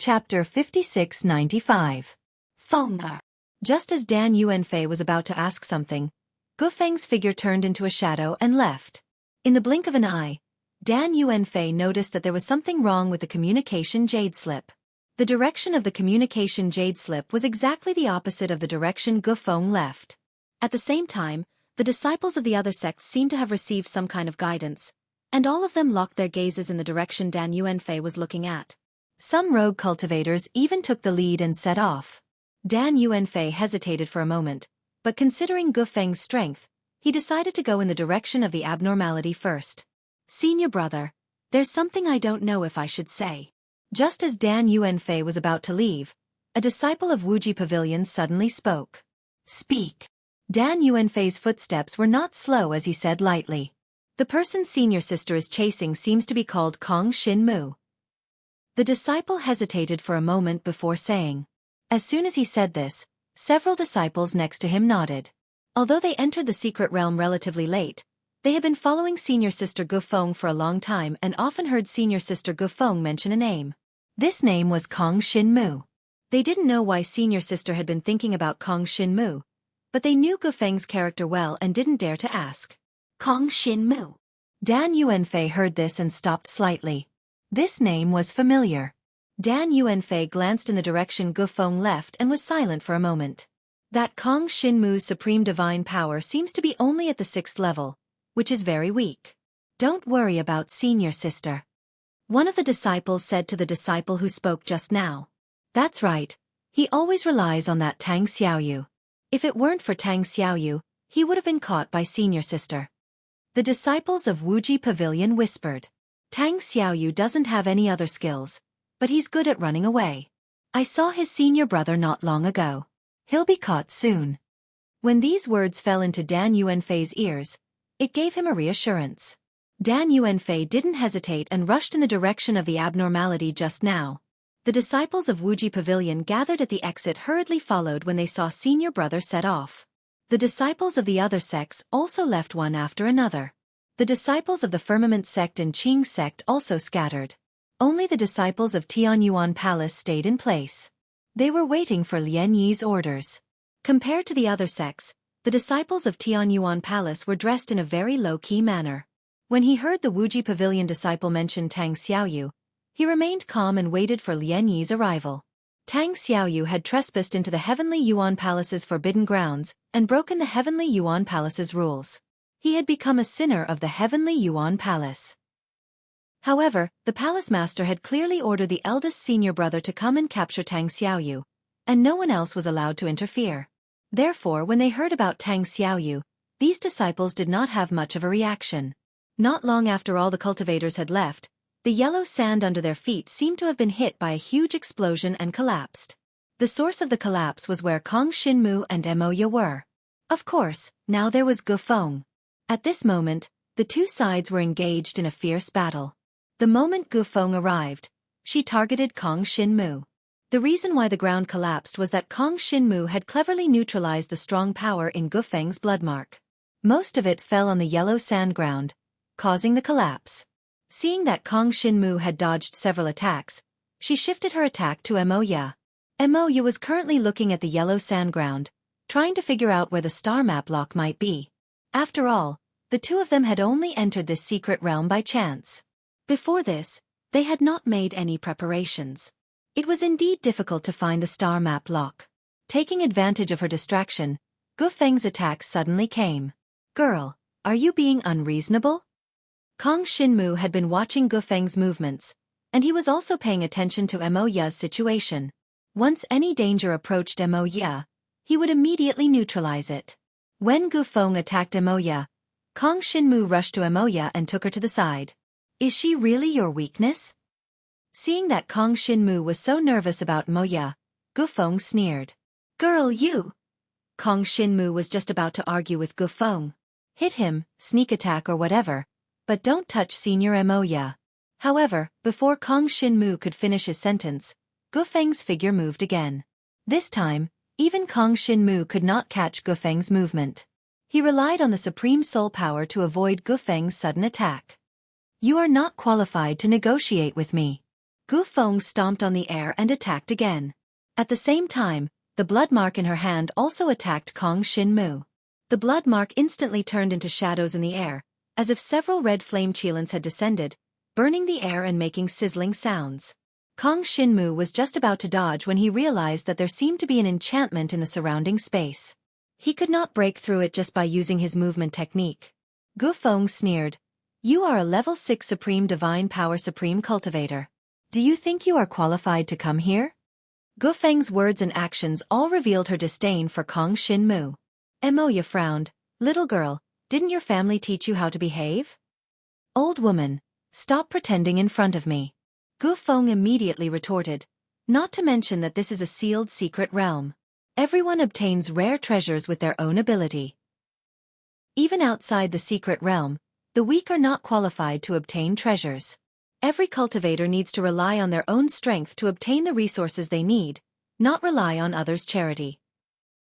Chapter 5695. Fonger. Just as Dan Yuanfei was about to ask something, Gufeng's figure turned into a shadow and left. In the blink of an eye, Dan Yuanfei noticed that there was something wrong with the communication jade slip. The direction of the communication jade slip was exactly the opposite of the direction Gufeng left. At the same time, the disciples of the other sects seemed to have received some kind of guidance, and all of them locked their gazes in the direction Dan Yuanfei was looking at. Some rogue cultivators even took the lead and set off. Dan Yuanfei hesitated for a moment, but considering Gufeng's strength, he decided to go in the direction of the abnormality first. Senior brother, there's something I don't know if I should say. Just as Dan Yuanfei was about to leave, a disciple of Wuji Pavilion suddenly spoke. Speak. Dan Yuanfei's footsteps were not slow as he said lightly. The person senior sister is chasing seems to be called Kong Shinmu. The disciple hesitated for a moment before saying. As soon as he said this, several disciples next to him nodded. Although they entered the secret realm relatively late, they had been following senior sister Gufeng for a long time and often heard senior sister Gufeng mention a name. This name was Kong Shinmu. They didn't know why senior sister had been thinking about Kong Shinmu, but they knew Gufeng's character well and didn't dare to ask. Kong Shinmu. Dan Yuanfei heard this and stopped slightly. This name was familiar. Dan Yuanfei glanced in the direction Gufeng left and was silent for a moment. That Kong Shinmu's supreme divine power seems to be only at the 6th level, which is very weak. Don't worry about senior sister. One of the disciples said to the disciple who spoke just now. That's right, he always relies on that Tang Xiaoyu. If it weren't for Tang Xiaoyu, he would have been caught by senior sister. The disciples of Wuji Pavilion whispered. Tang Xiaoyu doesn't have any other skills, but he's good at running away. I saw his senior brother not long ago. He'll be caught soon. When these words fell into Dan Yuanfei's ears, it gave him a reassurance. Dan Yuanfei didn't hesitate and rushed in the direction of the abnormality just now. The disciples of Wuji Pavilion gathered at the exit hurriedly followed when they saw senior brother set off. The disciples of the other sects also left one after another. The disciples of the Firmament sect and Qing sect also scattered. Only the disciples of Tianyuan Palace stayed in place. They were waiting for Lian Yi's orders. Compared to the other sects, the disciples of Tianyuan Palace were dressed in a very low-key manner. When he heard the Wuji Pavilion disciple mention Tang Xiaoyu, he remained calm and waited for Lian Yi's arrival. Tang Xiaoyu had trespassed into the Heavenly Yuan Palace's forbidden grounds and broken the Heavenly Yuan Palace's rules. He had become a sinner of the Heavenly Yuan Palace. However, the palace master had clearly ordered the eldest senior brother to come and capture Tang Xiaoyu, and no one else was allowed to interfere. Therefore, when they heard about Tang Xiaoyu, these disciples did not have much of a reaction. Not long after all the cultivators had left, the yellow sand under their feet seemed to have been hit by a huge explosion and collapsed. The source of the collapse was where Kong Shinmu and Emoya were. Of course, now there was Gufeng. At this moment, the two sides were engaged in a fierce battle. The moment Gufeng arrived, she targeted Kong Shinmu. The reason why the ground collapsed was that Kong Shinmu had cleverly neutralized the strong power in Gufeng's bloodmark. Most of it fell on the yellow sand ground, causing the collapse. Seeing that Kong Shinmu had dodged several attacks, she shifted her attack to Emoya. Emoya was currently looking at the yellow sand ground, trying to figure out where the star map lock might be. After all, the two of them had only entered this secret realm by chance. Before this, they had not made any preparations. It was indeed difficult to find the star map lock. Taking advantage of her distraction, Gufeng's attack suddenly came. Girl, are you being unreasonable? Kong Shinmu had been watching Gufeng's movements, and he was also paying attention to Emoya's situation. Once any danger approached Emoya, he would immediately neutralize it. When Gufeng attacked Emoya, Kong Shinmu rushed to Emoya and took her to the side. Is she really your weakness? Seeing that Kong Shinmu was so nervous about Emoya, Gufeng sneered. Girl, you! Kong Shinmu was just about to argue with Gufeng. Hit him, sneak attack or whatever, but don't touch Senior Emoya. However, before Kong Shinmu could finish his sentence, Gufeng's figure moved again. This time, even Kong Shinmu could not catch Gufeng's movement. He relied on the supreme soul power to avoid Gufeng's sudden attack. You are not qualified to negotiate with me. Gu Feng stomped on the air and attacked again. At the same time, the blood mark in her hand also attacked Kong Shinmu. The blood mark instantly turned into shadows in the air, as if several red flame chilans had descended, burning the air and making sizzling sounds. Kong Shinmu was just about to dodge when he realized that there seemed to be an enchantment in the surrounding space. He could not break through it just by using his movement technique. Gu Feng sneered, "You are a level 6 Supreme Divine Power Supreme Cultivator. Do you think you are qualified to come here?" Gu Feng's words and actions all revealed her disdain for Kong Shinmu. Emoya frowned, "Little girl, didn't your family teach you how to behave?" "Old woman, stop pretending in front of me." Gu Feng immediately retorted, "Not to mention that this is a sealed secret realm. Everyone obtains rare treasures with their own ability. Even outside the secret realm, the weak are not qualified to obtain treasures. Every cultivator needs to rely on their own strength to obtain the resources they need, not rely on others' charity."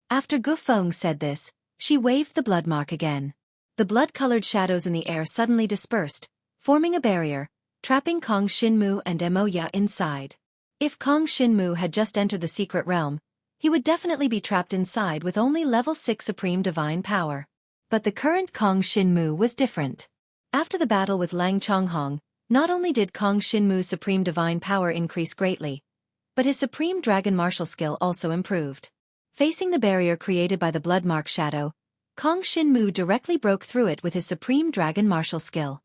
After Gu Feng said this, she waved the blood mark again. The blood-colored shadows in the air suddenly dispersed, forming a barrier, trapping Kong Shinmu and Emoya inside. If Kong Shinmu had just entered the secret realm, he would definitely be trapped inside with only level 6 Supreme Divine Power. But the current Kong Shinmu was different. After the battle with Lang Chonghong, not only did Kong Shinmu's Supreme Divine Power increase greatly, but his Supreme Dragon Martial skill also improved. Facing the barrier created by the blood mark shadow, Kong Shinmu directly broke through it with his Supreme Dragon Martial skill.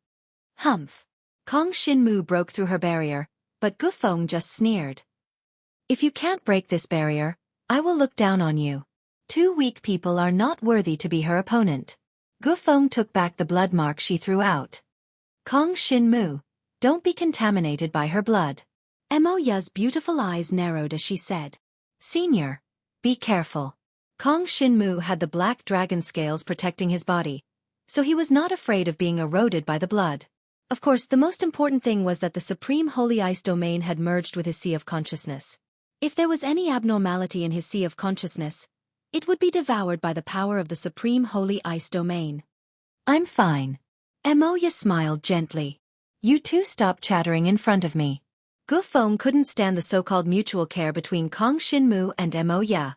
Humph! Kong Shinmu broke through her barrier, but Gu Feng just sneered. "If you can't break this barrier, I will look down on you. Two weak people are not worthy to be her opponent." Gu Feng took back the blood mark she threw out. "Kong Shinmu, don't be contaminated by her blood." Emoya's beautiful eyes narrowed as she said, "Senior, be careful." Kong Shinmu had the black dragon scales protecting his body, so he was not afraid of being eroded by the blood. Of course, the most important thing was that the Supreme Holy Ice Domain had merged with his Sea of Consciousness. If there was any abnormality in his Sea of Consciousness, it would be devoured by the power of the Supreme Holy Ice Domain. "I'm fine." Emoya smiled gently. "You two stop chattering in front of me." Gu Feng couldn't stand the so-called mutual care between Kong Shinmu and Emoya.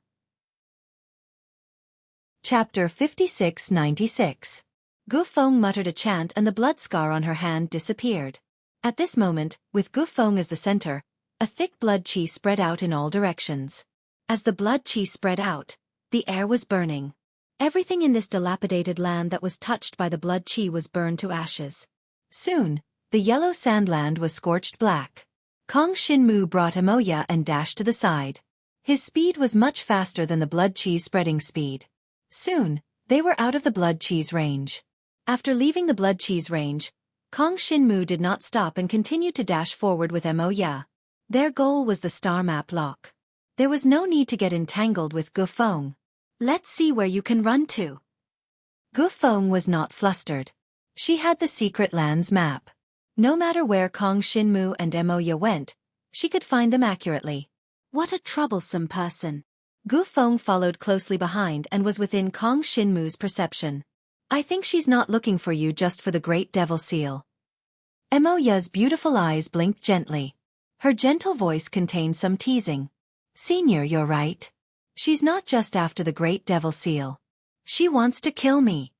Chapter 5696. Gu Feng muttered a chant and the blood scar on her hand disappeared. At this moment, with Gu Feng as the center, a thick blood chi spread out in all directions. As the blood chi spread out, the air was burning. Everything in this dilapidated land that was touched by the blood chi was burned to ashes. Soon, the yellow sandland was scorched black. Kong Shinmu brought Emoya and dashed to the side. His speed was much faster than the blood chi's spreading speed. Soon, they were out of the blood chi's range. After leaving the blood chi's range, Kong Shinmu did not stop and continued to dash forward with Emoya. Their goal was the star map lock. There was no need to get entangled with Gu Feng. "Let's see where you can run to." Gu Feng was not flustered. She had the secret land's map. No matter where Kong Shinmu and Emoya went, she could find them accurately. What a troublesome person. Gu Feng followed closely behind and was within Kong Shinmu's perception. "I think she's not looking for you just for the Great Devil Seal." Emoya's beautiful eyes blinked gently. Her gentle voice contained some teasing. "Senior, you're right. She's not just after the Great Devil Seal. She wants to kill me."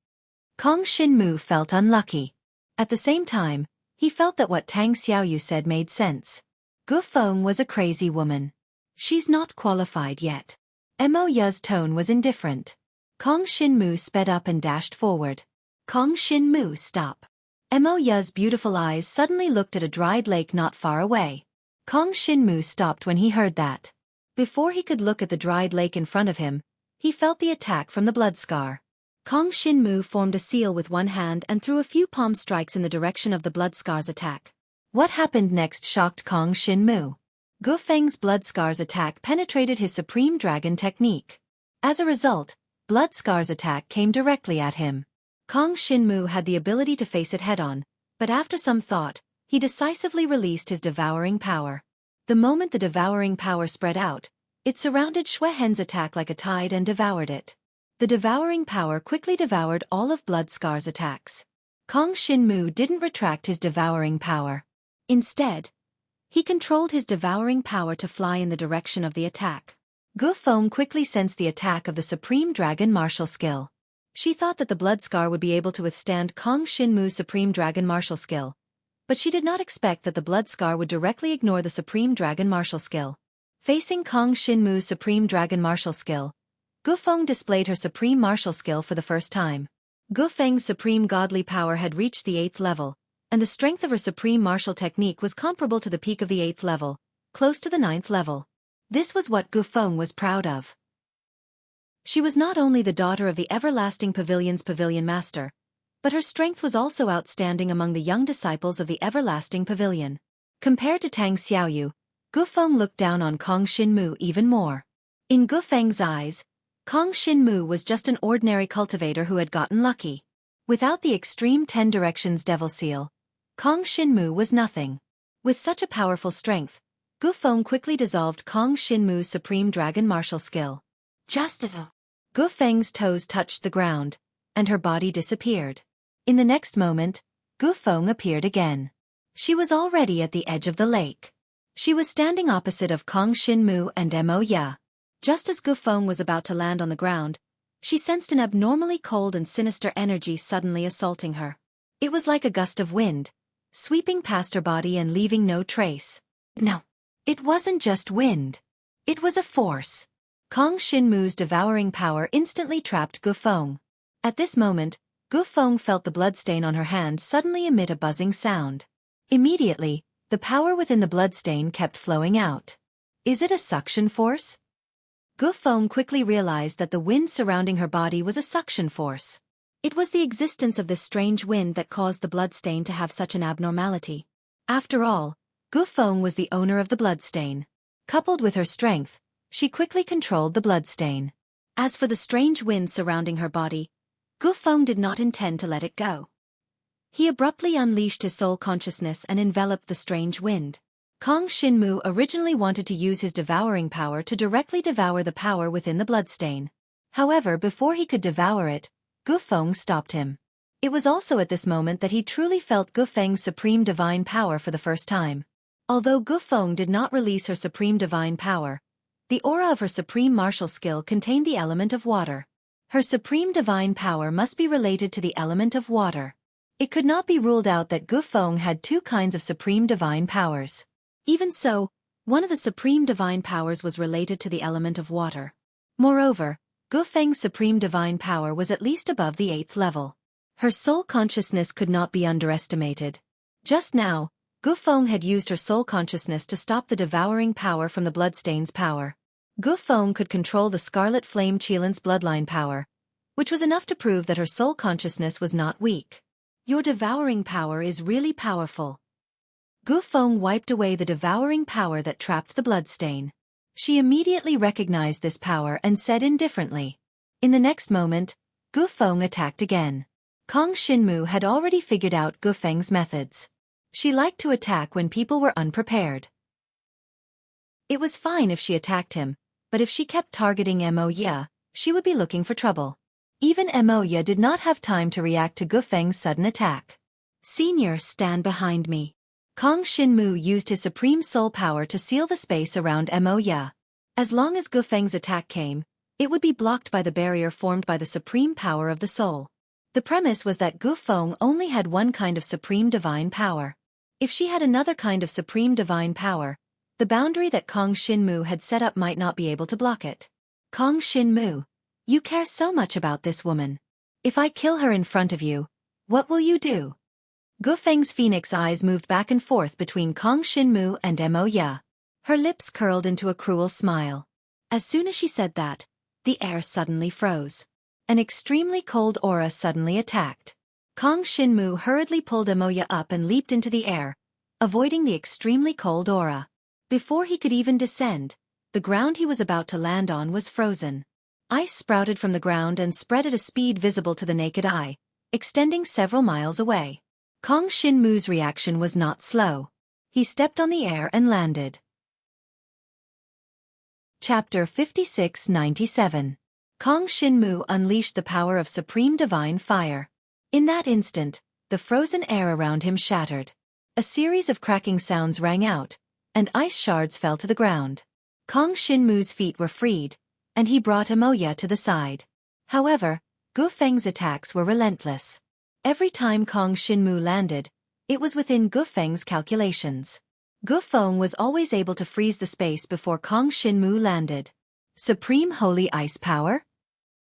Kong Shinmu felt unlucky. At the same time, he felt that what Tang Xiaoyu said made sense. Gu Feng was a crazy woman. She's not qualified yet. Emoya's tone was indifferent. Kong Shinmu sped up and dashed forward. "Kong Shinmu, stop." Emoya's beautiful eyes suddenly looked at a dried lake not far away. Kong Shinmu stopped when he heard that. Before he could look at the dried lake in front of him, he felt the attack from the blood scar. Kong Shinmu formed a seal with one hand and threw a few palm strikes in the direction of the blood scar's attack. What happened next shocked Kong Shinmu. Gu Feng's blood scar's attack penetrated his Supreme Dragon technique. As a result, blood scar's attack came directly at him. Kong Shinmu had the ability to face it head-on, but after some thought, he decisively released his devouring power. The moment the devouring power spread out, it surrounded Xueqi's attack like a tide and devoured it. The devouring power quickly devoured all of blood scar's attacks. Kong Shinmu didn't retract his devouring power. Instead, He controlled his devouring power to fly in the direction of the attack. Gu Feng quickly sensed the attack of the Supreme Dragon martial skill. She thought that the blood scar would be able to withstand Kong Shinmu's Supreme Dragon martial skill. But she did not expect that the blood scar would directly ignore the Supreme Dragon martial skill. Facing Kong Shinmu's Supreme Dragon martial skill, Gu Feng displayed her Supreme martial skill for the first time. Gu Feng's Supreme Godly power had reached the 8th level, and the strength of her Supreme martial technique was comparable to the peak of the 8th level, close to the 9th level. This was what Gu Feng was proud of. She was not only the daughter of the Everlasting Pavilion's Pavilion Master, but her strength was also outstanding among the young disciples of the Everlasting Pavilion. Compared to Tang Xiaoyu, Gu Feng looked down on Kong Shinmu even more. In Gu Feng's eyes, Kong Shinmu was just an ordinary cultivator who had gotten lucky. Without the extreme 10 Directions Devil Seal, Kong Shinmu was nothing. With such a powerful strength, Gu Feng quickly dissolved Kong Shinmu's Supreme Dragon martial skill. Just as Gu Feng's toes touched the ground, and her body disappeared. In the next moment, Gu Feng appeared again. She was already at the edge of the lake. She was standing opposite of Kong Shinmu and Mo Ya. Just as Gu Feng was about to land on the ground, she sensed an abnormally cold and sinister energy suddenly assaulting her. It was like a gust of wind, sweeping past her body and leaving no trace. No, it wasn't just wind. It was a force. Kong Shinmu's devouring power instantly trapped Gu Feng. At this moment, Gu Feng felt the bloodstain on her hand suddenly emit a buzzing sound. Immediately, the power within the bloodstain kept flowing out. Is it a suction force? Gu Feng quickly realized that the wind surrounding her body was a suction force. It was the existence of this strange wind that caused the bloodstain to have such an abnormality. After all, Gu Feng was the owner of the bloodstain. Coupled with her strength, she quickly controlled the bloodstain. As for the strange wind surrounding her body, Gu Feng did not intend to let it go. He abruptly unleashed his soul consciousness and enveloped the strange wind. Kong Shinmu originally wanted to use his devouring power to directly devour the power within the bloodstain. However, before he could devour it, Gu Feng stopped him. It was also at this moment that he truly felt Gu Feng's supreme divine power for the first time. Although Gu Feng did not release her supreme divine power, the aura of her supreme martial skill contained the element of water. Her supreme divine power must be related to the element of water. It could not be ruled out that Gu Feng had two kinds of supreme divine powers. Even so, one of the supreme divine powers was related to the element of water. Moreover, Gu Feng's supreme divine power was at least above the 8th level. Her soul consciousness could not be underestimated. Just now, Gu Feng had used her soul consciousness to stop the devouring power from the bloodstain's power. Gu Feng could control the Scarlet Flame Qilan's bloodline power, which was enough to prove that her soul consciousness was not weak. Your devouring power is really powerful. Gu Feng wiped away the devouring power that trapped the bloodstain. She immediately recognized this power and said indifferently. In the next moment, Gu Feng attacked again. Kong Shinmu had already figured out Gu Feng's methods. She liked to attack when people were unprepared. It was fine if she attacked him, but if she kept targeting Mo Ya, she would be looking for trouble. Even Mo Ya did not have time to react to Gu Feng's sudden attack. Senior, stand behind me. Kong Shinmu used his supreme soul power to seal the space around Mo Ya. As long as Gu Feng's attack came, it would be blocked by the barrier formed by the supreme power of the soul. The premise was that Gu Feng only had one kind of supreme divine power. If she had another kind of supreme divine power, the boundary that Kong Shinmu had set up might not be able to block it. Kong Shinmu, you care so much about this woman. If I kill her in front of you, what will you do? Gu Feng's phoenix eyes moved back and forth between Kong Shinmu and Mo Ya. Her lips curled into a cruel smile. As soon as she said that, the air suddenly froze. An extremely cold aura suddenly attacked. Kong Shinmu hurriedly pulled Mo Ya up and leaped into the air, avoiding the extremely cold aura. Before he could even descend, the ground he was about to land on was frozen. Ice sprouted from the ground and spread at a speed visible to the naked eye, extending several miles away. Kong Shinmu's reaction was not slow. He stepped on the air and landed. Chapter 56-97. Kong Shinmu unleashed the power of supreme divine fire. In that instant, the frozen air around him shattered. A series of cracking sounds rang out, and ice shards fell to the ground. Kong Shinmu's feet were freed, and he brought Emoya to the side. However, Gu Feng's attacks were relentless. Every time Kong Shinmu landed, it was within Gu Feng's calculations. Gu Feng was always able to freeze the space before Kong Shinmu landed. Supreme Holy Ice Power?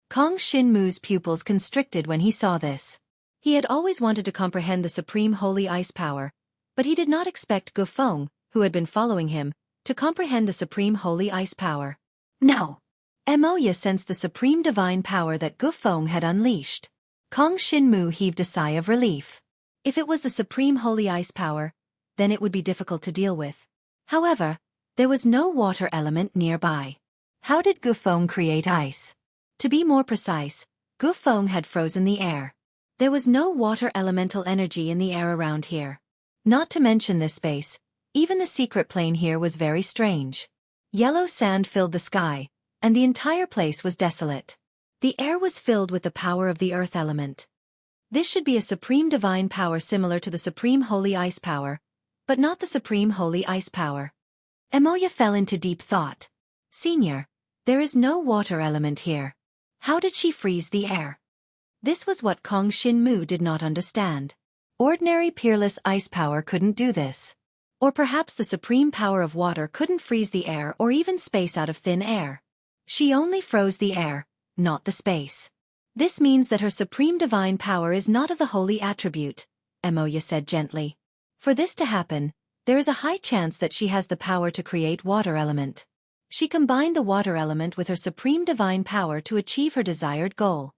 Kong Shinmu's pupils constricted when he saw this. He had always wanted to comprehend the Supreme Holy Ice Power, but he did not expect Gu Feng, who had been following him, to comprehend the Supreme Holy Ice Power. No! Emoya sensed the supreme divine power that Gu Feng had unleashed. Kong Shinmu heaved a sigh of relief. If it was the Supreme Holy Ice Power, then it would be difficult to deal with. However, there was no water element nearby. How did Gu Feng create ice? To be more precise, Gu Feng had frozen the air. There was no water elemental energy in the air around here. Not to mention this space, even the secret plane here was very strange. Yellow sand filled the sky, and the entire place was desolate. The air was filled with the power of the earth element. This should be a supreme divine power similar to the Supreme Holy Ice Power, but not the Supreme Holy Ice Power. Emoya fell into deep thought. Senior, there is no water element here. How did she freeze the air? This was what Kong Shinmu did not understand. Ordinary peerless ice power couldn't do this. Or perhaps the supreme power of water couldn't freeze the air or even space out of thin air. She only froze the air, not the space. This means that her supreme divine power is not of the holy attribute, Emoya said gently. For this to happen, there is a high chance that she has the power to create water element. She combined the water element with her supreme divine power to achieve her desired goal.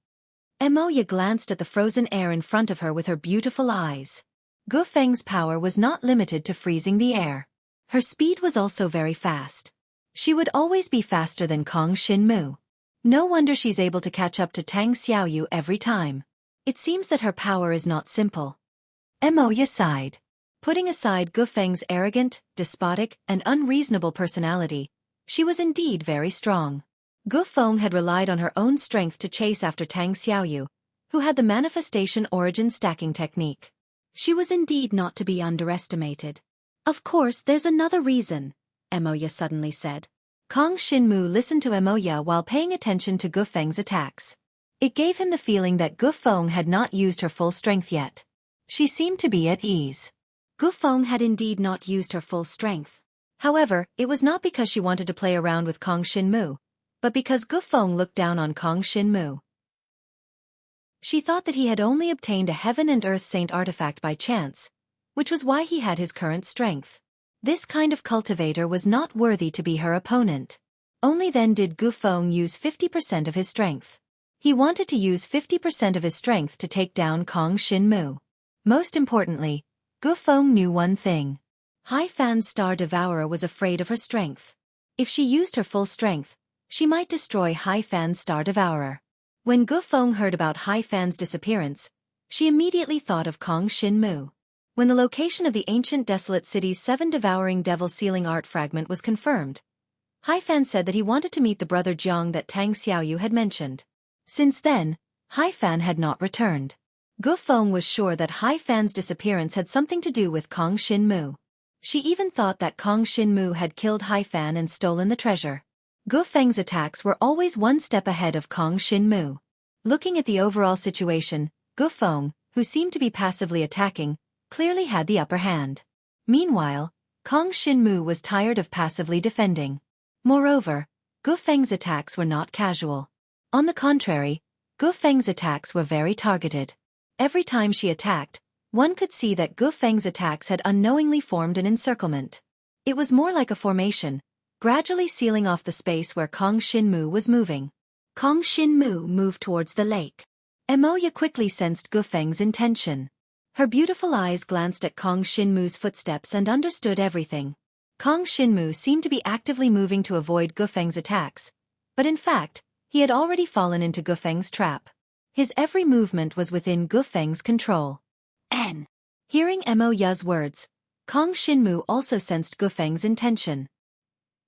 Emoya glanced at the frozen air in front of her with her beautiful eyes. Gu Feng's power was not limited to freezing the air. Her speed was also very fast. She would always be faster than Kong Shinmu. No wonder she's able to catch up to Tang Xiaoyu every time. It seems that her power is not simple. Emoya sighed. Putting aside Gu Feng's arrogant, despotic, and unreasonable personality, she was indeed very strong. Gu Feng had relied on her own strength to chase after Tang Xiaoyu, who had the manifestation origin stacking technique. She was indeed not to be underestimated. Of course, there's another reason, Emoya suddenly said. Kong Shinmu listened to Emoya while paying attention to Gu Feng's attacks. It gave him the feeling that Gu Feng had not used her full strength yet. She seemed to be at ease. Gu Feng had indeed not used her full strength. However, it was not because she wanted to play around with Kong Shinmu, but because Gu Feng looked down on Kong Shinmu. She thought that he had only obtained a Heaven and Earth Saint artifact by chance, which was why he had his current strength. This kind of cultivator was not worthy to be her opponent. Only then did Gu Feng use 50% of his strength. He wanted to use 50% of his strength to take down Kong Shinmu. Most importantly, Gu Feng knew one thing. Hai Fan's Star Devourer was afraid of her strength. If she used her full strength, she might destroy Hai Fan's Star Devourer. When Gu Feng heard about Hai Fan's disappearance, she immediately thought of Kong Shinmu. When the location of the ancient desolate city's 7 devouring devil sealing art fragment was confirmed, Hai Fan said that he wanted to meet the brother Jiang that Tang Xiaoyu had mentioned. Since then, Hai Fan had not returned. Gu Feng was sure that Hai Fan's disappearance had something to do with Kong Shinmu. She even thought that Kong Shinmu had killed Hai Fan and stolen the treasure. Gu Feng's attacks were always one step ahead of Kong Shinmu. Looking at the overall situation, Gu Feng, who seemed to be passively attacking, clearly had the upper hand. Meanwhile, Kong Shinmu was tired of passively defending. Moreover, Gu Feng's attacks were not casual. On the contrary, Gu Feng's attacks were very targeted. Every time she attacked, one could see that Gu Feng's attacks had unknowingly formed an encirclement. It was more like a formation, gradually sealing off the space where Kong Shinmu was moving. Kong Shinmu moved towards the lake. Emoya quickly sensed Gu Feng's intention. Her beautiful eyes glanced at Kong Shinmu's footsteps and understood everything. Kong Shinmu seemed to be actively moving to avoid Gu Feng's attacks, but in fact, he had already fallen into Gu Feng's trap. His every movement was within Gu Feng's control. Hearing Emoya's words, Kong Shinmu also sensed Gu Feng's intention.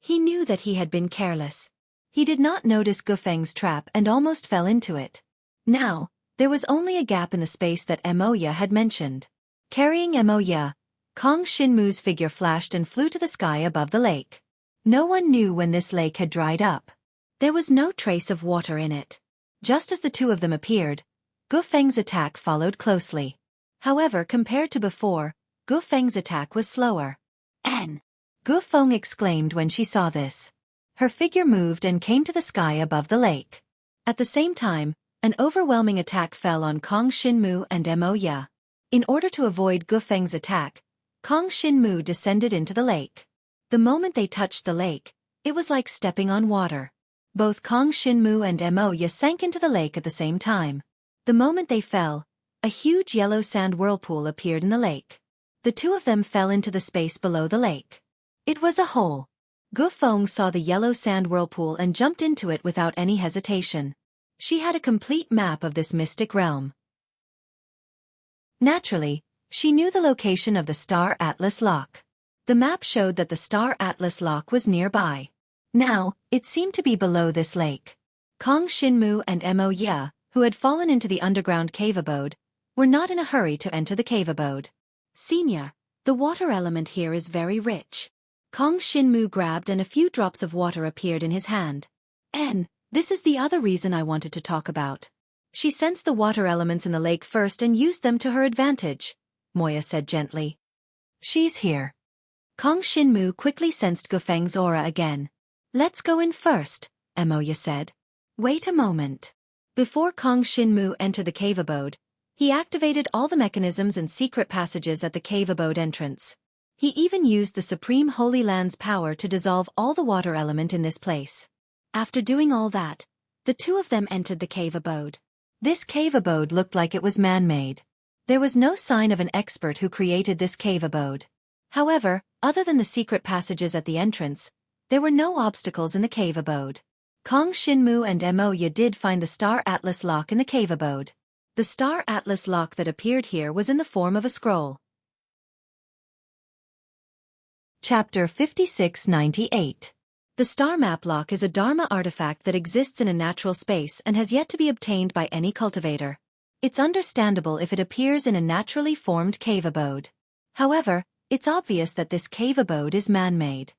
He knew that he had been careless. He did not notice Gu Feng's trap and almost fell into it. Now, there was only a gap in the space that Emoya had mentioned. Carrying Emoya, Kong Shinmu's figure flashed and flew to the sky above the lake. No one knew when this lake had dried up. There was no trace of water in it. Just as the two of them appeared, Gu Feng's attack followed closely. However, compared to before, Gu Feng's attack was slower. "N!" Gu Feng exclaimed when she saw this. Her figure moved and came to the sky above the lake. At the same time, an overwhelming attack fell on Kong Shinmu and Mo Ya. In order to avoid Gu Feng's attack, Kong Shinmu descended into the lake. The moment they touched the lake, it was like stepping on water. Both Kong Shinmu and Mo Ya sank into the lake at the same time. The moment they fell, a huge yellow sand whirlpool appeared in the lake. The two of them fell into the space below the lake. It was a hole. Gu Feng saw the yellow sand whirlpool and jumped into it without any hesitation. She had a complete map of this mystic realm. Naturally, she knew the location of the Star Atlas Lock. The map showed that the Star Atlas Lock was nearby. Now, it seemed to be below this lake. Kong Shinmu and Mo Ya, who had fallen into the underground cave abode, were not in a hurry to enter the cave abode. "Senior, the water element here is very rich." Kong Shinmu grabbed and a few drops of water appeared in his hand. This is the other reason I wanted to talk about." She sensed the water elements in the lake first and used them to her advantage, Moya said gently. "She's here." Kong Shinmu quickly sensed Gu Feng's aura again. "Let's go in first," Moya said. "Wait a moment." Before Kong Shinmu entered the cave abode, he activated all the mechanisms and secret passages at the cave abode entrance. He even used the Supreme Holy Land's power to dissolve all the water element in this place. After doing all that, the two of them entered the cave abode. This cave abode looked like it was man-made. There was no sign of an expert who created this cave abode. However, other than the secret passages at the entrance, there were no obstacles in the cave abode. Kong Shinmu and Mo Ya did find the Star Atlas Lock in the cave abode. The Star Atlas Lock that appeared here was in the form of a scroll. Chapter 5698. The Star Map Lock is a Dharma artifact that exists in a natural space and has yet to be obtained by any cultivator. It's understandable if it appears in a naturally formed cave abode. However, it's obvious that this cave abode is man-made.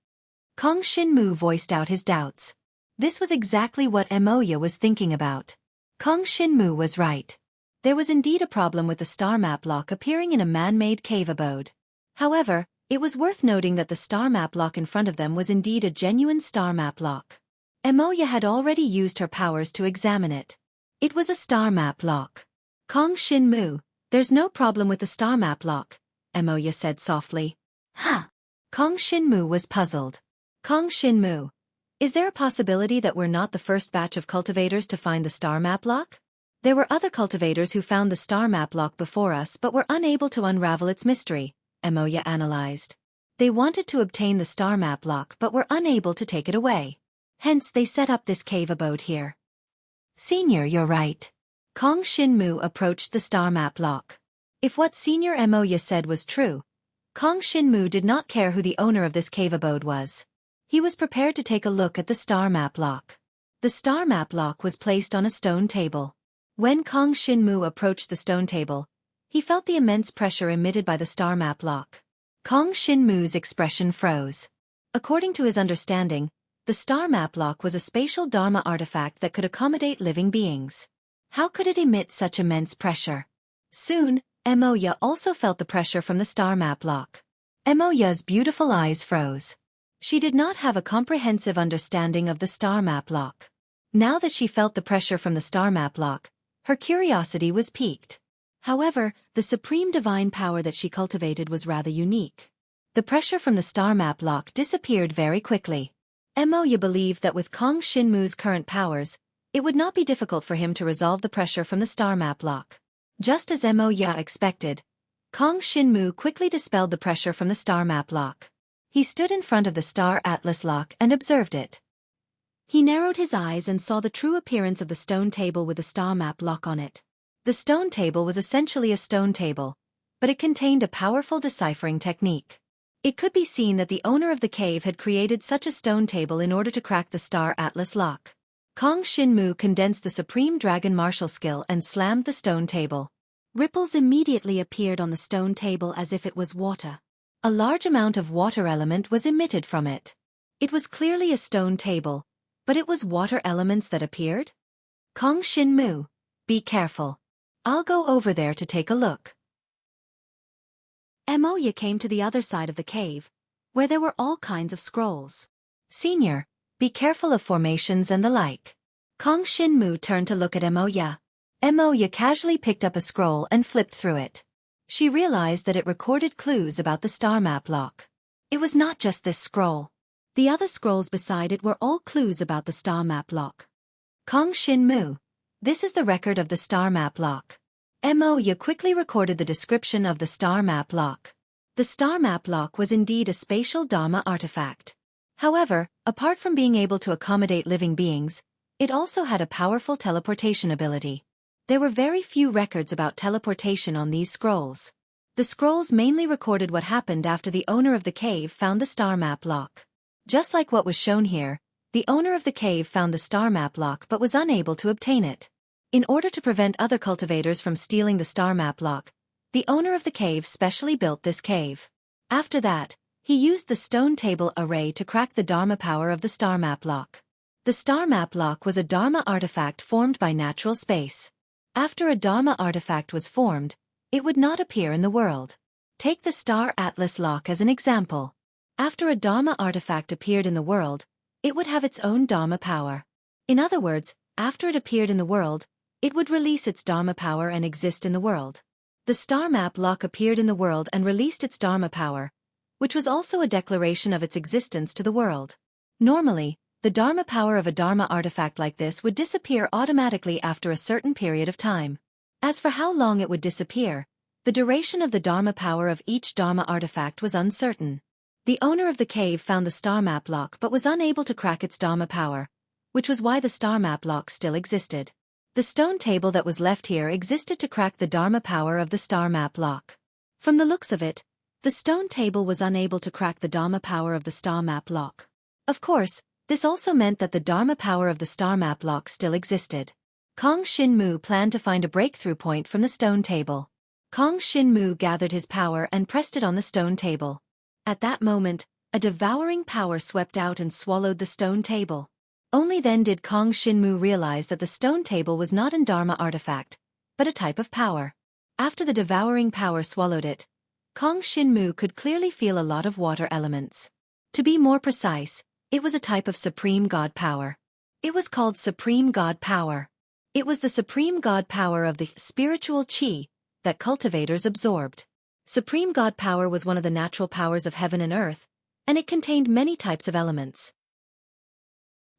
Kong Shinmu voiced out his doubts. This was exactly what Mo Ya was thinking about. Kong Shinmu was right. There was indeed a problem with the Star Map Lock appearing in a man-made cave abode. However, it was worth noting that the Star Map Lock in front of them was indeed a genuine Star Map Lock. Mo Ya had already used her powers to examine it. It was a Star Map Lock. "Kong Shinmu, there's no problem with the Star Map Lock," Mo Ya said softly. "Huh?" Kong Shinmu was puzzled. "Kong Shinmu, is there a possibility that we're not the first batch of cultivators to find the Star Map Lock? There were other cultivators who found the Star Map Lock before us but were unable to unravel its mystery," Mo Ya analyzed. "They wanted to obtain the Star Map Lock but were unable to take it away. Hence they set up this cave abode here." "Senior, you're right." Kong Shinmu approached the Star Map Lock. If what Senior Mo Ya said was true, Kong Shinmu did not care who the owner of this cave abode was. He was prepared to take a look at the Star Map Lock. The Star Map Lock was placed on a stone table. When Kong Shinmu approached the stone table, he felt the immense pressure emitted by the Star Map Lock. Kong Shinmu's expression froze. According to his understanding, the Star Map Lock was a spatial Dharma artifact that could accommodate living beings. How could it emit such immense pressure? Soon, Mo Ya also felt the pressure from the Star Map Lock. Mo Ya's beautiful eyes froze. She did not have a comprehensive understanding of the Star Map Lock. Now that she felt the pressure from the Star Map Lock, her curiosity was piqued. However, the supreme divine power that she cultivated was rather unique. The pressure from the Star Map Lock disappeared very quickly. Mo Ya believed that with Kong Shinmu's current powers, it would not be difficult for him to resolve the pressure from the Star Map Lock. Just as Mo Ya expected, Kong Shinmu quickly dispelled the pressure from the Star Map Lock. He stood in front of the Star Atlas Lock and observed it. He narrowed his eyes and saw the true appearance of the stone table with the Star Map Lock on it. The stone table was essentially a stone table, but it contained a powerful deciphering technique. It could be seen that the owner of the cave had created such a stone table in order to crack the Star Atlas Lock. Kong Shinmu condensed the Supreme Dragon Martial skill and slammed the stone table. Ripples immediately appeared on the stone table as if it was water. A large amount of water element was emitted from it. It was clearly a stone table, but it was water elements that appeared? Kong Shin Mu, be careful. I'll go over there to take a look. Moya came to the other side of the cave, where there were all kinds of scrolls. Senior, be careful of formations and the like. Kong Shin Mu turned to look at Moya. Moya casually picked up a scroll and flipped through it. She realized that it recorded clues about the star map lock. It was not just this scroll. The other scrolls beside it were all clues about the star map lock. Kong Shin Mu, this is the record of the star map lock. Moya quickly recorded the description of the star map lock. The star map lock was indeed a spatial Dharma artifact. However, apart from being able to accommodate living beings, it also had a powerful teleportation ability. There were very few records about teleportation on these scrolls. The scrolls mainly recorded what happened after the owner of the cave found the star map lock. Just like what was shown here, the owner of the cave found the star map lock but was unable to obtain it. In order to prevent other cultivators from stealing the star map lock, the owner of the cave specially built this cave. After that, he used the stone table array to crack the Dharma power of the star map lock. The star map lock was a Dharma artifact formed by natural space. After a Dharma artifact was formed, it would not appear in the world. Take the Star Atlas lock as an example. After a Dharma artifact appeared in the world, it would have its own Dharma power. In other words, after it appeared in the world, it would release its Dharma power and exist in the world. The star map lock appeared in the world and released its Dharma power, which was also a declaration of its existence to the world. Normally, the Dharma power of a Dharma artifact like this would disappear automatically after a certain period of time. As for how long it would disappear, the duration of the Dharma power of each Dharma artifact was uncertain. The owner of the cave found the star map lock but was unable to crack its Dharma power, which was why the star map lock still existed. The stone table that was left here existed to crack the Dharma power of the star map lock. From the looks of it, the stone table was unable to crack the Dharma power of the star map lock. Of course, this also meant that the Dharma power of the star map lock still existed. Kong Shin Mu planned to find a breakthrough point from the stone table. Kong Shin Mu gathered his power and pressed it on the stone table. At that moment, a devouring power swept out and swallowed the stone table. Only then did Kong Shin Mu realize that the stone table was not an Dharma artifact, but a type of power. After the devouring power swallowed it, Kong Shin Mu could clearly feel a lot of water elements. To be more precise, it was a type of Supreme God power. It was called Supreme God power. It was the Supreme God power of the spiritual Qi that cultivators absorbed. Supreme God power was one of the natural powers of heaven and earth, and it contained many types of elements.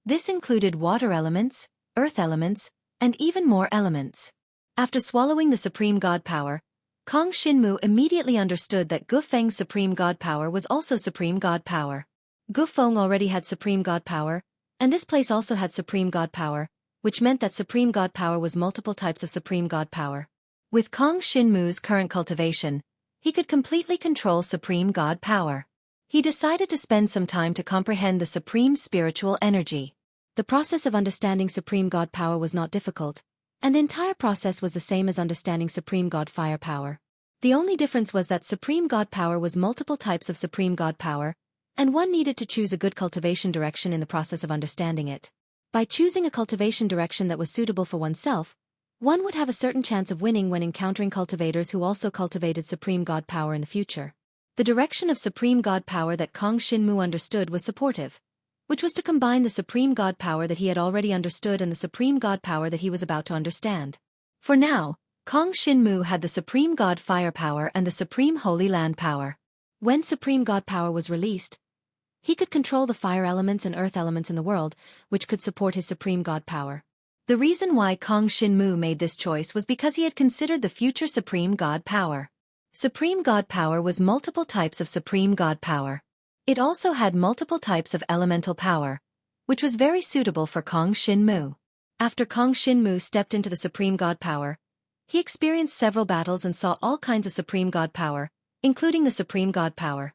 This included water elements, earth elements, and even more elements. After swallowing the Supreme God power, Kong Shin Mu immediately understood that Gufeng's Supreme God power was also Supreme God power. Gufeng already had Supreme God power, and this place also had Supreme God power, which meant that Supreme God power was multiple types of Supreme God power. With Kong Shin Mu's current cultivation, he could completely control Supreme God power. He decided to spend some time to comprehend the supreme spiritual energy. The process of understanding Supreme God power was not difficult, and the entire process was the same as understanding Supreme God fire power. The only difference was that Supreme God power was multiple types of Supreme God power, and one needed to choose a good cultivation direction in the process of understanding it. By choosing a cultivation direction that was suitable for oneself, one would have a certain chance of winning when encountering cultivators who also cultivated Supreme God power in the future. The direction of Supreme God power that Kong Shin Mu understood was supportive, which was to combine the Supreme God power that he had already understood and the Supreme God power that he was about to understand. For now, Kong Shin Mu had the Supreme God fire power and the Supreme Holy Land power. When Supreme God power was released, he could control the fire elements and earth elements in the world, which could support his Supreme God power. The reason why Kong Shin Mu made this choice was because he had considered the future Supreme God power. Supreme God power was multiple types of Supreme God power. It also had multiple types of elemental power, which was very suitable for Kong Shin Mu. After Kong Shin Mu stepped into the Supreme God power, he experienced several battles and saw all kinds of Supreme God power, including the Supreme God power.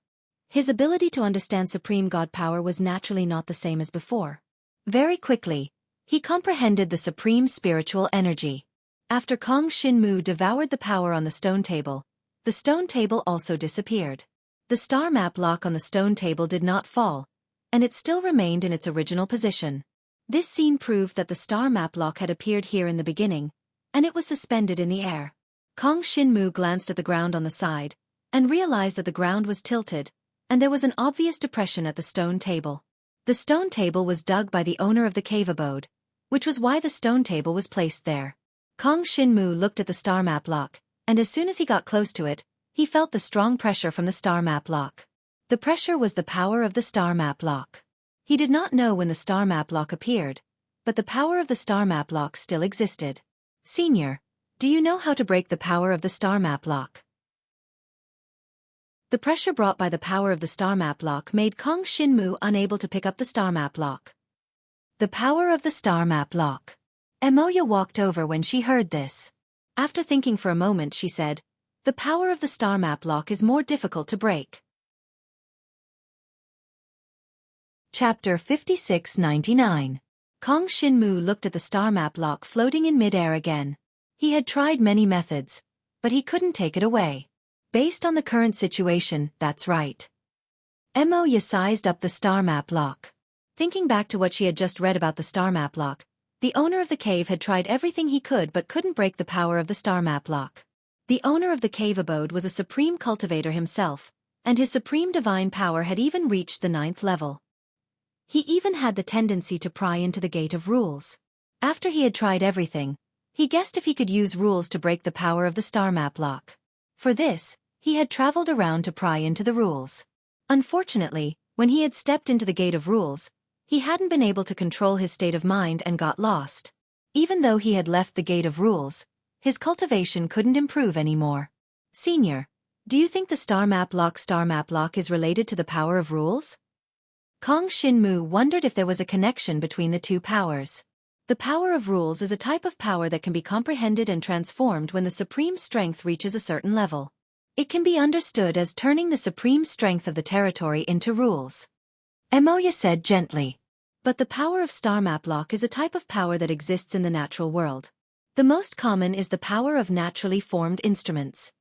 His ability to understand Supreme God power was naturally not the same as before. Very quickly, he comprehended the supreme spiritual energy. After Kong Shin Mu devoured the power on the stone table also disappeared. The star map lock on the stone table did not fall, and it still remained in its original position. This scene proved that the star map lock had appeared here in the beginning, and it was suspended in the air. Kong Shinmu glanced at the ground on the side, and realized that the ground was tilted, and there was an obvious depression at the stone table. The stone table was dug by the owner of the cave abode, which was why the stone table was placed there. Kong Shinmu looked at the star map lock, and as soon as he got close to it, he felt the strong pressure from the star map lock. The pressure was the power of the star map lock. He did not know when the star map lock appeared, but the power of the star map lock still existed. Senior, do you know how to break the power of the star map lock? The pressure brought by the power of the star map lock made Kong Shinmu unable to pick up the star map lock. The power of the star map lock. Emoya walked over when she heard this. After thinking for a moment, she said, "The power of the star map lock is more difficult to break." Chapter 5699. Kong Shinmu looked at the star map lock floating in mid-air again. He had tried many methods, but he couldn't take it away. Based on the current situation, that's right. Emoya sized up the star map lock. Thinking back to what she had just read about the star map lock, the owner of the cave had tried everything he could but couldn't break the power of the star map lock. The owner of the cave abode was a supreme cultivator himself, and his supreme divine power had even reached the 9th level. He even had the tendency to pry into the gate of rules. After he had tried everything, he guessed if he could use rules to break the power of the star map lock. For this, he had traveled around to pry into the rules. Unfortunately, when he had stepped into the gate of rules, he hadn't been able to control his state of mind and got lost. Even though he had left the gate of rules, his cultivation couldn't improve anymore. Senior, do you think the star map lock is related to the power of rules? Kong Shinmu wondered if there was a connection between the two powers. The power of rules is a type of power that can be comprehended and transformed when the supreme strength reaches a certain level. It can be understood as turning the supreme strength of the territory into rules. Emoya said gently. But the power of star map lock is a type of power that exists in the natural world. The most common is the power of naturally formed instruments.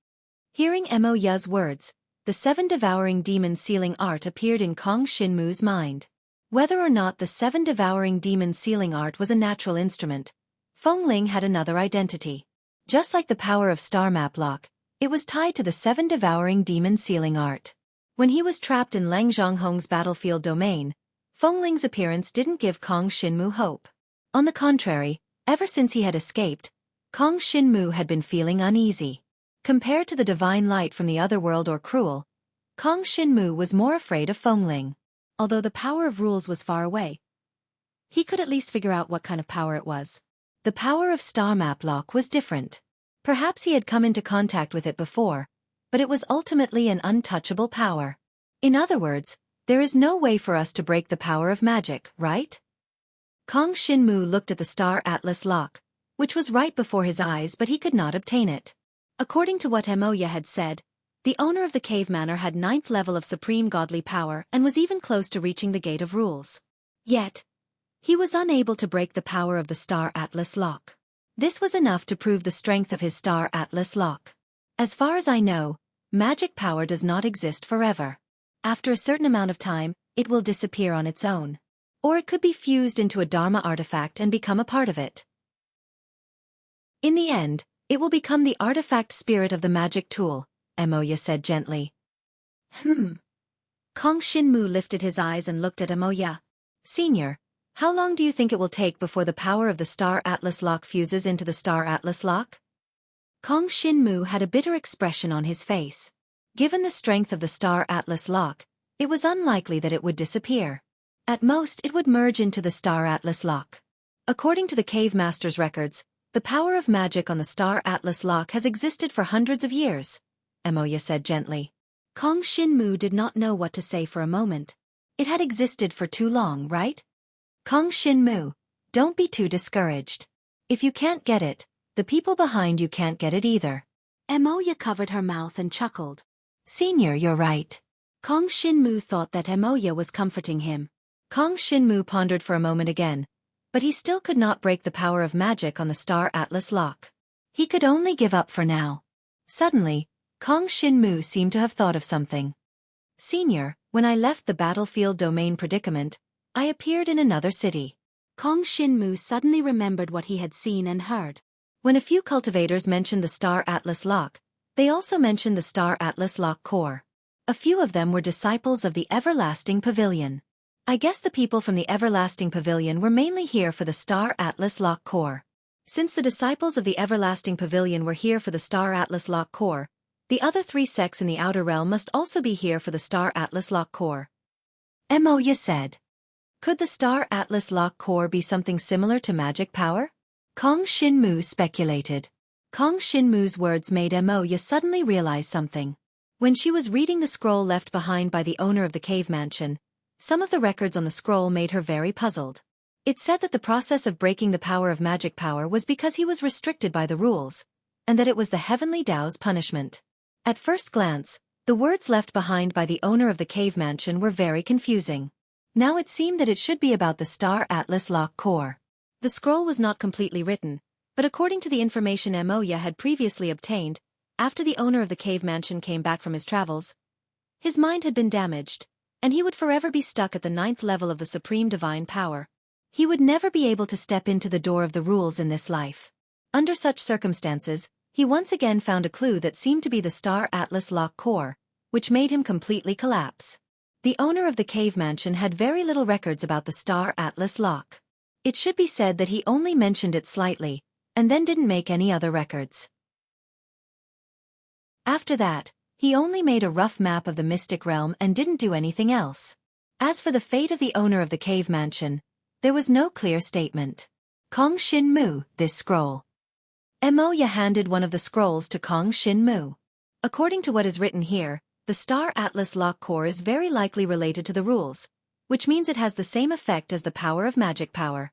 Hearing Emoya's words, the 7 devouring demon sealing art appeared in Kong Shinmu's mind. Whether or not the 7 devouring demon sealing art was a natural instrument, Fengling had another identity. Just like the power of star map lock, it was tied to the 7 devouring demon sealing art. When he was trapped in Lang Zhonghong's battlefield domain, Fengling's appearance didn't give Kong Shinmu hope. On the contrary, ever since he had escaped, Kong Shinmu had been feeling uneasy. Compared to the divine light from the other world or Cruel, Kong Shinmu was more afraid of Fengling. Although the power of rules was far away, he could at least figure out what kind of power it was. The power of star map lock was different. Perhaps he had come into contact with it before, but it was ultimately an untouchable power. In other words, there is no way for us to break the power of magic, right? Kong Shinmu looked at the star atlas lock, which was right before his eyes, but he could not obtain it. According to what Emoya had said, the owner of the cave manor had 9th level of supreme godly power and was even close to reaching the gate of rules. Yet, he was unable to break the power of the star atlas lock. This was enough to prove the strength of his star atlas lock. As far as I know, magic power does not exist forever. After a certain amount of time, it will disappear on its own. Or it could be fused into a Dharma artifact and become a part of it. In the end, it will become the artifact spirit of the magic tool, Emoya said gently. Kong Shinmu lifted his eyes and looked at Emoya. Senior, how long do you think it will take before the power of the Star Atlas Lock fuses into the Star Atlas Lock? Kong Shinmu had a bitter expression on his face. Given the strength of the Star Atlas Lock, it was unlikely that it would disappear. At most, it would merge into the Star Atlas Lock. According to the Cave Master's records, the power of magic on the Star Atlas Lock has existed for hundreds of years, Emoya said gently. Kong Shinmu did not know what to say for a moment. It had existed for too long, right? Kong Shinmu, don't be too discouraged. If you can't get it, the people behind you can't get it either. Emoya covered her mouth and chuckled. Senior, you're right. Kong Shinmu thought that Emoya was comforting him. Kong Shinmu pondered for a moment again, but he still could not break the power of magic on the Star Atlas Lock. He could only give up for now. Suddenly, Kong Shinmu seemed to have thought of something. Senior, when I left the battlefield domain predicament, I appeared in another city. Kong Shinmu suddenly remembered what he had seen and heard. When a few cultivators mentioned the Star Atlas Lock, they also mentioned the Star Atlas Lock core. A few of them were disciples of the Everlasting Pavilion. I guess the people from the Everlasting Pavilion were mainly here for the Star Atlas Lock core. Since the disciples of the Everlasting Pavilion were here for the Star Atlas Lock core, the other 3 sects in the Outer Realm must also be here for the Star Atlas Lock core. Emoya said. Could the Star Atlas Lock core be something similar to magic power? Kong Shinmu speculated. Kong Shinmu's words made Emoya suddenly realize something. When she was reading the scroll left behind by the owner of the cave mansion, some of the records on the scroll made her very puzzled. It said that the process of breaking the power of magic power was because he was restricted by the rules, and that it was the Heavenly Tao's punishment. At first glance, the words left behind by the owner of the cave mansion were very confusing. Now it seemed that it should be about the Star Atlas Lock core. The scroll was not completely written, but according to the information Emoya had previously obtained, after the owner of the cave mansion came back from his travels, his mind had been damaged, and he would forever be stuck at the 9th level of the supreme divine power. He would never be able to step into the door of the rules in this life. Under such circumstances, he once again found a clue that seemed to be the Star Atlas Lock core, which made him completely collapse. The owner of the cave mansion had very little records about the Star Atlas Lock. It should be said that he only mentioned it slightly, and then didn't make any other records. After that, he only made a rough map of the mystic realm and didn't do anything else. As for the fate of the owner of the cave mansion, there was no clear statement. Kong Shinmu, this scroll. Emoya handed one of the scrolls to Kong Shinmu. According to what is written here, the Star Atlas Lock core is very likely related to the rules, which means it has the same effect as the power of magic power.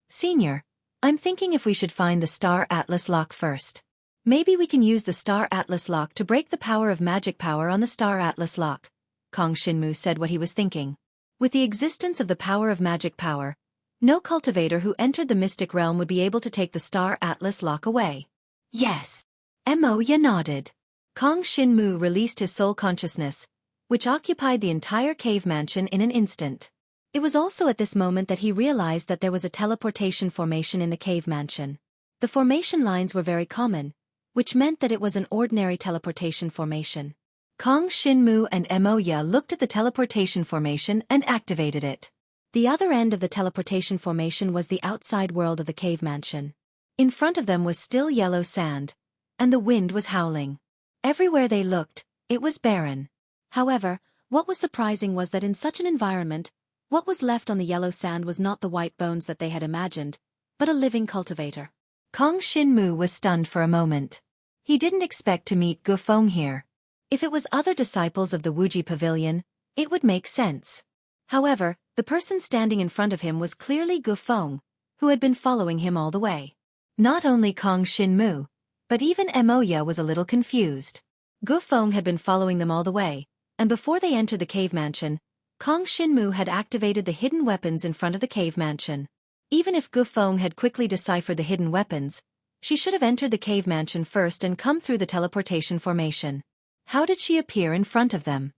Senior, I'm thinking if we should find the Star Atlas Lock first. Maybe we can use the Star Atlas Lock to break the power of magic power on the Star Atlas Lock. Kong Shinmu said what he was thinking. With the existence of the power of magic power, no cultivator who entered the mystic realm would be able to take the Star Atlas Lock away. Yes. Emoya nodded. Kong Shinmu released his soul consciousness, which occupied the entire cave mansion in an instant. It was also at this moment that he realized that there was a teleportation formation in the cave mansion. The formation lines were very common, which meant that it was an ordinary teleportation formation. Kong Shinmu and Emoya looked at the teleportation formation and activated it. The other end of the teleportation formation was the outside world of the cave mansion. In front of them was still yellow sand, and the wind was howling. Everywhere they looked, it was barren. However, what was surprising was that in such an environment, what was left on the yellow sand was not the white bones that they had imagined, but a living cultivator. Kong Shinmu was stunned for a moment. He didn't expect to meet Gufeng here. If it was other disciples of the Wuji Pavilion, it would make sense. However, the person standing in front of him was clearly Gufeng, who had been following him all the way. Not only Kong Shinmu, but even Emoya was a little confused. Gufeng had been following them all the way, and before they entered the cave mansion, Kong Shinmu had activated the hidden weapons in front of the cave mansion. Even if Gufeng had quickly deciphered the hidden weapons, she should have entered the cave mansion first and come through the teleportation formation. How did she appear in front of them?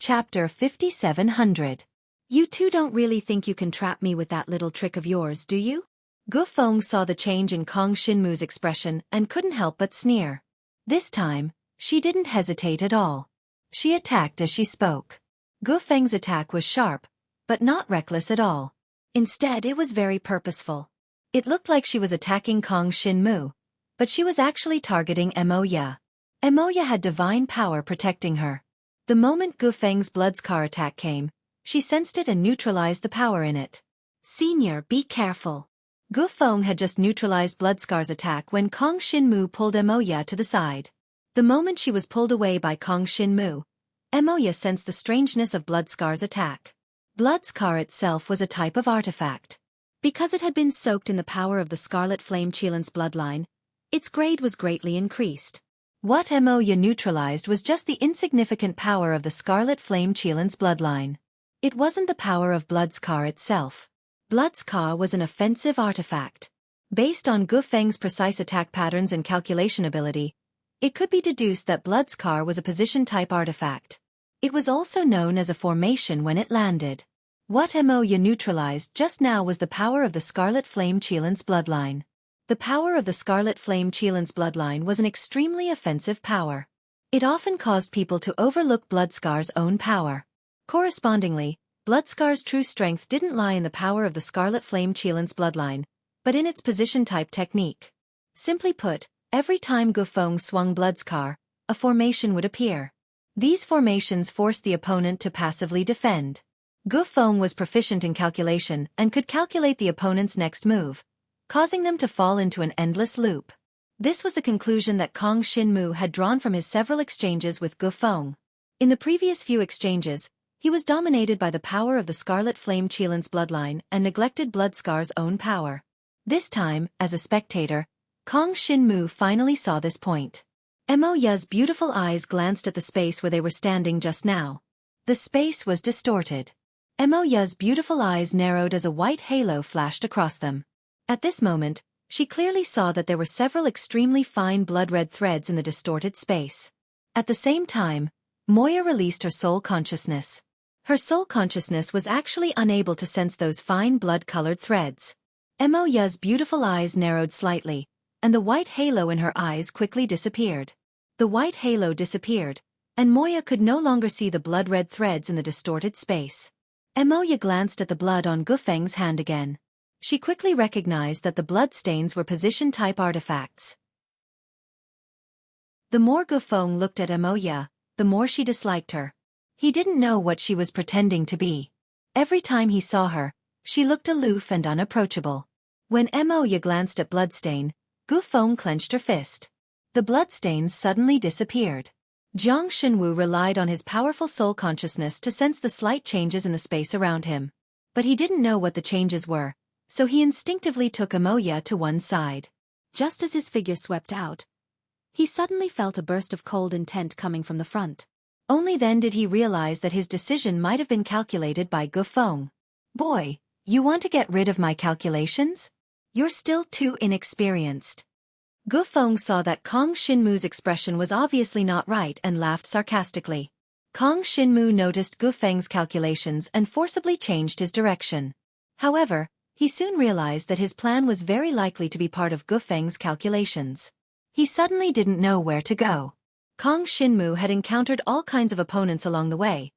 Chapter 5700. You two don't really think you can trap me with that little trick of yours, do you? Gufeng saw the change in Kong Shinmu's expression and couldn't help but sneer. This time, she didn't hesitate at all. She attacked as she spoke. Gufeng's attack was sharp, but not reckless at all. Instead, it was very purposeful. It looked like she was attacking Kong Shinmu, but she was actually targeting Emoya. Emoya had divine power protecting her. The moment Gufeng's blood scar attack came, she sensed it and neutralized the power in it. Senior, be careful. Gufeng had just neutralized Bloodscar's attack when Kong Shinmu pulled Emoya to the side. The moment she was pulled away by Kong Shinmu, Emoya sensed the strangeness of Bloodscar's attack. Bloodscar itself was a type of artifact. Because it had been soaked in the power of the Scarlet Flame Chelan's bloodline, its grade was greatly increased. What Emoya neutralized was just the insignificant power of the Scarlet Flame Chelan's bloodline. It wasn't the power of Bloodscar itself. Bloodscar was an offensive artifact. Based on Gufeng's precise attack patterns and calculation ability, It could be deduced that blood scar was a position-type artifact. It was also known as a formation when it landed. What Moya neutralized just now was the power of the Scarlet Flame Chelan's bloodline. The power of the Scarlet Flame Chelan's bloodline was an extremely offensive power. It often caused people to overlook Bloodscar's own power. Correspondingly, Bloodscar's true strength didn't lie in the power of the Scarlet Flame Chelan's bloodline, but in its position-type technique. Simply put, every time Gufeng swung Bloodscar, a formation would appear. These formations forced the opponent to passively defend. Gufeng was proficient in calculation and could calculate the opponent's next move, causing them to fall into an endless loop. This was the conclusion that Kong Xinmu had drawn from his several exchanges with Gufeng. In the previous few exchanges, he was dominated by the power of the Scarlet Flame Chelan's bloodline and neglected Bloodscar's own power. This time, as a spectator, Kong Xinmu finally saw this point. Moya's beautiful eyes glanced at the space where they were standing just now. The space was distorted. Moya's beautiful eyes narrowed as a white halo flashed across them. At this moment, she clearly saw that there were several extremely fine blood-red threads in the distorted space. At the same time, Moya released her soul consciousness. Her soul consciousness was actually unable to sense those fine blood-colored threads. Moya's beautiful eyes narrowed slightly, and the white halo in her eyes quickly disappeared. The white halo disappeared, and Moya could no longer see the blood-red threads in the distorted space. Moya glanced at the blood on Gufeng's hand again. She quickly recognized that the bloodstains were position-type artifacts. The more Gufeng looked at Moya, the more she disliked her. He didn't know what she was pretending to be. Every time he saw her, she looked aloof and unapproachable. When Moya glanced at Bloodstain, Gufeng clenched her fist. The bloodstains suddenly disappeared. Jiang Xinwu relied on his powerful soul consciousness to sense the slight changes in the space around him. But he didn't know what the changes were, so he instinctively took Moya to one side. Just as his figure swept out, he suddenly felt a burst of cold intent coming from the front. Only then did he realize that his decision might have been calculated by Gufeng. "Boy, you want to get rid of my calculations? You're still too inexperienced." Gufeng saw that Kong Xinmu's expression was obviously not right and laughed sarcastically. Kong Xinmu noticed Gufeng's calculations and forcibly changed his direction. However, he soon realized that his plan was very likely to be part of Gufeng's calculations. He suddenly didn't know where to go. Kong Xinmu had encountered all kinds of opponents along the way,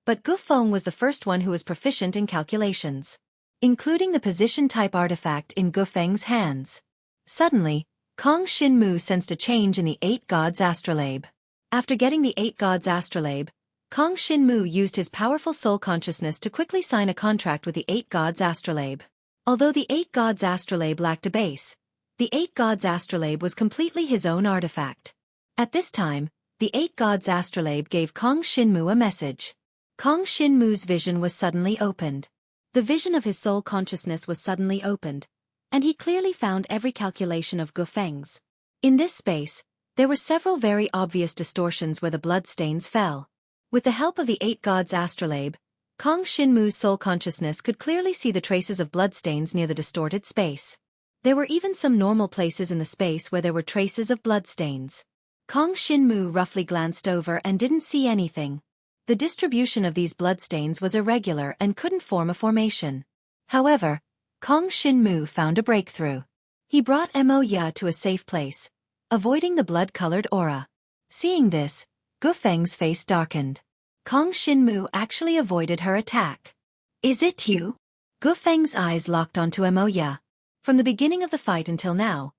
but Gufeng was the first one who was proficient in calculations, including the position-type artifact in Gufeng's hands. Suddenly, Kong Xinmu sensed a change in the Eight Gods astrolabe. After getting the Eight Gods astrolabe, Kong Xinmu used his powerful soul consciousness to quickly sign a contract with the Eight Gods astrolabe. Although the Eight Gods astrolabe lacked a base, the Eight Gods astrolabe was completely his own artifact. At this time, the Eight Gods astrolabe gave Kong Xinmu a message. Kong Xinmu's vision was suddenly opened. The vision of his soul consciousness was suddenly opened, and he clearly found every calculation of Gufeng's. In this space, there were several very obvious distortions where the bloodstains fell. With the help of the Eight Gods astrolabe, Kong Xinmu's soul consciousness could clearly see the traces of bloodstains near the distorted space. There were even some normal places in the space where there were traces of bloodstains. Kong Xinmu roughly glanced over and didn't see anything. The distribution of these bloodstains was irregular and couldn't form a formation. However, Kong Xinmu found a breakthrough. He brought Moya to a safe place, avoiding the blood-colored aura. Seeing this, Gufeng's face darkened. Kong Xinmu actually avoided her attack. "Is it you?" Gufeng's eyes locked onto Moya. From the beginning of the fight until now,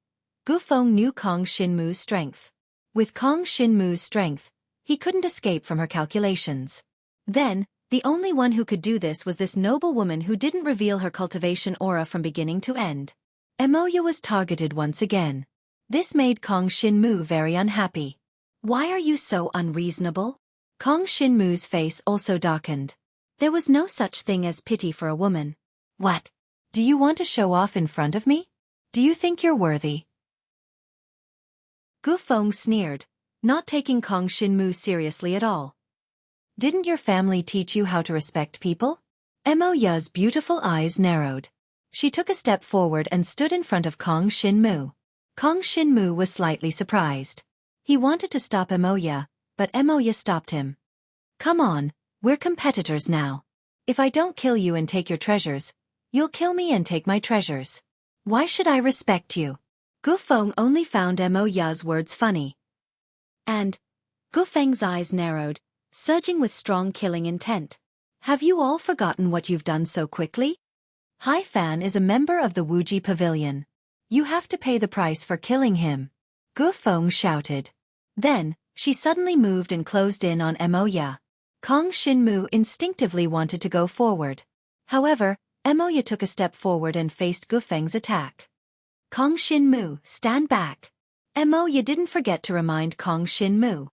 Gufeng knew Kong Xinmu's strength. With Kong Xinmu's strength, he couldn't escape from her calculations. Then, the only one who could do this was this noble woman who didn't reveal her cultivation aura from beginning to end. Moya was targeted once again. This made Kong Xinmu very unhappy. "Why are you so unreasonable?" Kong Xinmu's face also darkened. There was no such thing as pity for a woman. "What? Do you want to show off in front of me? Do you think you're worthy?" Gufeng sneered, not taking Kong Xinmu seriously at all. "Didn't your family teach you how to respect people?" Moya's beautiful eyes narrowed. She took a step forward and stood in front of Kong Xinmu. Kong Xinmu was slightly surprised. He wanted to stop Emoya, but Emoya stopped him. Come on, we're competitors now. If I don't kill you and take your treasures, you'll kill me and take my treasures. Why should I respect you? Gufeng only found Emoya's words funny. And Gufeng's eyes narrowed, surging with strong killing intent. Have you all forgotten what you've done so quickly? Hai Fan is a member of the Wuji Pavilion. You have to pay the price for killing him. Gufeng shouted. Then, she suddenly moved and closed in on Emoya. Kong Shinmu instinctively wanted to go forward. However, Emoya took a step forward and faced Gufeng's attack. Kong Shinmu, stand back. Emoya didn't forget to remind Kong Shinmu.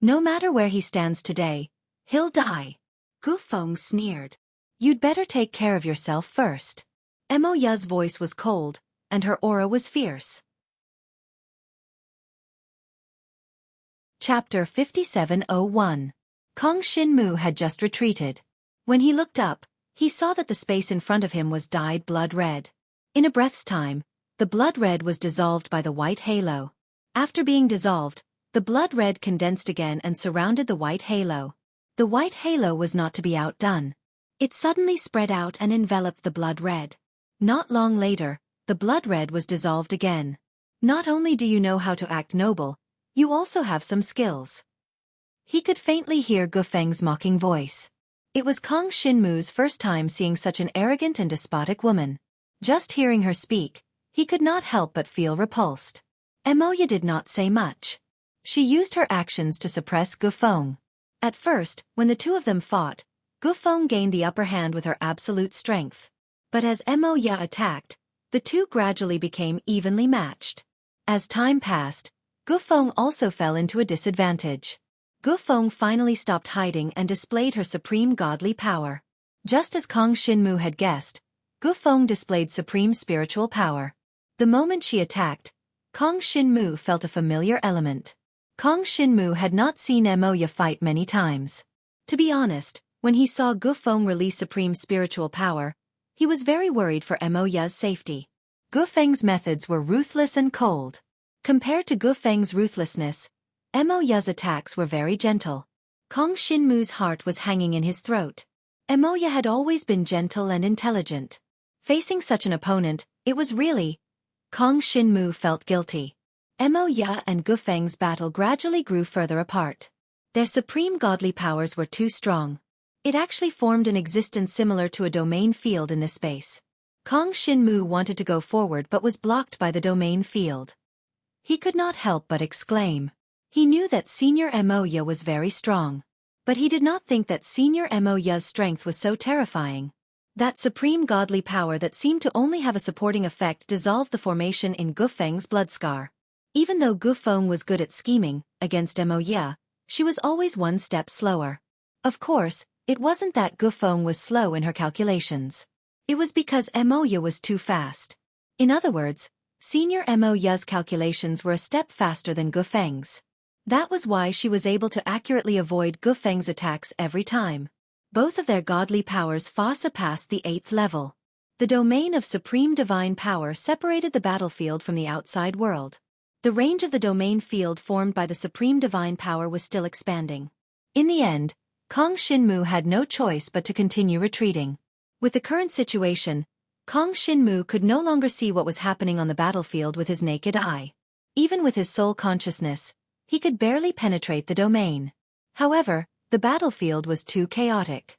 No matter where he stands today, he'll die. Gufeng sneered. You'd better take care of yourself first. Emoya's voice was cold, and her aura was fierce. Chapter 5701. Kong Shinmu had just retreated. When he looked up, he saw that the space in front of him was dyed blood red. In a breath's time, the blood red was dissolved by the white halo. After being dissolved, the blood red condensed again and surrounded the white halo. The white halo was not to be outdone. It suddenly spread out and enveloped the blood red. Not long later, the blood red was dissolved again. Not only do you know how to act noble, you also have some skills. He could faintly hear Gufeng's mocking voice. It was Kong Shinmu's first time seeing such an arrogant and despotic woman. Just hearing her speak, he could not help but feel repulsed. Emoya did not say much. She used her actions to suppress Gufeng. At first, when the two of them fought, Gufeng gained the upper hand with her absolute strength. But as Emoya attacked, the two gradually became evenly matched. As time passed, Gufeng also fell into a disadvantage. Gufeng finally stopped hiding and displayed her supreme godly power. Just as Kong Shinmu had guessed, Gufeng displayed supreme spiritual power. The moment she attacked, Kong Shinmu felt a familiar element. Kong Shinmu had not seen Emoya fight many times. To be honest, when he saw Gufeng release supreme spiritual power, he was very worried for Emoya's safety. Gufeng's methods were ruthless and cold. Compared to Gufeng's ruthlessness, Emoya's attacks were very gentle. Kong Shinmu's heart was hanging in his throat. Emoya had always been gentle and intelligent. Facing such an opponent, it was really... Kong Shinmu felt guilty. Emoya and Gufeng's battle gradually grew further apart. Their supreme godly powers were too strong. It actually formed an existence similar to a domain field in this space. Kong Shinmu wanted to go forward but was blocked by the domain field. He could not help but exclaim. He knew that Senior Emoya was very strong. But he did not think that Senior Emoya's strength was so terrifying. That supreme godly power that seemed to only have a supporting effect dissolved the formation in Gufeng's blood scar. Even though Gufeng was good at scheming against Emoya, she was always one step slower. Of course, it wasn't that Gufeng was slow in her calculations. It was because Emoya was too fast. In other words, Senior Emoya's calculations were a step faster than Gufeng's. That was why she was able to accurately avoid Gufeng's attacks every time. Both of their godly powers far surpassed the 8th level. The domain of supreme divine power separated the battlefield from the outside world. The range of the domain field formed by the supreme divine power was still expanding. In the end, Kong Shinmu had no choice but to continue retreating. With the current situation, Kong Shinmu could no longer see what was happening on the battlefield with his naked eye. Even with his soul consciousness, he could barely penetrate the domain. However, the battlefield was too chaotic.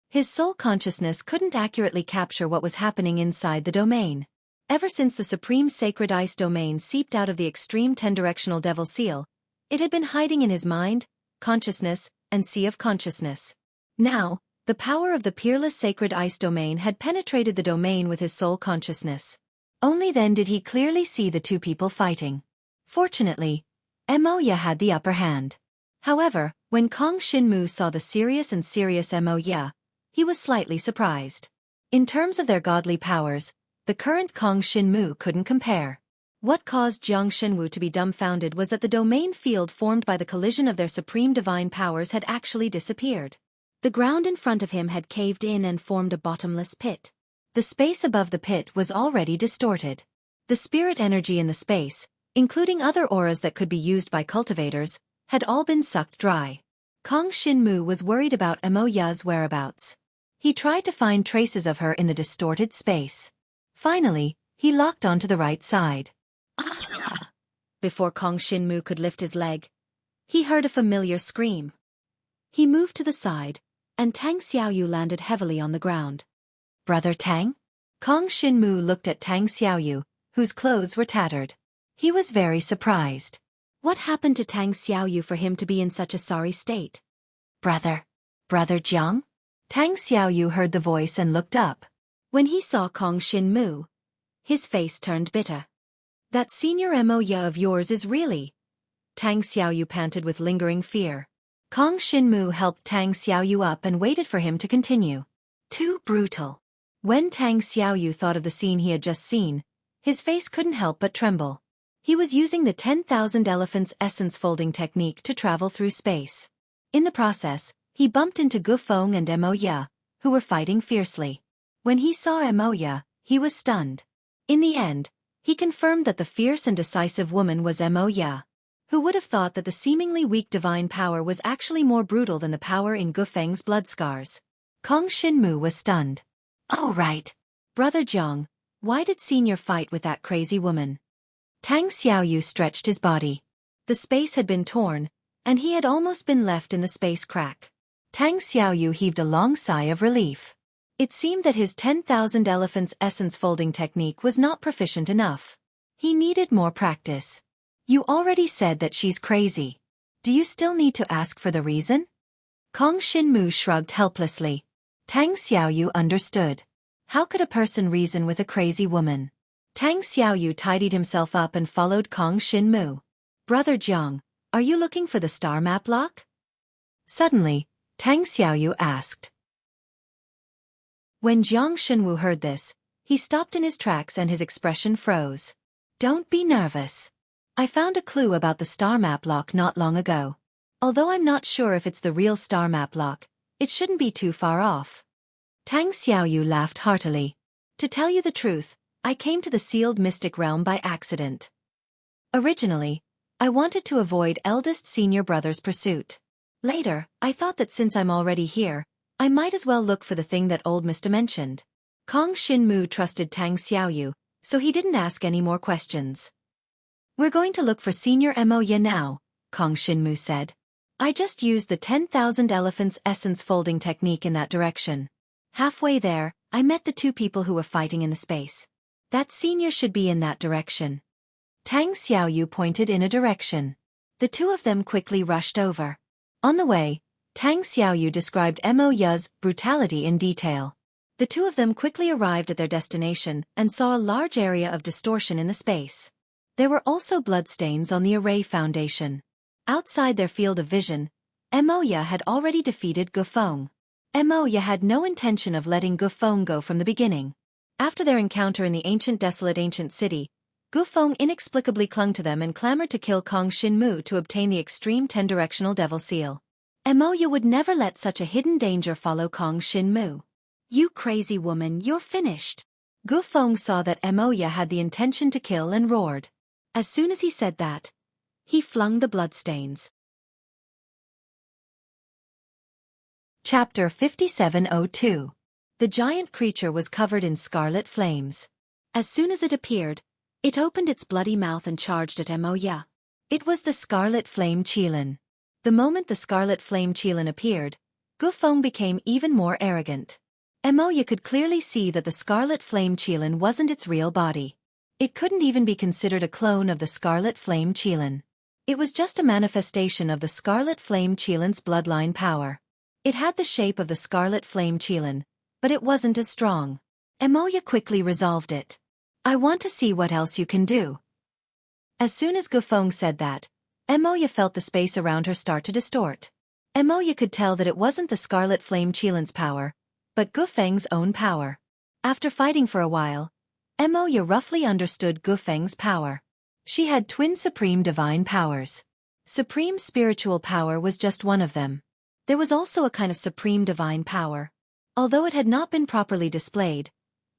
His soul consciousness couldn't accurately capture what was happening inside the domain. Ever since the Supreme Sacred Ice domain seeped out of the extreme 10-directional Devil Seal, it had been hiding in his mind, consciousness, and sea of consciousness. Now, the power of the peerless Sacred Ice domain had penetrated the domain with his soul consciousness. Only then did he clearly see the two people fighting. Fortunately, Emoya had the upper hand. However, when Kong Shinmu saw the serious Emoya, he was slightly surprised. In terms of their godly powers, the current Kong Shinmu couldn't compare. What caused Jiang Shenwu to be dumbfounded was that the domain field formed by the collision of their supreme divine powers had actually disappeared. The ground in front of him had caved in and formed a bottomless pit. The space above the pit was already distorted. The spirit energy in the space, including other auras that could be used by cultivators, had all been sucked dry. Kong Shinmu was worried about Emoya's whereabouts. He tried to find traces of her in the distorted space. Finally, he locked onto the right side. Before Kong Shinmu could lift his leg, he heard a familiar scream. He moved to the side, and Tang Xiaoyu landed heavily on the ground. Brother Tang? Kong Shinmu looked at Tang Xiaoyu, whose clothes were tattered. He was very surprised. What happened to Tang Xiaoyu for him to be in such a sorry state? Brother Jiang? Tang Xiaoyu heard the voice and looked up. When he saw Kong Shinmu, his face turned bitter. That senior Emoya of yours is really... Tang Xiaoyu panted with lingering fear. Kong Shinmu helped Tang Xiaoyu up and waited for him to continue. Too brutal. When Tang Xiaoyu thought of the scene he had just seen, his face couldn't help but tremble. He was using the 10,000 elephants essence folding technique to travel through space. In the process, he bumped into Gufeng and Emoya, who were fighting fiercely. When he saw Emoya, he was stunned. In the end, he confirmed that the fierce and decisive woman was Emoya. Who would have thought that the seemingly weak divine power was actually more brutal than the power in Gufeng's blood scars? Kong Shinmu was stunned. Oh right. Brother Jiang, why did Senior fight with that crazy woman? Tang Xiaoyu stretched his body. The space had been torn, and he had almost been left in the space crack. Tang Xiaoyu heaved a long sigh of relief. It seemed that his 10,000 elephants essence folding technique was not proficient enough. He needed more practice. You already said that she's crazy. Do you still need to ask for the reason? Kong Shinmu shrugged helplessly. Tang Xiaoyu understood. How could a person reason with a crazy woman? Tang Xiaoyu tidied himself up and followed Kong Shinmu. Brother Jiang, are you looking for the star map lock? Suddenly, Tang Xiaoyu asked. When Jiang Shenwu heard this, he stopped in his tracks and his expression froze. Don't be nervous. I found a clue about the star map lock not long ago. Although I'm not sure if it's the real star map lock, it shouldn't be too far off. Tang Xiaoyu laughed heartily. To tell you the truth, I came to the sealed mystic realm by accident. Originally, I wanted to avoid eldest senior brother's pursuit. Later, I thought that since I'm already here, I might as well look for the thing that old Mr. mentioned. Kong Shinmu trusted Tang Xiaoyu, so he didn't ask any more questions. We're going to look for Senior Emoya now, Kong Shinmu said. I just used the 10,000 elephants essence folding technique in that direction. Halfway there, I met the two people who were fighting in the space. That senior should be in that direction. Tang Xiaoyu pointed in a direction. The two of them quickly rushed over. On the way, Tang Xiaoyu described Emoya's brutality in detail. The two of them quickly arrived at their destination and saw a large area of distortion in the space. There were also bloodstains on the array foundation. Outside their field of vision, Emoya had already defeated Gufeng. Emoya had no intention of letting Gufeng go from the beginning. After their encounter in the desolate ancient city, Gufeng inexplicably clung to them and clamored to kill Kong Shinmu to obtain the extreme 10-directional devil seal. Emoya would never let such a hidden danger follow Kong Shinmu. You crazy woman, you're finished. Gufeng saw that Emoya had the intention to kill and roared. As soon as he said that, he flung the bloodstains. Chapter 5702. The giant creature was covered in scarlet flames. As soon as it appeared, it opened its bloody mouth and charged at Emoya. It was the Scarlet Flame Qilin. The moment the Scarlet Flame Qilin appeared, Gufeng became even more arrogant. Emoya could clearly see that the Scarlet Flame Qilin wasn't its real body. It couldn't even be considered a clone of the Scarlet Flame Qilin. It was just a manifestation of the Scarlet Flame Qilin's bloodline power. It had the shape of the Scarlet Flame Qilin, but it wasn't as strong. Emoya quickly resolved it. I want to see what else you can do. As soon as Gufeng said that, Emoya felt the space around her start to distort. Emoya could tell that it wasn't the Scarlet Flame Qilin's power, but Gufeng's own power. After fighting for a while, Emoya roughly understood Gufeng's power. She had twin supreme divine powers. Supreme spiritual power was just one of them. There was also a kind of supreme divine power. Although it had not been properly displayed,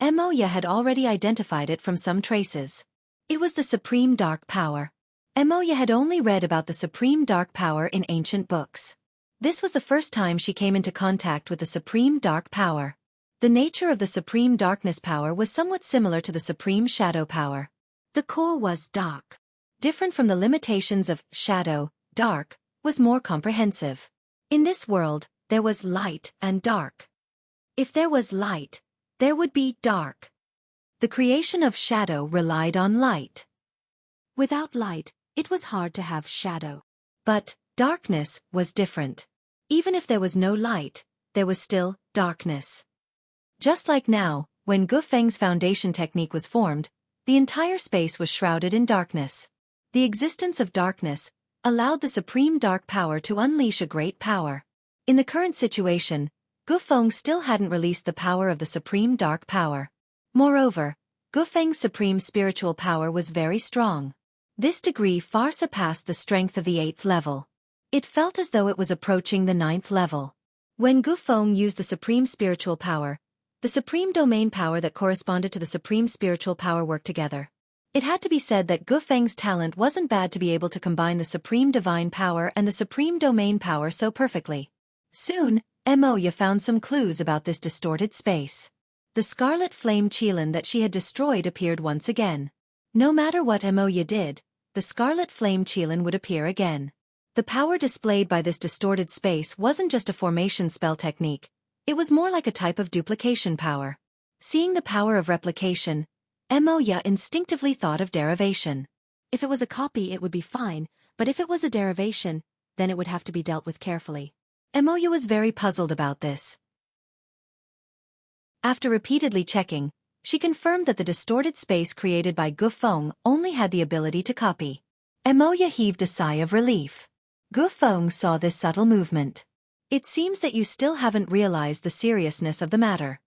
Emoya had already identified it from some traces. It was the Supreme Dark Power. Emoya had only read about the Supreme Dark Power in ancient books. This was the first time she came into contact with the Supreme Dark Power. The nature of the Supreme Darkness Power was somewhat similar to the Supreme Shadow Power. The core was dark. Different from the limitations of shadow, dark, was more comprehensive. In this world, there was light and dark. If there was light, there would be dark. The creation of shadow relied on light. Without light, it was hard to have shadow. But darkness was different. Even if there was no light, there was still darkness. Just like now, when Gu Feng's foundation technique was formed, the entire space was shrouded in darkness. The existence of darkness allowed the Supreme Dark Power to unleash a great power. In the current situation, Gu Feng still hadn't released the power of the Supreme Dark Power. Moreover, Gu Feng's supreme spiritual power was very strong. This degree far surpassed the strength of the 8th level. It felt as though it was approaching the 9th level. When Gu Feng used the supreme spiritual power, the supreme domain power that corresponded to the supreme spiritual power worked together. It had to be said that Gu Feng's talent wasn't bad to be able to combine the supreme divine power and the supreme domain power so perfectly. Soon, Emoya found some clues about this distorted space. The scarlet flame Qilin that she had destroyed appeared once again. No matter what Emoya did, the scarlet flame Qilin would appear again. The power displayed by this distorted space wasn't just a formation spell technique, it was more like a type of duplication power. Seeing the power of replication, Emoya instinctively thought of derivation. If it was a copy it would be fine, but if it was a derivation, then it would have to be dealt with carefully. Emoya was very puzzled about this. After repeatedly checking, she confirmed that the distorted space created by Gu Feng only had the ability to copy. Emoya heaved a sigh of relief. Gu Feng saw this subtle movement. It seems that you still haven't realized the seriousness of the matter.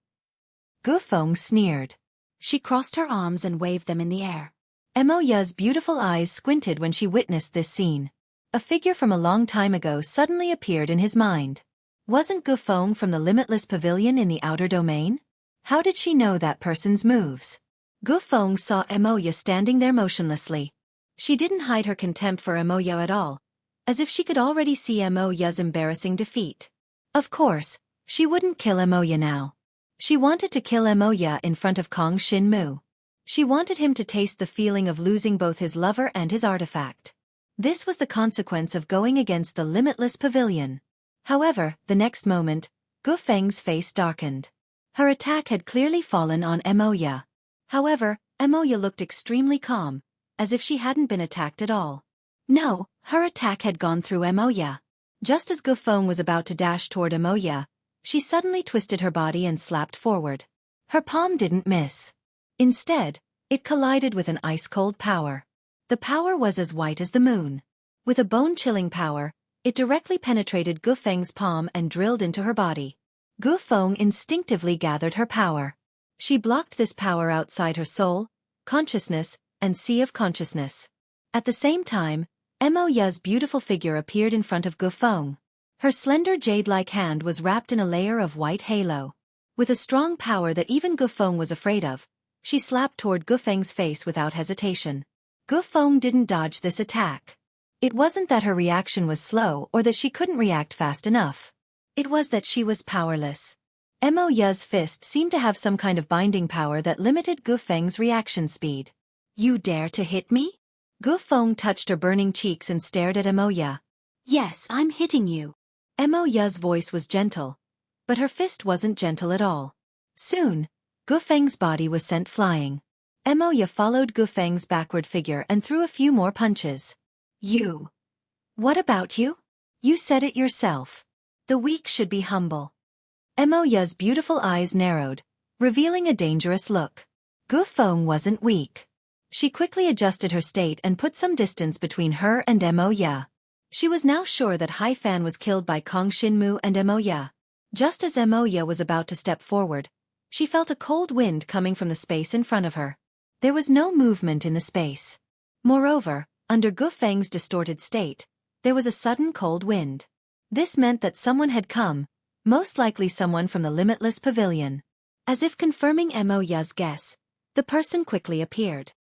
Gu Feng sneered. She crossed her arms and waved them in the air. Emoya's beautiful eyes squinted when she witnessed this scene. A figure from a long time ago suddenly appeared in his mind. Wasn't Gu Feng from the limitless pavilion in the outer domain? How did she know that person's moves? Gu Feng saw Emoya standing there motionlessly. She didn't hide her contempt for Emoya at all, as if she could already see Emoya's embarrassing defeat. Of course, she wouldn't kill Emoya now. She wanted to kill Emoya in front of Kong Shinmu. She wanted him to taste the feeling of losing both his lover and his artifact. This was the consequence of going against the limitless pavilion. However, the next moment, Gu Feng's face darkened. Her attack had clearly fallen on Emoya. However, Emoya looked extremely calm, as if she hadn't been attacked at all. No, her attack had gone through Emoya. Just as Gu Feng was about to dash toward Emoya, she suddenly twisted her body and slapped forward. Her palm didn't miss. Instead, it collided with an ice-cold power. The power was as white as the moon. With a bone-chilling power, it directly penetrated Gu Feng's palm and drilled into her body. Gu Feng instinctively gathered her power. She blocked this power outside her soul, consciousness, and sea of consciousness. At the same time, Emoya's beautiful figure appeared in front of Gu Feng. Her slender jade-like hand was wrapped in a layer of white halo. With a strong power that even Gu Feng was afraid of, she slapped toward Gu Feng's face without hesitation. Gu Feng didn't dodge this attack. It wasn't that her reaction was slow or that she couldn't react fast enough. It was that she was powerless. Emoya's fist seemed to have some kind of binding power that limited Gu Feng's reaction speed. You dare to hit me? Gu Feng touched her burning cheeks and stared at Emoya. Yes, I'm hitting you. Emoya's voice was gentle, but her fist wasn't gentle at all. Soon, Gu Feng's body was sent flying. Emoya followed Gu Feng's backward figure and threw a few more punches. You. What about you? You said it yourself. The weak should be humble. Emoya's beautiful eyes narrowed, revealing a dangerous look. Gu Feng wasn't weak. She quickly adjusted her state and put some distance between her and Emoya. She was now sure that Hai Fan was killed by Kong Shinmu and Emoya. Just as Emoya was about to step forward, she felt a cold wind coming from the space in front of her. There was no movement in the space. Moreover, under Gu Feng's distorted state, there was a sudden cold wind. This meant that someone had come, most likely someone from the limitless pavilion. As if confirming Emoya's guess, the person quickly appeared.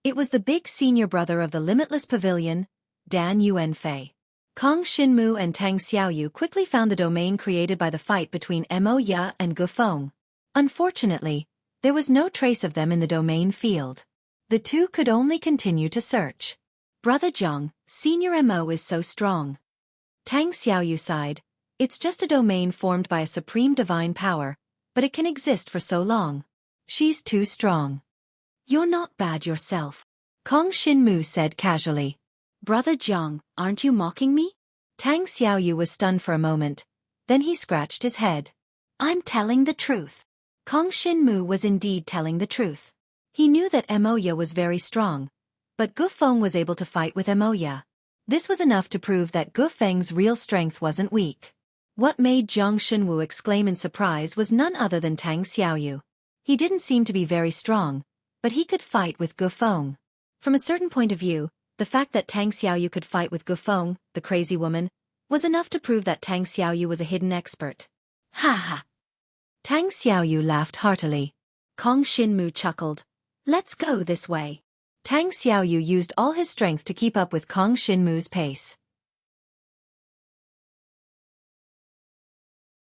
It was the big senior brother of the Limitless Pavilion, Dan Yuanfei. Kong Xinmu and Tang Xiaoyu quickly found the domain created by the fight between Mo Ya and Gufeng. Unfortunately, there was no trace of them in the domain field. The two could only continue to search. Brother Zhang, Senior Mo is so strong. Tang Xiaoyu sighed. It's just a domain formed by a supreme divine power, but it can exist for so long. She's too strong. You're not bad yourself, Kong Xinmu said casually. Brother Zhang, aren't you mocking me? Tang Xiaoyu was stunned for a moment. Then he scratched his head. I'm telling the truth. Kong Xinmu was indeed telling the truth. He knew that Moya was very strong, but Gufeng was able to fight with Moya. This was enough to prove that Gufeng's real strength wasn't weak. What made Zhang Xinwu exclaim in surprise was none other than Tang Xiaoyu. He didn't seem to be very strong, but he could fight with Gufeng. From a certain point of view, the fact that Tang Xiaoyu could fight with Gufeng, the crazy woman, was enough to prove that Tang Xiaoyu was a hidden expert. Ha ha! Tang Xiaoyu laughed heartily. Kong Xinmu chuckled. Let's go this way. Tang Xiaoyu used all his strength to keep up with Kong Xinmu's pace.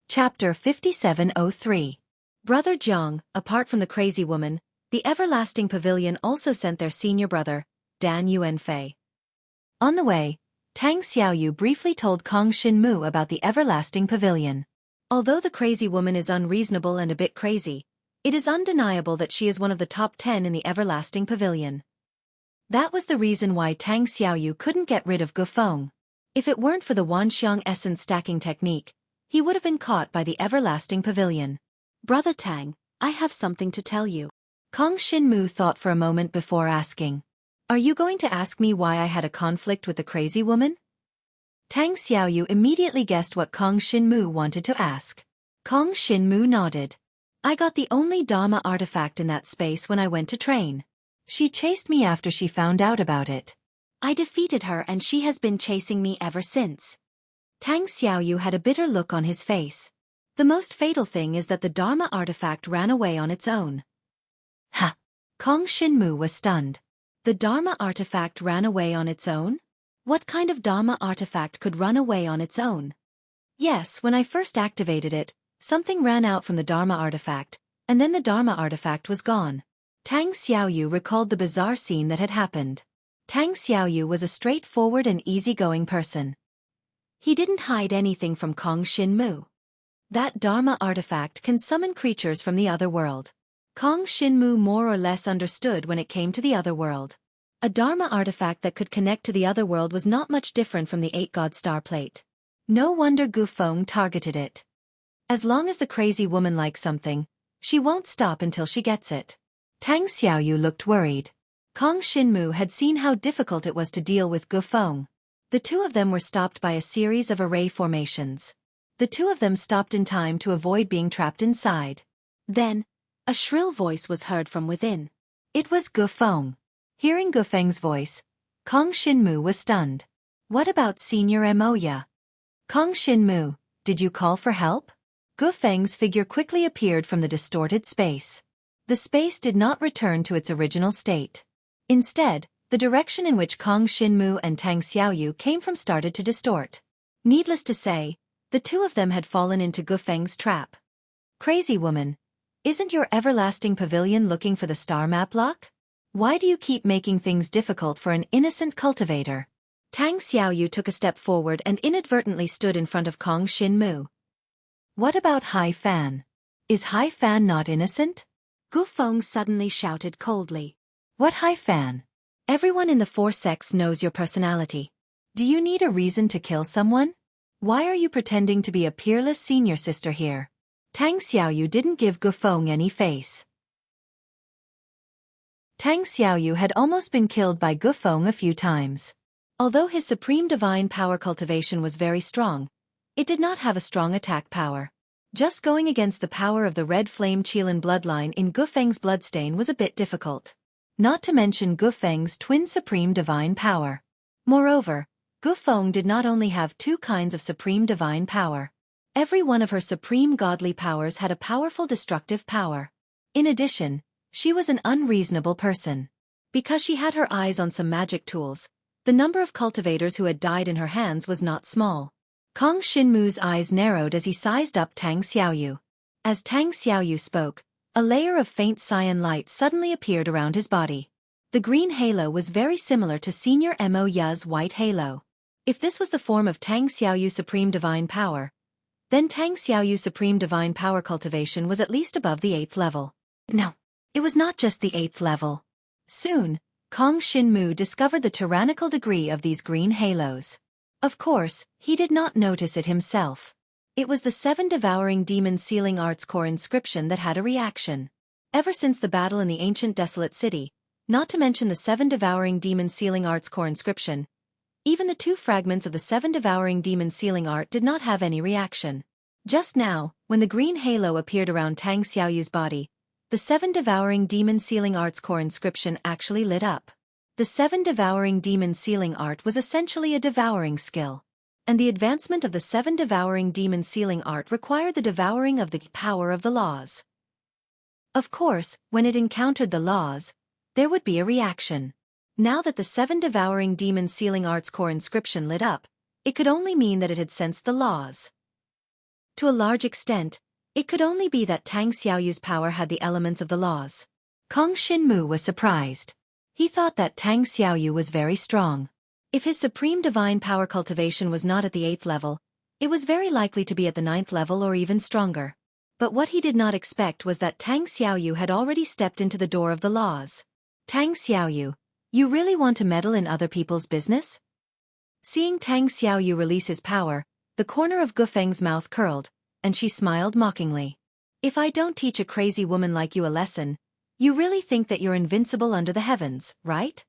Chapter 5703. Brother Zhang, apart from the crazy woman, the Everlasting Pavilion also sent their senior brother, Dan Yuanfei. On the way, Tang Xiaoyu briefly told Kong Xinmu about the Everlasting Pavilion. Although the crazy woman is unreasonable and a bit crazy, it is undeniable that she is one of the top 10 in the Everlasting Pavilion. That was the reason why Tang Xiaoyu couldn't get rid of Gufeng. If it weren't for the Wanxiang essence stacking technique, he would have been caught by the Everlasting Pavilion. Brother Tang, I have something to tell you. Kong Xinmu thought for a moment before asking. Are you going to ask me why I had a conflict with the crazy woman? Tang Xiaoyu immediately guessed what Kong Xinmu wanted to ask. Kong Xinmu nodded. I got the only Dharma artifact in that space when I went to train. She chased me after she found out about it. I defeated her and she has been chasing me ever since. Tang Xiaoyu had a bitter look on his face. The most fatal thing is that the Dharma artifact ran away on its own. Ha! Kong Xinmu was stunned. The Dharma artifact ran away on its own? What kind of Dharma artifact could run away on its own? Yes, when I first activated it, something ran out from the Dharma artifact, and then the Dharma artifact was gone. Tang Xiaoyu recalled the bizarre scene that had happened. Tang Xiaoyu was a straightforward and easygoing person. He didn't hide anything from Kong Xinmu. That Dharma artifact can summon creatures from the other world. Kong Xinmu more or less understood when it came to the other world. A Dharma artifact that could connect to the other world was not much different from the 8-God star plate. No wonder Gufeng targeted it. As long as the crazy woman likes something, she won't stop until she gets it. Tang Xiaoyu looked worried. Kong Xinmu had seen how difficult it was to deal with Gufeng. The two of them were stopped by a series of array formations. The two of them stopped in time to avoid being trapped inside. Then, a shrill voice was heard from within. It was Gufeng. Hearing Gufeng's voice, Kong Xinmu was stunned. What about Senior Moya? Kong Xinmu, did you call for help? Gufeng's figure quickly appeared from the distorted space. The space did not return to its original state. Instead, the direction in which Kong Xinmu and Tang Xiaoyu came from started to distort. Needless to say, the two of them had fallen into Gufeng's trap. Crazy woman, isn't your Everlasting Pavilion looking for the star map lock? Why do you keep making things difficult for an innocent cultivator? Tang Xiaoyu took a step forward and inadvertently stood in front of Kong Xinmu. What about Hai Fan? Is Hai Fan not innocent? Gufeng suddenly shouted coldly. What Hai Fan? Everyone in the Four Sects knows your personality. Do you need a reason to kill someone? Why are you pretending to be a peerless senior sister here? Tang Xiaoyu didn't give Gufeng any face. Tang Xiaoyu had almost been killed by Gufeng a few times. Although his supreme divine power cultivation was very strong, it did not have a strong attack power. Just going against the power of the red flame Qilin bloodline in Gufeng's bloodstain was a bit difficult. Not to mention Gufeng's twin supreme divine power. Moreover, Gufeng did not only have two kinds of supreme divine power. Every one of her supreme godly powers had a powerful destructive power. In addition, she was an unreasonable person. Because she had her eyes on some magic tools, the number of cultivators who had died in her hands was not small. Kong Shinmu's eyes narrowed as he sized up Tang Xiaoyu. As Tang Xiaoyu spoke, a layer of faint cyan light suddenly appeared around his body. The green halo was very similar to Senior Mo Ya's white halo. If this was the form of Tang Xiaoyu's supreme divine power, then Tang Xiaoyu's supreme divine power cultivation was at least above the 8th level. No, it was not just the 8th level. Soon, Kong Shinmu discovered the tyrannical degree of these green halos. Of course, he did not notice it himself. It was the 7 devouring demon sealing arts core inscription that had a reaction. Ever since the battle in the ancient desolate city, not to mention the 7 devouring demon sealing arts core inscription, even the 2 fragments of the 7 devouring demon sealing art did not have any reaction. Just now, when the green halo appeared around Tang Xiaoyu's body, the 7 devouring demon sealing arts core inscription actually lit up. The 7 devouring demon sealing art was essentially a devouring skill. And the advancement of the 7 devouring demon sealing art required the devouring of the power of the laws. Of course, when it encountered the laws, there would be a reaction. Now that the 7 devouring demon sealing arts core inscription lit up, it could only mean that it had sensed the laws. To a large extent, it could only be that Tang Xiaoyu's power had the elements of the laws. Kong Shinmu was surprised. He thought that Tang Xiaoyu was very strong. If his supreme divine power cultivation was not at the 8th level, it was very likely to be at the 9th level or even stronger. But what he did not expect was that Tang Xiaoyu had already stepped into the door of the laws. Tang Xiaoyu, you really want to meddle in other people's business? Seeing Tang Xiaoyu release his power, the corner of Gufeng's mouth curled, and she smiled mockingly. If I don't teach a crazy woman like you a lesson, you really think that you're invincible under the heavens, right?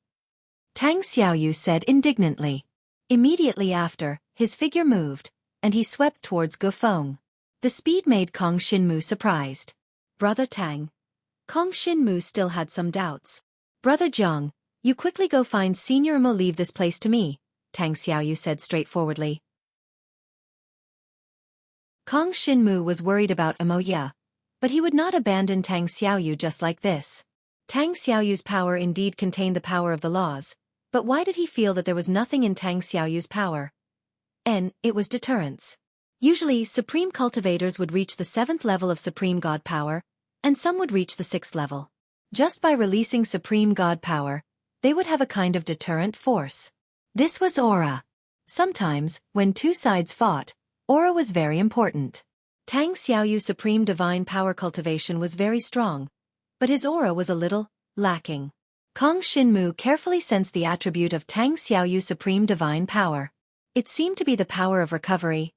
Tang Xiaoyu said indignantly. Immediately after, his figure moved, and he swept towards Gufeng. The speed made Kong Shinmu surprised. Brother Tang. Kong Shinmu still had some doubts. Brother Jiang, you quickly go find Senior Mo. Leave this place to me, Tang Xiaoyu said straightforwardly. Kong Shinmu was worried about Mo Ya, but he would not abandon Tang Xiaoyu just like this. Tang Xiaoyu's power indeed contained the power of the laws, but why did he feel that there was nothing in Tang Xiaoyu's power? It was deterrence. Usually, supreme cultivators would reach the 7th level of supreme god power, and some would reach the 6th level. Just by releasing supreme god power, they would have a kind of deterrent force. This was aura. Sometimes, when 2 sides fought, aura was very important. Tang Xiaoyu's supreme divine power cultivation was very strong, but his aura was a little lacking. Kong Shinmu carefully sensed the attribute of Tang Xiaoyu's supreme divine power. It seemed to be the power of recovery.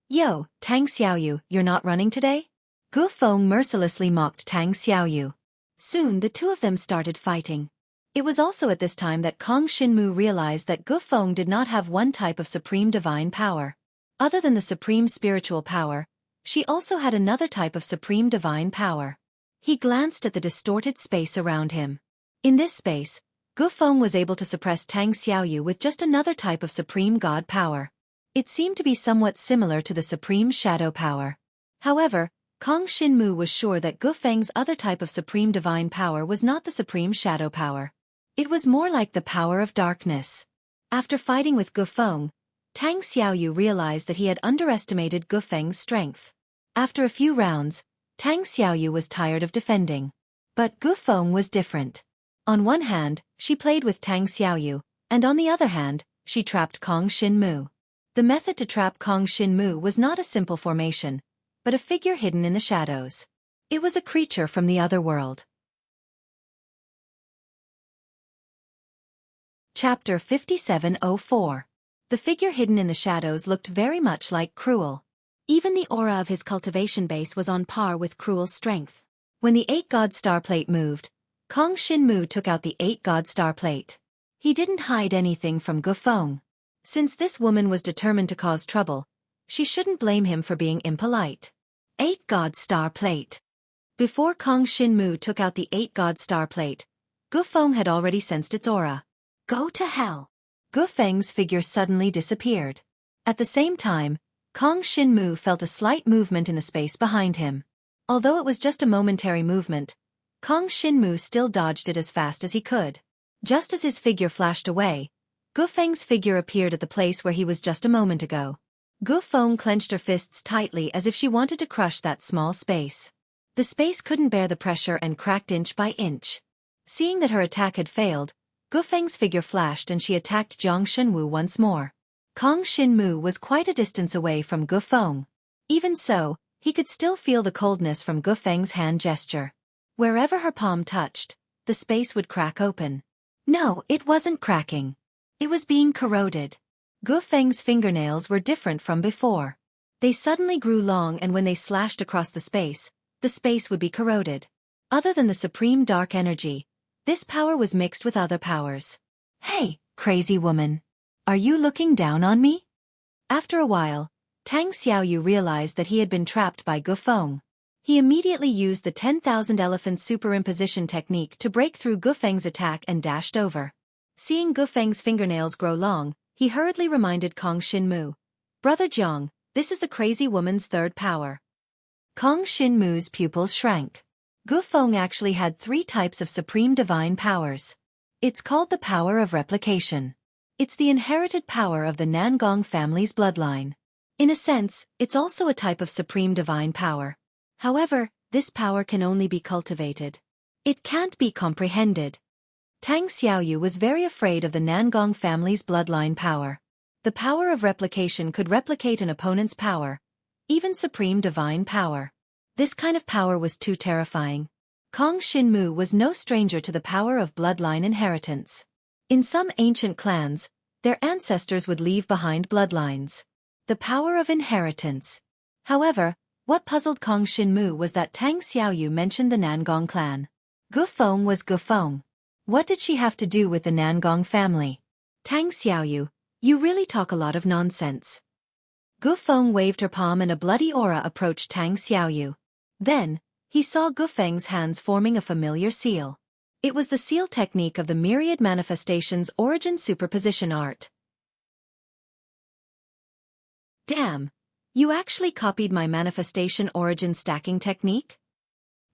Yo, Tang Xiaoyu, you're not running today? Gufeng mercilessly mocked Tang Xiaoyu. Soon the two of them started fighting. It was also at this time that Kong Shinmu realized that Gufeng did not have one type of supreme divine power. Other than the supreme spiritual power, she also had another type of supreme divine power. He glanced at the distorted space around him. In this space, Gufeng was able to suppress Tang Xiaoyu with just another type of supreme god power. It seemed to be somewhat similar to the supreme shadow power. However, Kong Shinmu was sure that Gufeng's other type of supreme divine power was not the supreme shadow power. It was more like the power of darkness. After fighting with Gufeng, Tang Xiaoyu realized that he had underestimated Gufeng's strength. After a few rounds, Tang Xiaoyu was tired of defending. But Gufeng was different. On one hand, she played with Tang Xiaoyu, and on the other hand, she trapped Kong Shinmu. The method to trap Kong Shinmu was not a simple formation, but a figure hidden in the shadows. It was a creature from the other world. Chapter 5704. The figure hidden in the shadows looked very much like Cruel. Even the aura of his cultivation base was on par with Cruel's strength. When the 8-god star plate moved, Kong Shinmu took out the 8-god star plate. He didn't hide anything from Gufeng. Since this woman was determined to cause trouble, she shouldn't blame him for being impolite. 8-god star plate. Before Kong Shinmu took out the 8-god star plate, Gufeng had already sensed its aura. Go to hell. Gufeng's figure suddenly disappeared. At the same time, Kong Shinmu felt a slight movement in the space behind him. Although it was just a momentary movement, Kong Shinmu still dodged it as fast as he could. Just as his figure flashed away, Gu Feng's figure appeared at the place where he was just a moment ago. Gu Feng clenched her fists tightly as if she wanted to crush that small space. The space couldn't bear the pressure and cracked inch by inch. Seeing that her attack had failed, Gu Feng's figure flashed and she attacked Jiang Shenwu once more. Kong Xinmu was quite a distance away from Gu Feng. Even so, he could still feel the coldness from Gu Feng's hand gesture. Wherever her palm touched, the space would crack open. No, it wasn't cracking. It was being corroded. Gu Feng's fingernails were different from before. They suddenly grew long, and when they slashed across the space would be corroded. Other than the supreme dark energy, this power was mixed with other powers. Hey, crazy woman. Are you looking down on me? After a while, Tang Xiaoyu realized that he had been trapped by Gu Feng. He immediately used the 10,000 elephant superimposition technique to break through Gu Feng's attack and dashed over. Seeing Gu Feng's fingernails grow long, he hurriedly reminded Kong Xinmu. Brother Jiang, this is the crazy woman's third power. Kong Xinmu's pupils shrank. Gu Feng actually had 3 types of supreme divine powers. It's called the power of replication. It's the inherited power of the Nangong family's bloodline. In a sense, it's also a type of supreme divine power. However, this power can only be cultivated. It can't be comprehended. Tang Xiaoyu was very afraid of the Nangong family's bloodline power. The power of replication could replicate an opponent's power, even supreme divine power. This kind of power was too terrifying. Kong Xinmu was no stranger to the power of bloodline inheritance. In some ancient clans, their ancestors would leave behind bloodlines. The power of inheritance. However, what puzzled Kong Xinmu was that Tang Xiaoyu mentioned the Nangong clan. Gu Feng was Gu Feng. What did she have to do with the Nangong family? Tang Xiaoyu, you really talk a lot of nonsense. Gu Feng waved her palm and a bloody aura approached Tang Xiaoyu. Then, he saw Gu Feng's hands forming a familiar seal. It was the seal technique of the myriad manifestations origin superposition art. Damn! You actually copied my manifestation origin stacking technique?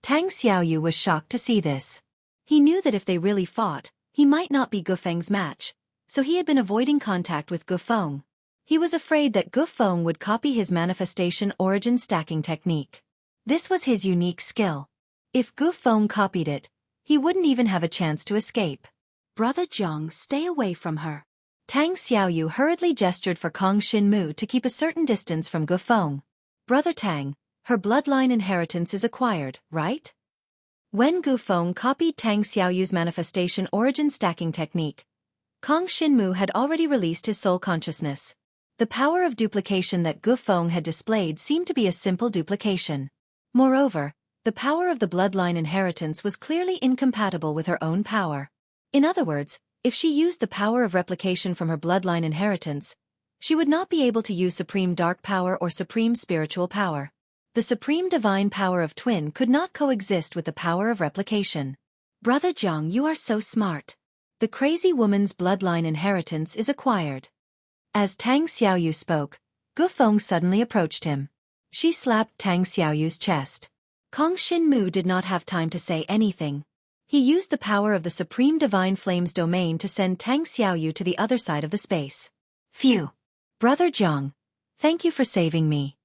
Tang Xiaoyu was shocked to see this. He knew that if they really fought, he might not be Gu Feng's match, so he had been avoiding contact with Gu Feng. He was afraid that Gu Feng would copy his manifestation origin stacking technique. This was his unique skill. If Gu Feng copied it, he wouldn't even have a chance to escape. Brother Jiang, stay away from her. Tang Xiaoyu hurriedly gestured for Kong Xinmu to keep a certain distance from Gu Feng. Brother Tang, her bloodline inheritance is acquired, right? When Gu Feng copied Tang Xiaoyu's manifestation origin stacking technique, Kong Xinmu had already released his soul consciousness. The power of duplication that Gu Feng had displayed seemed to be a simple duplication. Moreover, the power of the bloodline inheritance was clearly incompatible with her own power. In other words, if she used the power of replication from her bloodline inheritance, she would not be able to use supreme dark power or supreme spiritual power. The supreme divine power of twin could not coexist with the power of replication. Brother Jiang, you are so smart. The crazy woman's bloodline inheritance is acquired. As Tang Xiaoyu spoke, Gu Feng suddenly approached him. She slapped Tang Xiaoyu's chest. Kong Xinmu did not have time to say anything. He used the power of the supreme divine flames domain to send Tang Xiaoyu to the other side of the space. Phew! Brother Jiang, thank you for saving me.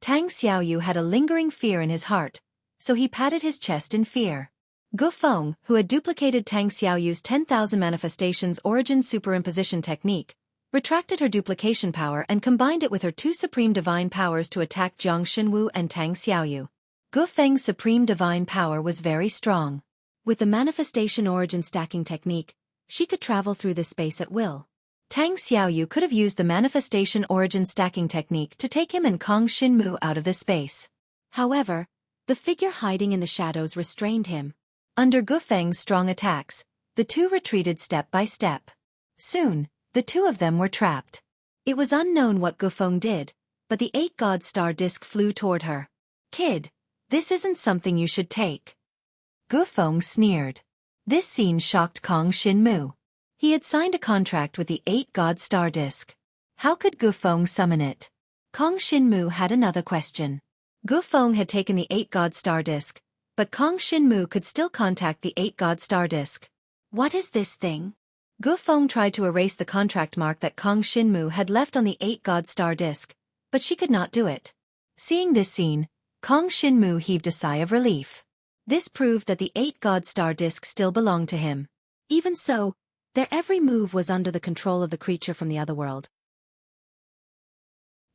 Tang Xiaoyu had a lingering fear in his heart, so he patted his chest in fear. Gu Feng, who had duplicated Tang Xiaoyu's 10,000 manifestations origin superimposition technique, retracted her duplication power and combined it with her 2 supreme divine powers to attack Jiang Shenwu and Tang Xiaoyu. Gu Feng's supreme divine power was very strong. With the manifestation origin stacking technique, she could travel through this space at will. Tang Xiaoyu could have used the manifestation origin stacking technique to take him and Kong Xinmu out of this space. However, the figure hiding in the shadows restrained him. Under Gu Feng's strong attacks, the two retreated step by step. Soon, the two of them were trapped. It was unknown what Gu Feng did, but the 8-god star disc flew toward her. Kid, this isn't something you should take. Gu Feng sneered. This scene shocked Kong Xinmu. He had signed a contract with the 8-god star disc. How could Gu Feng summon it? Kong Xinmu had another question. Gu Feng had taken the 8-god star disc, but Kong Xinmu could still contact the 8-god star disc. What is this thing? Gu Feng tried to erase the contract mark that Kong Xinmu had left on the 8-god star disc, but she could not do it. Seeing this scene, Kong Xinmu heaved a sigh of relief. This proved that the 8-god star disc still belonged to him. Even so, their every move was under the control of the creature from the other world.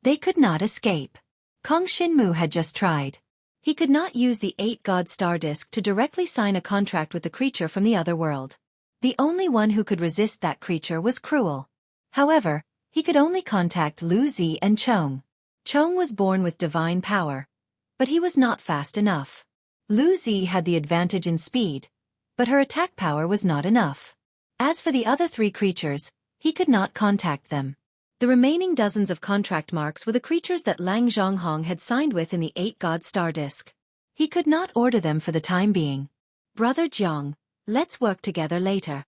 They could not escape. Kong Xinmu had just tried. He could not use the 8-god star disc to directly sign a contract with the creature from the other world. The only one who could resist that creature was Cruel. However, he could only contact Lu Zi and Chong. Chong was born with divine power, but he was not fast enough. Lu Zi had the advantage in speed, but her attack power was not enough. As for the other 3 creatures, he could not contact them. The remaining dozens of contract marks were the creatures that Lang Zhonghong had signed with in the 8-god star disc. He could not order them for the time being. Brother Jiang, let's work together later.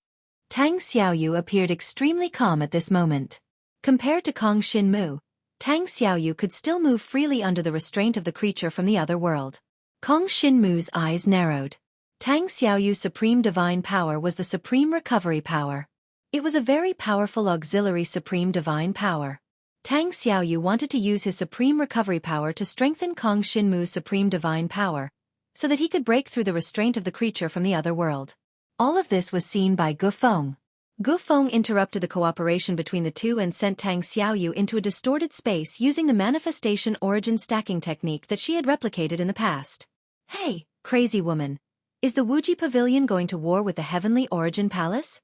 Tang Xiaoyu appeared extremely calm at this moment. Compared to Kong Xinmu, Tang Xiaoyu could still move freely under the restraint of the creature from the other world. Kong Xinmu's eyes narrowed. Tang Xiaoyu's supreme divine power was the supreme recovery power. It was a very powerful auxiliary supreme divine power. Tang Xiaoyu wanted to use his supreme recovery power to strengthen Kong Xinmu's supreme divine power, so that he could break through the restraint of the creature from the other world. All of this was seen by Gu Feng. Gu Feng interrupted the cooperation between the two and sent Tang Xiaoyu into a distorted space using the manifestation origin stacking technique that she had replicated in the past. Hey, crazy woman! Is the Wuji Pavilion going to war with the Heavenly Origin Palace?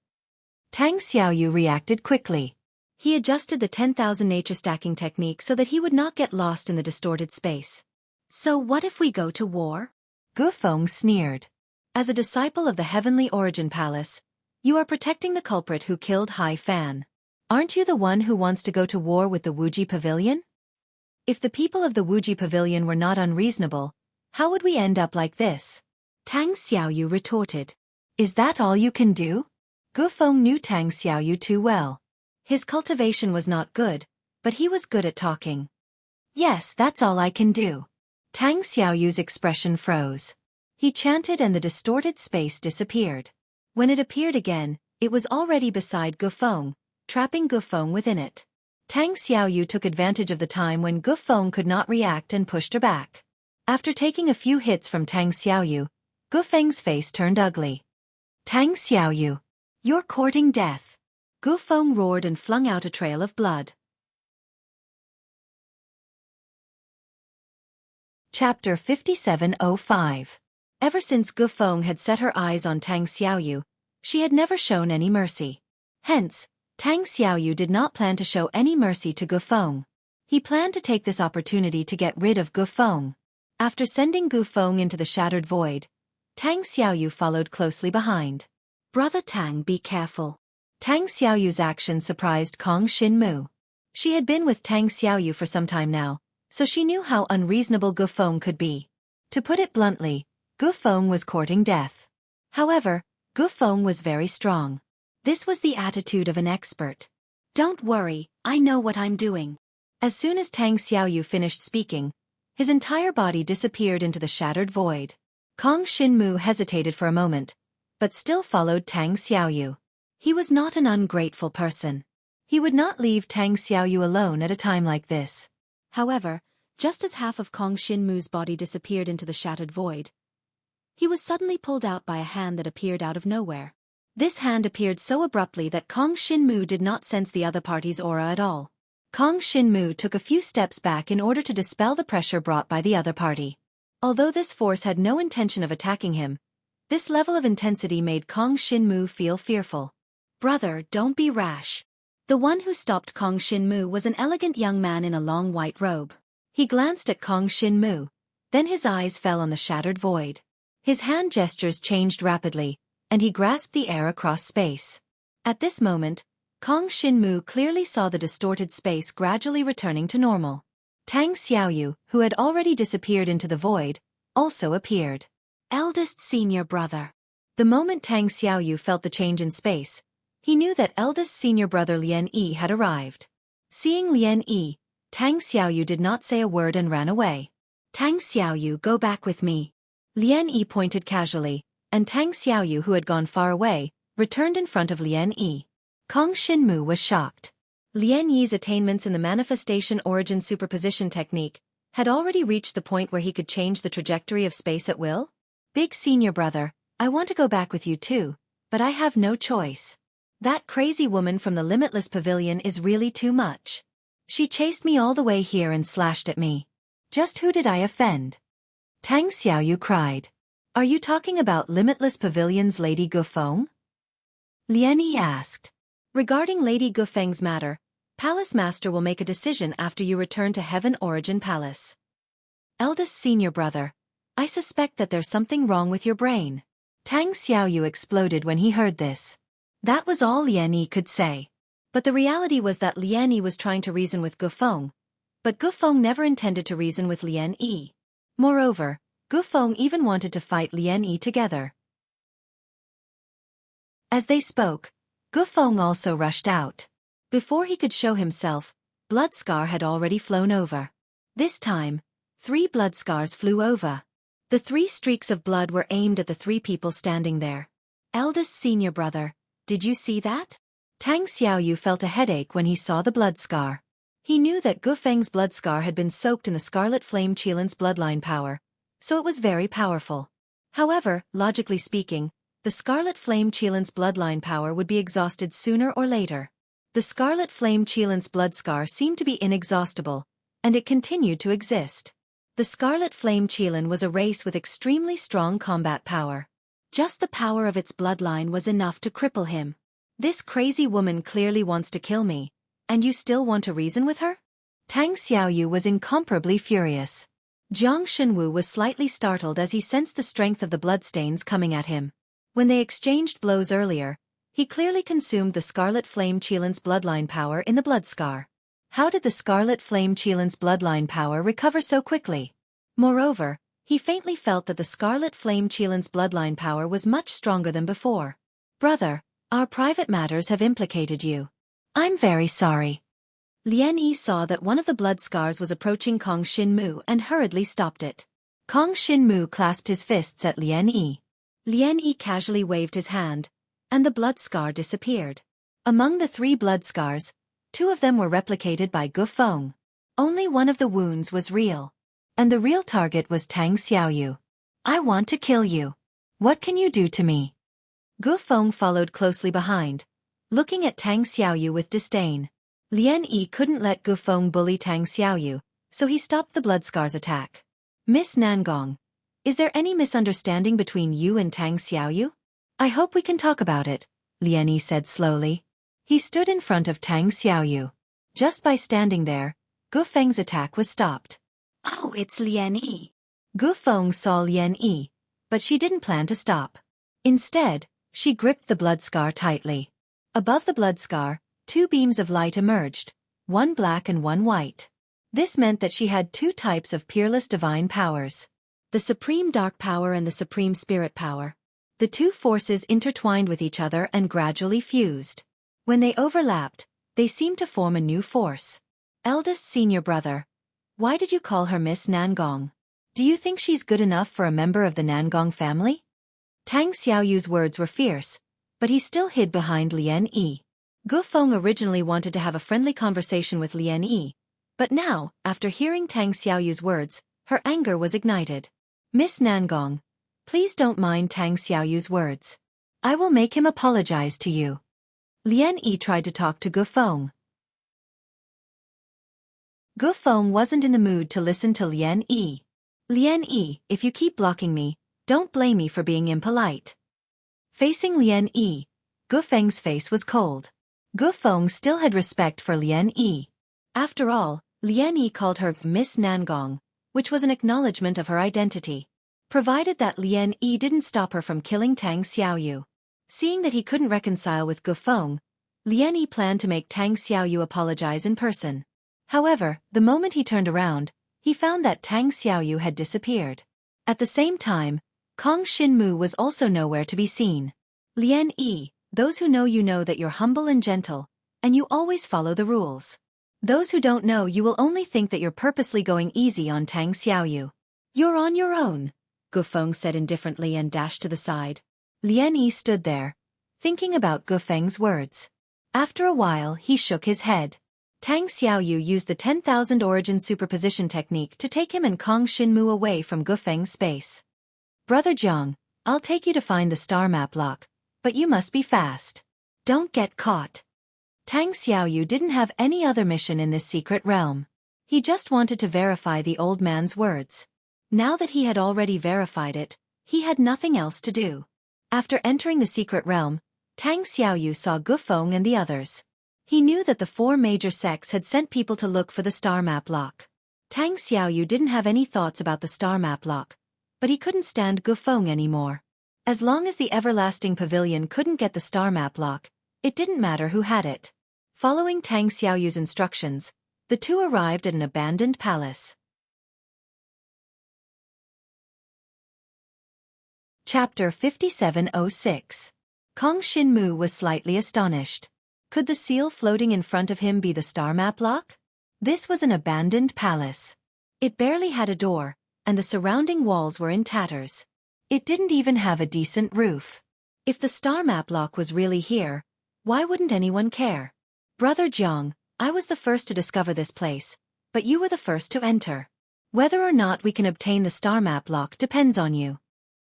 Tang Xiaoyu reacted quickly. He adjusted the 10,000 nature stacking technique so that he would not get lost in the distorted space. So what if we go to war? Gu Feng sneered. As a disciple of the Heavenly Origin Palace, you are protecting the culprit who killed Hai Fan. Aren't you the one who wants to go to war with the Wuji Pavilion? If the people of the Wuji Pavilion were not unreasonable, how would we end up like this? Tang Xiaoyu retorted. Is that all you can do? Gu Feng knew Tang Xiaoyu too well. His cultivation was not good, but he was good at talking. Yes, that's all I can do. Tang Xiaoyu's expression froze. He chanted and the distorted space disappeared. When it appeared again, it was already beside Gu Feng, trapping Gu Feng within it. Tang Xiaoyu took advantage of the time when Gu Feng could not react and pushed her back. After taking a few hits from Tang Xiaoyu, Gu Feng's face turned ugly. Tang Xiaoyu, you're courting death. Gu Feng roared and flung out a trail of blood. Chapter 5705. Ever since Gu Feng had set her eyes on Tang Xiaoyu, she had never shown any mercy. Hence, Tang Xiaoyu did not plan to show any mercy to Gu Feng. He planned to take this opportunity to get rid of Gu Feng. After sending Gu Feng into the shattered void, Tang Xiaoyu followed closely behind. Brother Tang, be careful. Tang Xiaoyu's action surprised Kong Xinmu. She had been with Tang Xiaoyu for some time now, so she knew how unreasonable Gu Feng could be. To put it bluntly, Gu Feng was courting death. However, Gu Feng was very strong. This was the attitude of an expert. Don't worry, I know what I'm doing. As soon as Tang Xiaoyu finished speaking, his entire body disappeared into the shattered void. Kong Xinmu hesitated for a moment, but still followed Tang Xiaoyu. He was not an ungrateful person. He would not leave Tang Xiaoyu alone at a time like this. However, just as half of Kong Xinmu's body disappeared into the shattered void, he was suddenly pulled out by a hand that appeared out of nowhere. This hand appeared so abruptly that Kong Xinmu did not sense the other party's aura at all. Kong Xinmu took a few steps back in order to dispel the pressure brought by the other party. Although this force had no intention of attacking him, this level of intensity made Kong Xinmu feel fearful. Brother, don't be rash. The one who stopped Kong Xinmu was an elegant young man in a long white robe. He glanced at Kong Xinmu, then his eyes fell on the shattered void. His hand gestures changed rapidly, and he grasped the air across space. At this moment, Kong Xinmu clearly saw the distorted space gradually returning to normal. Tang Xiaoyu, who had already disappeared into the void, also appeared. Eldest senior brother. The moment Tang Xiaoyu felt the change in space, he knew that eldest senior brother Lian Yi had arrived. Seeing Lian Yi, Tang Xiaoyu did not say a word and ran away. Tang Xiaoyu, go back with me. Lian Yi pointed casually, and Tang Xiaoyu, who had gone far away, returned in front of Lian Yi. Kong Xinmu was shocked. Lian Yi's attainments in the manifestation origin superposition technique had already reached the point where he could change the trajectory of space at will. Big senior brother, I want to go back with you too, but I have no choice. That crazy woman from the Limitless Pavilion is really too much. She chased me all the way here and slashed at me. Just who did I offend? Tang Xiaoyu cried. Are you talking about Limitless Pavilion's Lady Gufeng? Lian Yi asked. Regarding Lady Gufeng's matter, Palace Master will make a decision after you return to Heaven Origin Palace. Eldest senior brother, I suspect that there's something wrong with your brain. Tang Xiaoyu exploded when he heard this. That was all Lian Yi could say. But the reality was that Lian Yi was trying to reason with Gufeng, but Gufeng never intended to reason with Lian Yi. Moreover, Gufeng even wanted to fight Lian Yi together. As they spoke, Gufeng also rushed out. Before he could show himself, Bloodscar had already flown over. This time, 3 Bloodscars flew over. The 3 streaks of blood were aimed at the 3 people standing there. Eldest senior brother, did you see that? Tang Xiaoyu felt a headache when he saw the Bloodscar. He knew that Gufeng's Bloodscar had been soaked in the Scarlet Flame Qilin's bloodline power, so it was very powerful. However, logically speaking, the Scarlet Flame Qilin's bloodline power would be exhausted sooner or later. The Scarlet Flame Qilin's Bloodscar seemed to be inexhaustible, and it continued to exist. The Scarlet Flame Qilin was a race with extremely strong combat power. Just the power of its bloodline was enough to cripple him. This crazy woman clearly wants to kill me, and you still want to reason with her? Tang Xiaoyu was incomparably furious. Jiang Shenwu was slightly startled as he sensed the strength of the bloodstains coming at him. When they exchanged blows earlier, he clearly consumed the Scarlet Flame Qilin's bloodline power in the Bloodscar. How did the Scarlet Flame Qilin's bloodline power recover so quickly? Moreover, he faintly felt that the Scarlet Flame Qilin's bloodline power was much stronger than before. Brother, our private matters have implicated you. I'm very sorry. Lian Yi saw that one of the Bloodscars was approaching Kong Xinmu and hurriedly stopped it. Kong Xinmu clasped his fists at Lian Yi. Lian Yi casually waved his hand, and the Bloodscar disappeared. Among the 3 Bloodscars, 2 of them were replicated by Gufeng. Only one of the wounds was real. And the real target was Tang Xiaoyu. I want to kill you. What can you do to me? Gufeng followed closely behind, looking at Tang Xiaoyu with disdain. Lian Yi couldn't let Gufeng bully Tang Xiaoyu, so he stopped the Bloodscar's attack. Miss Nangong, is there any misunderstanding between you and Tang Xiaoyu? I hope we can talk about it, Lian Yi said slowly. He stood in front of Tang Xiaoyu. Just by standing there, Gufeng's attack was stopped. Oh, it's Lian Yi. Gufeng saw Lian Yi, but she didn't plan to stop. Instead, she gripped the Bloodscar tightly. Above the Bloodscar, 2 beams of light emerged, one black and one white. This meant that she had 2 types of peerless divine powers. The Supreme Dark Power and the Supreme Spirit Power. The 2 forces intertwined with each other and gradually fused. When they overlapped, they seemed to form a new force. Eldest senior brother, why did you call her Miss Nangong? Do you think she's good enough for a member of the Nangong family? Tang Xiaoyu's words were fierce, but he still hid behind Lian Yi. Gufeng originally wanted to have a friendly conversation with Lian Yi, but now, after hearing Tang Xiaoyu's words, her anger was ignited. Miss Nangong, please don't mind Tang Xiaoyu's words. I will make him apologize to you. Lian Yi tried to talk to Gufeng. Gufeng wasn't in the mood to listen to Lian Yi. Lian Yi, if you keep blocking me, don't blame me for being impolite. Facing Lian Yi, Gufeng's face was cold. Gufeng still had respect for Lian Yi. After all, Lian Yi called her Miss Nangong, which was an acknowledgement of her identity. Provided that Lian Yi didn't stop her from killing Tang Xiaoyu. Seeing that he couldn't reconcile with Gufeng, Lian Yi planned to make Tang Xiaoyu apologize in person. However, the moment he turned around, he found that Tang Xiaoyu had disappeared. At the same time, Kong Xinmu was also nowhere to be seen. Lian Yi, those who know you know that you're humble and gentle, and you always follow the rules. Those who don't know you will only think that you're purposely going easy on Tang Xiaoyu. You're on your own, Gufeng said indifferently and dashed to the side. Lian Yi stood there, thinking about Gufeng's words. After a while he shook his head. Tang Xiaoyu used the 10,000 origin superposition technique to take him and Kong Xinmu away from Gufeng's space. Brother Jiang, I'll take you to find the star map lock, but you must be fast. Don't get caught. Tang Xiaoyu didn't have any other mission in this secret realm. He just wanted to verify the old man's words. Now that he had already verified it, he had nothing else to do. After entering the secret realm, Tang Xiaoyu saw Gufeng and the others. He knew that the 4 major sects had sent people to look for the star map lock. Tang Xiaoyu didn't have any thoughts about the star map lock, but he couldn't stand Gufeng anymore. As long as the everlasting pavilion couldn't get the star map lock, it didn't matter who had it. Following Tang Xiaoyu's instructions, the two arrived at an abandoned palace. Chapter 5706. Kong Xinmu was slightly astonished. Could the seal floating in front of him be the star map lock? This was an abandoned palace. It barely had a door, and the surrounding walls were in tatters. It didn't even have a decent roof. If the star map lock was really here, why wouldn't anyone care? Brother Jiang, I was the first to discover this place, but you were the first to enter. Whether or not we can obtain the star map lock depends on you.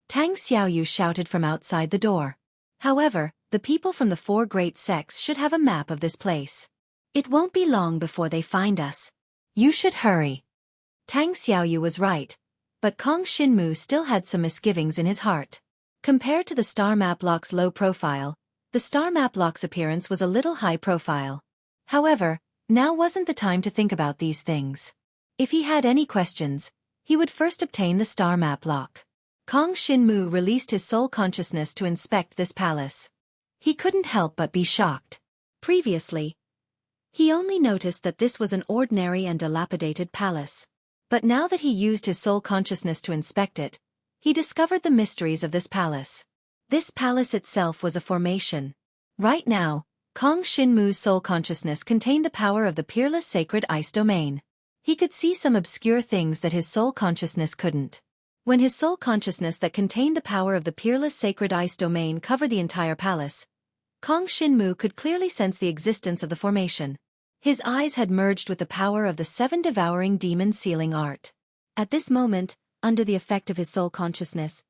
Tang Xiaoyu shouted from outside the door. However, the people from the 4 great sects should have a map of this place. It won't be long before they find us. You should hurry. Tang Xiaoyu was right, but Kong Xinmu still had some misgivings in his heart. Compared to the star map lock's low profile, the star map lock's appearance was a little high profile. However, now wasn't the time to think about these things. If he had any questions, he would first obtain the star map lock. Kong Xinmu released his soul consciousness to inspect this palace. He couldn't help but be shocked. Previously, he only noticed that this was an ordinary and dilapidated palace. But now that he used his soul consciousness to inspect it, he discovered the mysteries of this palace. This palace itself was a formation. Right now, Kong Xinmu's soul consciousness contained the power of the peerless sacred ice domain. He could see some obscure things that his soul consciousness couldn't. When his soul consciousness that contained the power of the peerless sacred ice domain covered the entire palace, Kong Xinmu could clearly sense the existence of the formation. His eyes had merged with the power of the 7 devouring demon sealing art. At this moment, under the effect of his soul consciousness,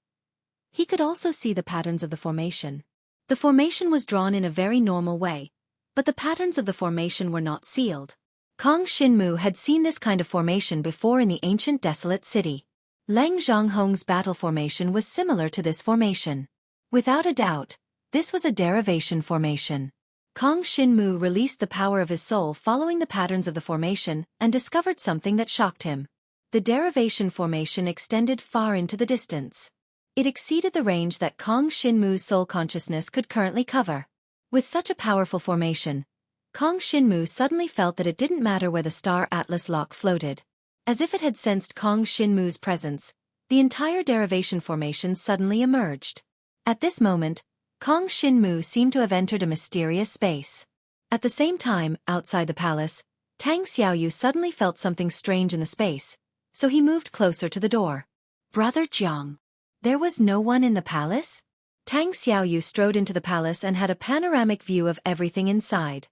he could also see the patterns of the formation. The formation was drawn in a very normal way, but the patterns of the formation were not sealed. Kong Xinmu had seen this kind of formation before in the ancient desolate city. Leng Zhonghong's battle formation was similar to this formation. Without a doubt, this was a derivation formation. Kong Xinmu released the power of his soul following the patterns of the formation and discovered something that shocked him. The derivation formation extended far into the distance. It exceeded the range that Kong Xinmu's soul consciousness could currently cover. With such a powerful formation, Kong Xinmu suddenly felt that it didn't matter where the star Atlas lock floated. As if it had sensed Kong Xinmu's presence, the entire derivation formation suddenly emerged. At this moment, Kong Xinmu seemed to have entered a mysterious space. At the same time, outside the palace, Tang Xiaoyu suddenly felt something strange in the space, so he moved closer to the door. Brother Jiang. There was no one in the palace? Tang Xiaoyu strode into the palace and had a panoramic view of everything inside.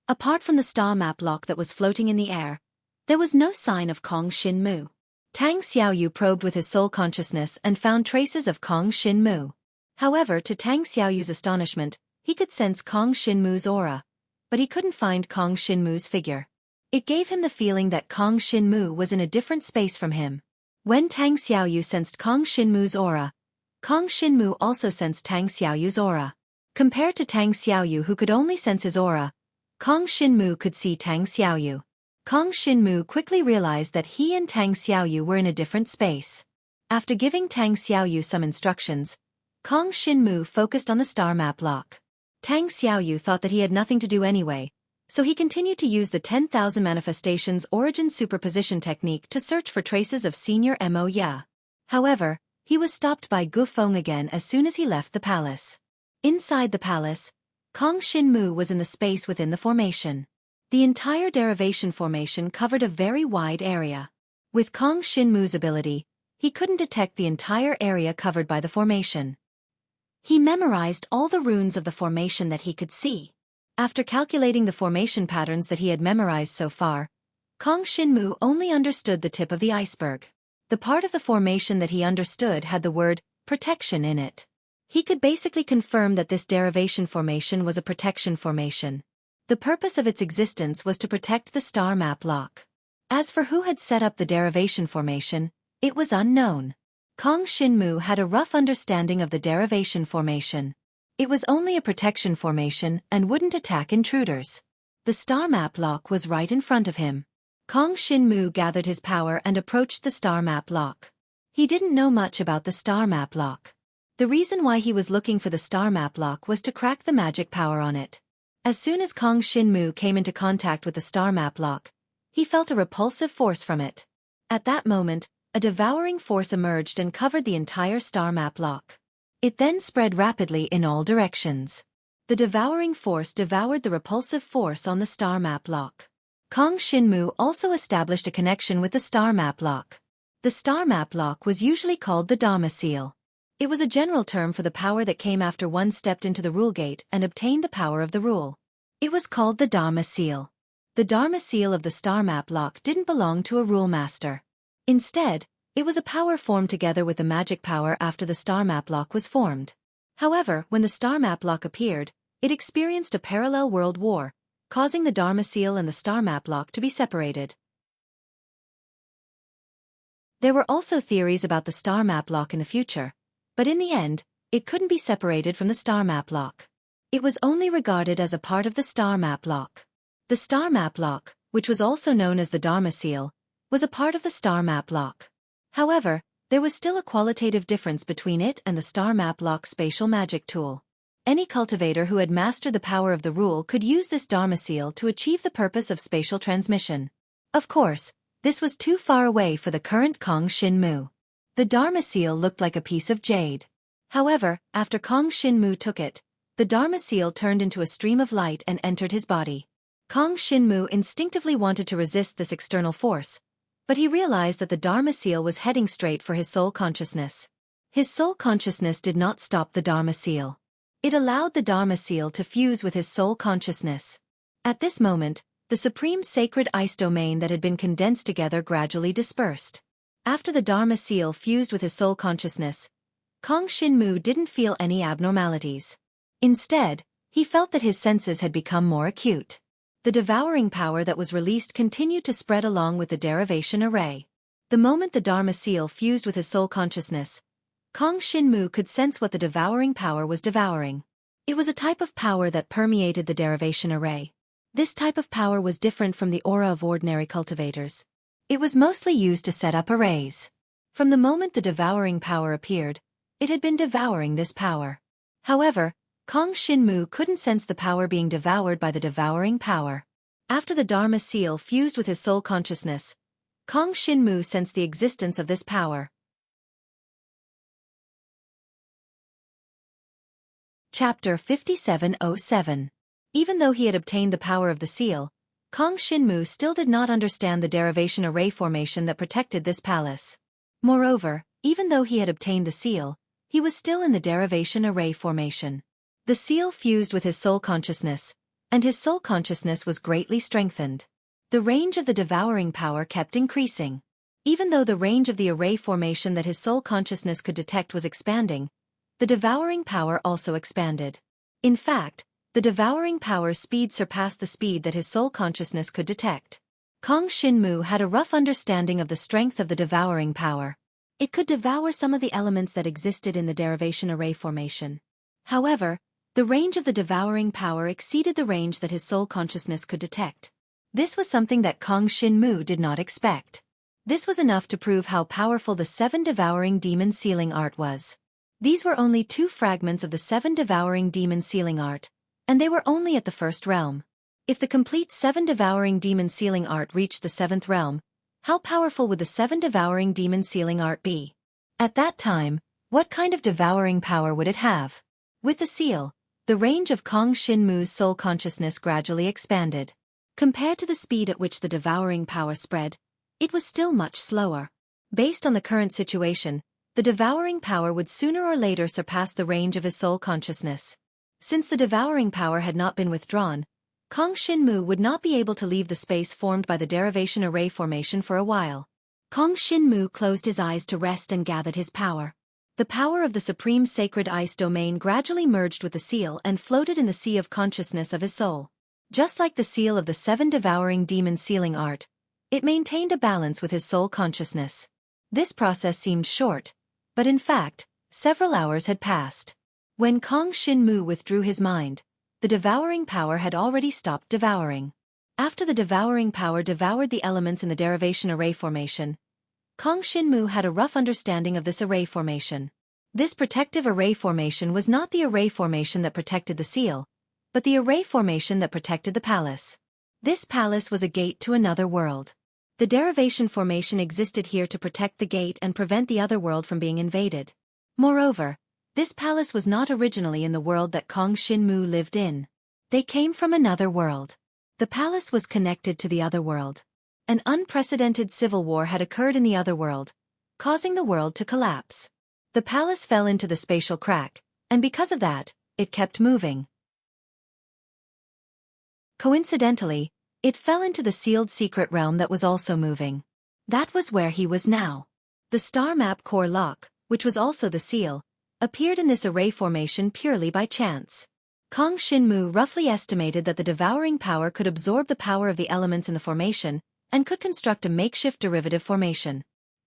Apart from the star map lock that was floating in the air, there was no sign of Kong Xinmu. Tang Xiaoyu probed with his soul consciousness and found traces of Kong Xinmu. However, to Tang Xiaoyu's astonishment, he could sense Kong Xinmu's aura, but he couldn't find Kong Xinmu's figure. It gave him the feeling that Kong Xinmu was in a different space from him. When Tang Xiaoyu sensed Kong Xinmu's aura, Kong Xinmu also sensed Tang Xiaoyu's aura. Compared to Tang Xiaoyu who could only sense his aura, Kong Xinmu could see Tang Xiaoyu. Kong Xinmu quickly realized that he and Tang Xiaoyu were in a different space. After giving Tang Xiaoyu some instructions, Kong Xinmu focused on the star map lock. Tang Xiaoyu thought that he had nothing to do anyway, so he continued to use the 10,000 manifestations origin superposition technique to search for traces of Senior Mo Ya. However, he was stopped by Gufeng again as soon as he left the palace. Inside the palace, Kong Xinmu was in the space within the formation. The entire derivation formation covered a very wide area. With Kong Xinmu's ability, he couldn't detect the entire area covered by the formation. He memorized all the runes of the formation that he could see. After calculating the formation patterns that he had memorized so far, Kong Shinmu only understood the tip of the iceberg. The part of the formation that he understood had the word protection in it. He could basically confirm that this derivation formation was a protection formation. The purpose of its existence was to protect the star map lock. As for who had set up the derivation formation, it was unknown. Kong Shinmu had a rough understanding of the derivation formation. It was only a protection formation and wouldn't attack intruders. The star map lock was right in front of him. Kong Shinmu gathered his power and approached the star map lock. He didn't know much about the star map lock. The reason why he was looking for the star map lock was to crack the magic power on it. As soon as Kong Shinmu came into contact with the star map lock, he felt a repulsive force from it. At that moment, a devouring force emerged and covered the entire star map lock. It then spread rapidly in all directions. The devouring force devoured the repulsive force on the star map lock. Kong Shinmu also established a connection with the star map lock. The star map lock was usually called the Dharma seal. It was a general term for the power that came after one stepped into the rule gate and obtained the power of the rule. It was called the Dharma seal. The Dharma seal of the star map lock didn't belong to a rule master. Instead, it was a power formed together with the magic power after the star map lock was formed. However, when the star map lock appeared, it experienced a parallel world war, causing the Dharma seal and the star map lock to be separated. There were also theories about the star map lock in the future, but in the end, it couldn't be separated from the star map lock. It was only regarded as a part of the star map lock. The star map lock, which was also known as the Dharma seal, was a part of the star map lock. However, there was still a qualitative difference between it and the star map lock spatial magic tool. Any cultivator who had mastered the power of the rule could use this Dharma seal to achieve the purpose of spatial transmission. Of course, this was too far away for the current Kong Shinmu. The Dharma seal looked like a piece of jade. However, after Kong Shinmu took it, the Dharma seal turned into a stream of light and entered his body. Kong Shinmu instinctively wanted to resist this external force, but he realized that the Dharma seal was heading straight for his soul consciousness. His soul consciousness did not stop the Dharma seal. It allowed the Dharma seal to fuse with his soul consciousness. At this moment, the supreme sacred ice domain that had been condensed together gradually dispersed. After the Dharma seal fused with his soul consciousness, Kong Shinmu didn't feel any abnormalities. Instead, he felt that his senses had become more acute. The devouring power that was released continued to spread along with the derivation array. The moment the Dharma seal fused with his soul consciousness, Kong Shinmu could sense what the devouring power was devouring. It was a type of power that permeated the derivation array. This type of power was different from the aura of ordinary cultivators. It was mostly used to set up arrays. From the moment the devouring power appeared, it had been devouring this power. However, Kong Shinmu couldn't sense the power being devoured by the devouring power. After the Dharma seal fused with his soul consciousness, Kong Shinmu sensed the existence of this power. Chapter 5707. Even though he had obtained the power of the seal, Kong Shinmu still did not understand the derivation array formation that protected this palace. Moreover, even though he had obtained the seal, he was still in the derivation array formation. The seal fused with his soul consciousness, and his soul consciousness was greatly strengthened. The range of the devouring power kept increasing. Even though the range of the array formation that his soul consciousness could detect was expanding, the devouring power also expanded. In fact, the devouring power's speed surpassed the speed that his soul consciousness could detect. Kong Shinmu had a rough understanding of the strength of the devouring power. It could devour some of the elements that existed in the derivation array formation. However, the range of the devouring power exceeded the range that his soul consciousness could detect. This was something that Kong Shinmu did not expect. This was enough to prove how powerful the 7 devouring demon sealing art was. These were only 2 fragments of the 7 devouring demon sealing art, and they were only at the first realm. If the complete 7 devouring demon sealing art reached the 7th realm, how powerful would the 7 devouring demon sealing art be? At that time, what kind of devouring power would it have? With the seal, the range of Kong Shinmu's soul consciousness gradually expanded. Compared to the speed at which the devouring power spread, it was still much slower. Based on the current situation, The devouring power would sooner or later surpass the range of his soul consciousness. Since the devouring power had not been withdrawn, Kong Shinmu would not be able to leave the space formed by the derivation array formation for a while. Kong Shinmu closed his eyes to rest and gathered his power. The power of the supreme sacred ice domain gradually merged with the seal and floated in the sea of consciousness of his soul. Just like the seal of the 7 devouring demon sealing art, it maintained a balance with his soul consciousness. This process seemed short, but in fact, several hours had passed. When Kong Shinmu withdrew his mind, the devouring power had already stopped devouring. After the devouring power devoured the elements in the derivation array formation, Kong Shinmu had a rough understanding of this array formation. This protective array formation was not the array formation that protected the seal, but the array formation that protected the palace. This palace was a gate to another world. The derivation formation existed here to protect the gate and prevent the other world from being invaded. Moreover, this palace was not originally in the world that Kong Shinmu lived in. They came from another world. The palace was connected to the other world. An unprecedented civil war had occurred in the other world, causing the world to collapse. The palace fell into the spatial crack, and because of that, it kept moving. Coincidentally, it fell into the sealed secret realm that was also moving. That was where he was now. The star map core lock, which was also the seal, appeared in this array formation purely by chance. Kong Shinmu roughly estimated that the devouring power could absorb the power of the elements in the formation, and could construct a makeshift derivative formation.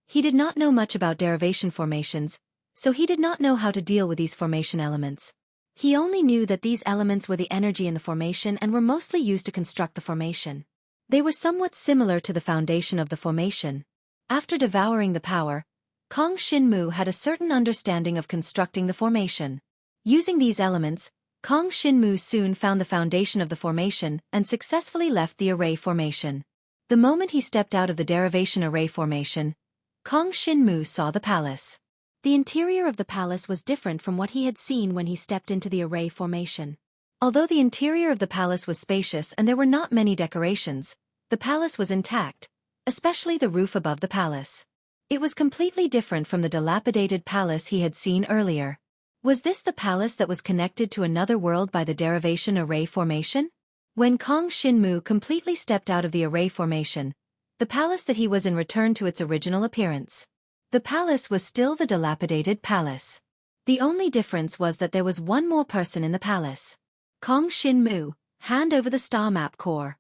He did not know much about derivation formations, so he did not know how to deal with these formation elements. He only knew that these elements were the energy in the formation and were mostly used to construct the formation. They were somewhat similar to the foundation of the formation. After devouring the power, Kong Shinmu had a certain understanding of constructing the formation. Using these elements, Kong Shinmu soon found the foundation of the formation and successfully left the array formation. The moment he stepped out of the derivation array formation, Kong Shinmu saw the palace. The interior of the palace was different from what he had seen when he stepped into the array formation. Although the interior of the palace was spacious and there were not many decorations, the palace was intact, especially the roof above the palace. It was completely different from the dilapidated palace he had seen earlier. Was this the palace that was connected to another world by the derivation array formation? When Kong Shinmu completely stepped out of the array formation, the palace that he was in returned to its original appearance. The palace was still the dilapidated palace. The only difference was that there was one more person in the palace. Kong Shinmu, hand over the star map core.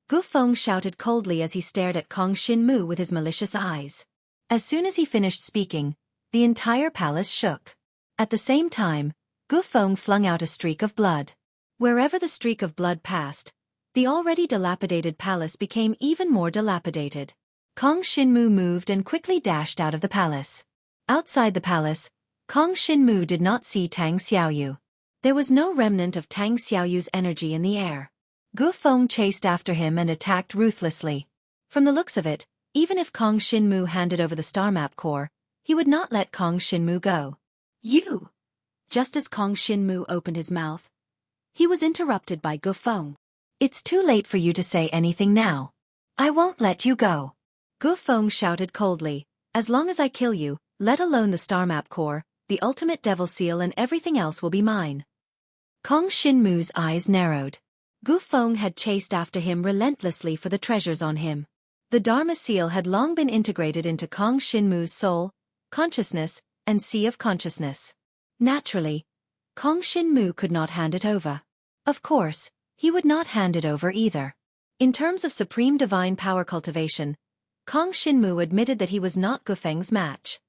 Gu Feng shouted coldly as he stared at Kong Shinmu with his malicious eyes. As soon as he finished speaking, the entire palace shook. At the same time, Gu Feng flung out a streak of blood. Wherever the streak of blood passed, the already dilapidated palace became even more dilapidated. Kong Shinmu moved and quickly dashed out of the palace. Outside the palace, Kong Shinmu did not see Tang Xiaoyu. There was no remnant of Tang Xiaoyu's energy in the air. Gu Feng chased after him and attacked ruthlessly. From the looks of it, even if Kong Shinmu handed over the star map core, he would not let Kong Shinmu go. You! Just as Kong Shinmu opened his mouth, he was interrupted by Gu Feng. It's too late for you to say anything now. I won't let you go. Gu Feng shouted coldly, as long as I kill you, let alone the star map core, the ultimate devil seal and everything else will be mine. Kong Shinmu's eyes narrowed. Gu Feng had chased after him relentlessly for the treasures on him. The Dharma seal had long been integrated into Kong Shinmu's soul, consciousness, and sea of consciousness. Naturally, Kong Shinmu could not hand it over. Of course, he would not hand it over either. In terms of supreme divine power cultivation, Kong Shinmu admitted that he was not Gu Feng's match.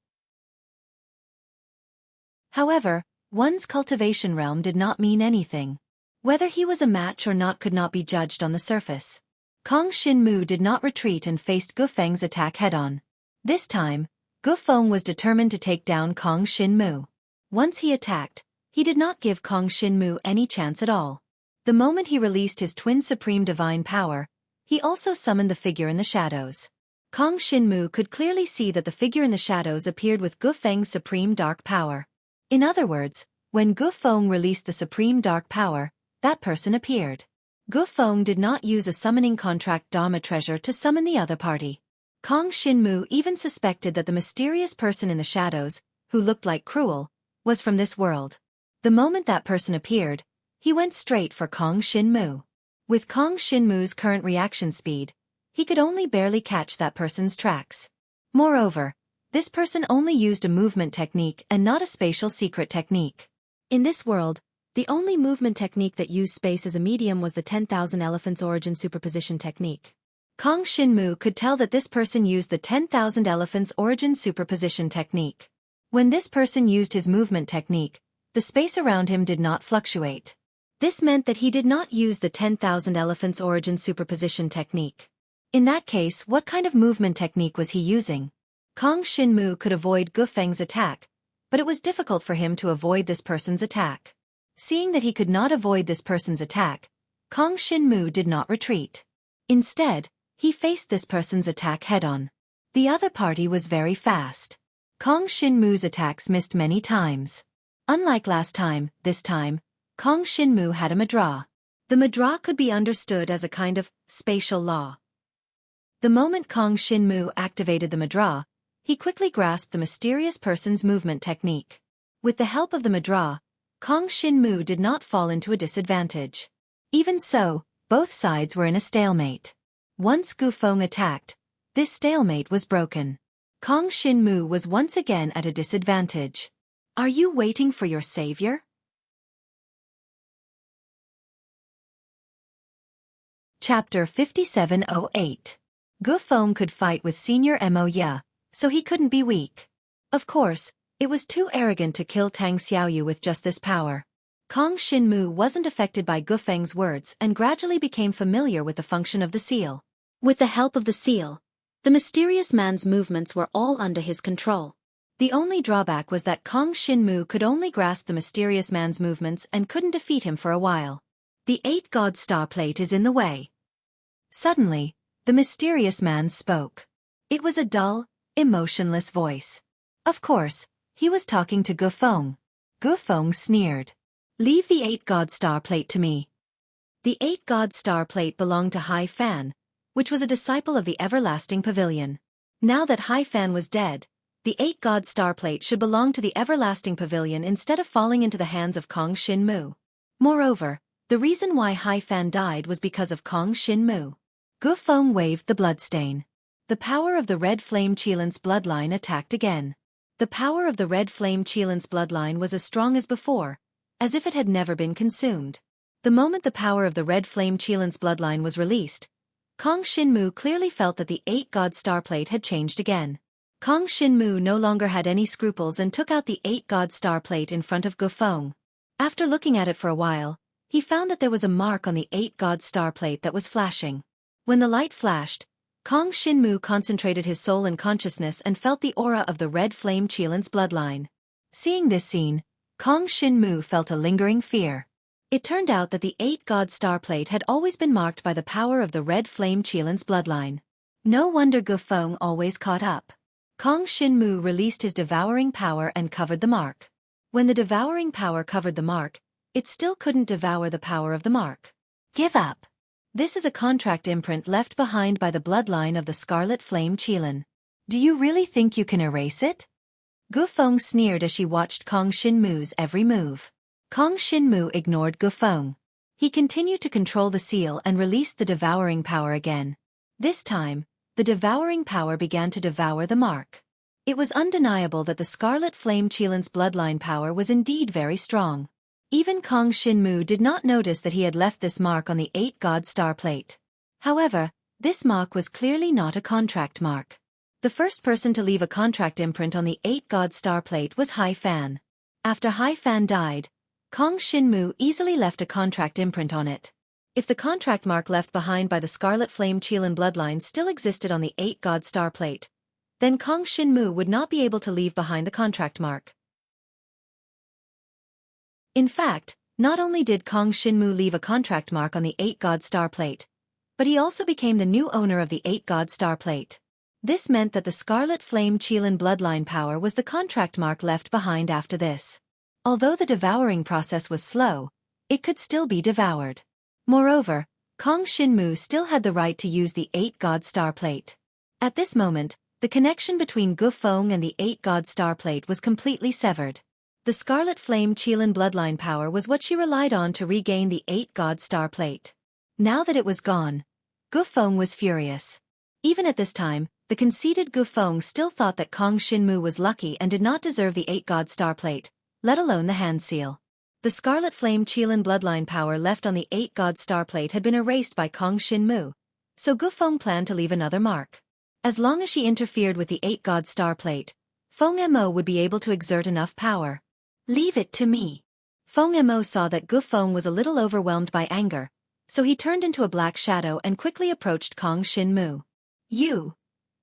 However, one's cultivation realm did not mean anything. Whether he was a match or not could not be judged on the surface. Kong Shinmu did not retreat and faced Gu Feng's attack head-on. This time, Gu Feng was determined to take down Kong Shinmu. Once he attacked, he did not give Kong Shinmu any chance at all. The moment he released his twin supreme divine power, he also summoned the figure in the shadows. Kong Shinmu could clearly see that the figure in the shadows appeared with Gu Feng's supreme dark power. In other words, when Gu Feng released the supreme dark power, that person appeared. Gu Feng did not use a summoning contract Dharma treasure to summon the other party. Kong Shinmu even suspected that the mysterious person in the shadows, who looked like Cruel, was from this world. The moment that person appeared, he went straight for Kong Shinmu. With Kong Shinmu's current reaction speed, he could only barely catch that person's tracks. Moreover, this person only used a movement technique and not a spatial secret technique. In this world, the only movement technique that used space as a medium was the 10,000 Elephants Origin Superposition technique. Kong Shinmu could tell that this person used the 10,000 Elephants Origin Superposition technique. When this person used his movement technique, the space around him did not fluctuate. This meant that he did not use the 10,000 Elephants Origin Superposition technique. In that case, what kind of movement technique was he using? Kong Shinmu could avoid Gu Feng's attack, but it was difficult for him to avoid this person's attack. Seeing that he could not avoid this person's attack, Kong Shinmu did not retreat. Instead, he faced this person's attack head-on. The other party was very fast. Kong Shinmu's attacks missed many times. Unlike last time, this time, Kong Shinmu had a madra. The madra could be understood as a kind of spatial law. The moment Kong Shinmu activated the madra, he quickly grasped the mysterious person's movement technique. With the help of the madra, Kong Shinmu did not fall into a disadvantage. Even so, both sides were in a stalemate. Once Gu Feng attacked, this stalemate was broken. Kong Shinmu was once again at a disadvantage. Are you waiting for your savior? Chapter 5708. Gu Feng could fight with Senior Mo Ya, so he couldn't be weak. Of course, it was too arrogant to kill Tang Xiaoyu with just this power. Kong Shinmu wasn't affected by Gu Feng's words and gradually became familiar with the function of the seal. With the help of the seal, the mysterious man's movements were all under his control. The only drawback was that Kong Shinmu could only grasp the mysterious man's movements and couldn't defeat him for a while. The 8-god star plate is in the way. Suddenly, the mysterious man spoke. It was a dull, emotionless voice. Of course, he was talking to Gu Feng. Gu Feng sneered. Leave the 8-god star plate to me. The 8-god star plate belonged to Hai Fan, which was a disciple of the Everlasting Pavilion. Now that Hai Fan was dead, the 8-god star plate should belong to the Everlasting Pavilion instead of falling into the hands of Kong Shinmu. Moreover, the reason why Hai Fan died was because of Kong Shinmu. Gu Feng waved the bloodstain. The power of the Red Flame Qilan's bloodline attacked again. The power of the Red Flame Qilan's bloodline was as strong as before, as if it had never been consumed. The moment the power of the Red Flame Qilan's bloodline was released, Kong Shinmu clearly felt that the 8-god star plate had changed again. Kong Shinmu no longer had any scruples and took out the 8-god star plate in front of Gu Feng. After looking at it for a while, he found that there was a mark on the 8-god star plate that was flashing. When the light flashed, Kong Shinmu concentrated his soul and consciousness and felt the aura of the Red Flame Qilan's bloodline. Seeing this scene, Kong Shinmu felt a lingering fear. It turned out that the 8-god star plate had always been marked by the power of the Red Flame Qilan's bloodline. No wonder Gu Feng always caught up. Kong Shinmu released his devouring power and covered the mark. When the devouring power covered the mark, it still couldn't devour the power of the mark. Give up. This is a contract imprint left behind by the bloodline of the Scarlet Flame Qilan. Do you really think you can erase it? Gu Feng sneered as she watched Kong Shinmu's every move. Kong Shinmu ignored Gu Feng. He continued to control the seal and released the devouring power again. This time, the devouring power began to devour the mark. It was undeniable that the Scarlet Flame Qilan's bloodline power was indeed very strong. Even Kong Shinmu did not notice that he had left this mark on the 8-god star plate. However, this mark was clearly not a contract mark. The first person to leave a contract imprint on the 8-god star plate was Hai Fan. After Hai Fan died, Kong Shinmu easily left a contract imprint on it. If the contract mark left behind by the Scarlet Flame Qilan bloodline still existed on the 8-god star plate, then Kong Shinmu would not be able to leave behind the contract mark. In fact, not only did Kong Shinmu leave a contract mark on the 8-god star plate, but he also became the new owner of the 8-god star plate. This meant that the Scarlet Flame Qilan bloodline power was the contract mark left behind after this. Although the devouring process was slow, it could still be devoured. Moreover, Kong Shinmu still had the right to use the 8-god star plate. At this moment, the connection between Gu Feng and the 8-god star plate was completely severed. The Scarlet Flame Qilin bloodline power was what she relied on to regain the 8-god star plate. Now that it was gone, Gu Feng was furious. Even at this time, the conceited Gu Feng still thought that Kong Shinmu was lucky and did not deserve the 8-god star plate, let alone the hand seal. The Scarlet Flame Qilin bloodline power left on the 8-god star plate had been erased by Kong Shinmu, so Gu Feng planned to leave another mark. As long as she interfered with the 8-god star plate, Feng Mo would be able to exert enough power. Leave it to me. Feng Mo saw that Gu Feng was a little overwhelmed by anger, so he turned into a black shadow and quickly approached Kong Shinmu. You.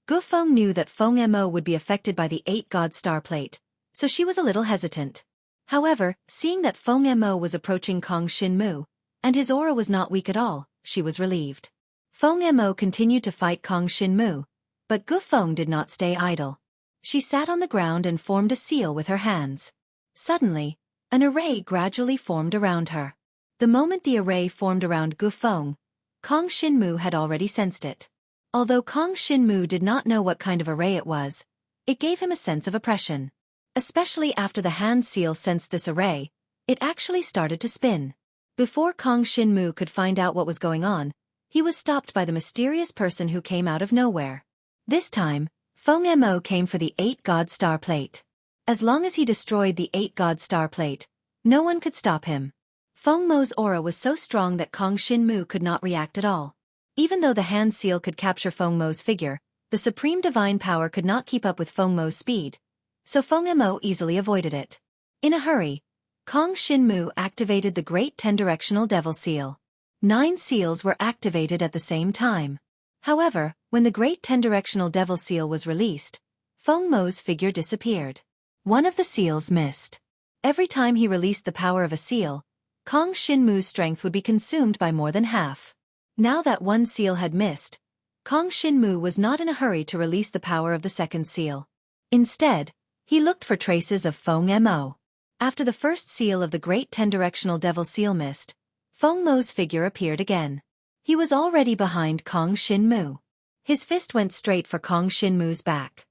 Gu Feng knew that Feng Mo would be affected by the 8-god star plate, so she was a little hesitant. However, seeing that Feng Mo was approaching Kong Shinmu, and his aura was not weak at all, she was relieved. Feng Mo continued to fight Kong Shinmu, but Gu Feng did not stay idle. She sat on the ground and formed a seal with her hands. Suddenly, an array gradually formed around her. The moment the array formed around Gu Feng, Kong Shinmu had already sensed it. Although Kong Shinmu did not know what kind of array it was, it gave him a sense of oppression. Especially after the hand seal sensed this array, it actually started to spin. Before Kong Shinmu could find out what was going on, he was stopped by the mysterious person who came out of nowhere. This time, Feng Mo came for the 8-god star plate. As long as he destroyed the 8-god star plate, no one could stop him. Feng Mo's aura was so strong that Kong Shinmu could not react at all. Even though the hand seal could capture Feng Mo's figure, the supreme divine power could not keep up with Feng Mo's speed, so Feng Mo easily avoided it. In a hurry, Kong Shinmu activated the Great 10-Directional Devil Seal. 9 seals were activated at the same time. However, when the Great 10-Directional Devil Seal was released, Feng Mo's figure disappeared. One of the seals missed. Every time he released the power of a seal, Kong Shinmu's strength would be consumed by more than half. Now that one seal had missed, Kong Shinmu was not in a hurry to release the power of the second seal. Instead, he looked for traces of Feng Mo. After the first seal of the Great 10-Directional Devil Seal missed, Feng Mo's figure appeared again. He was already behind Kong Shinmu. His fist went straight for Kong Shinmu's back.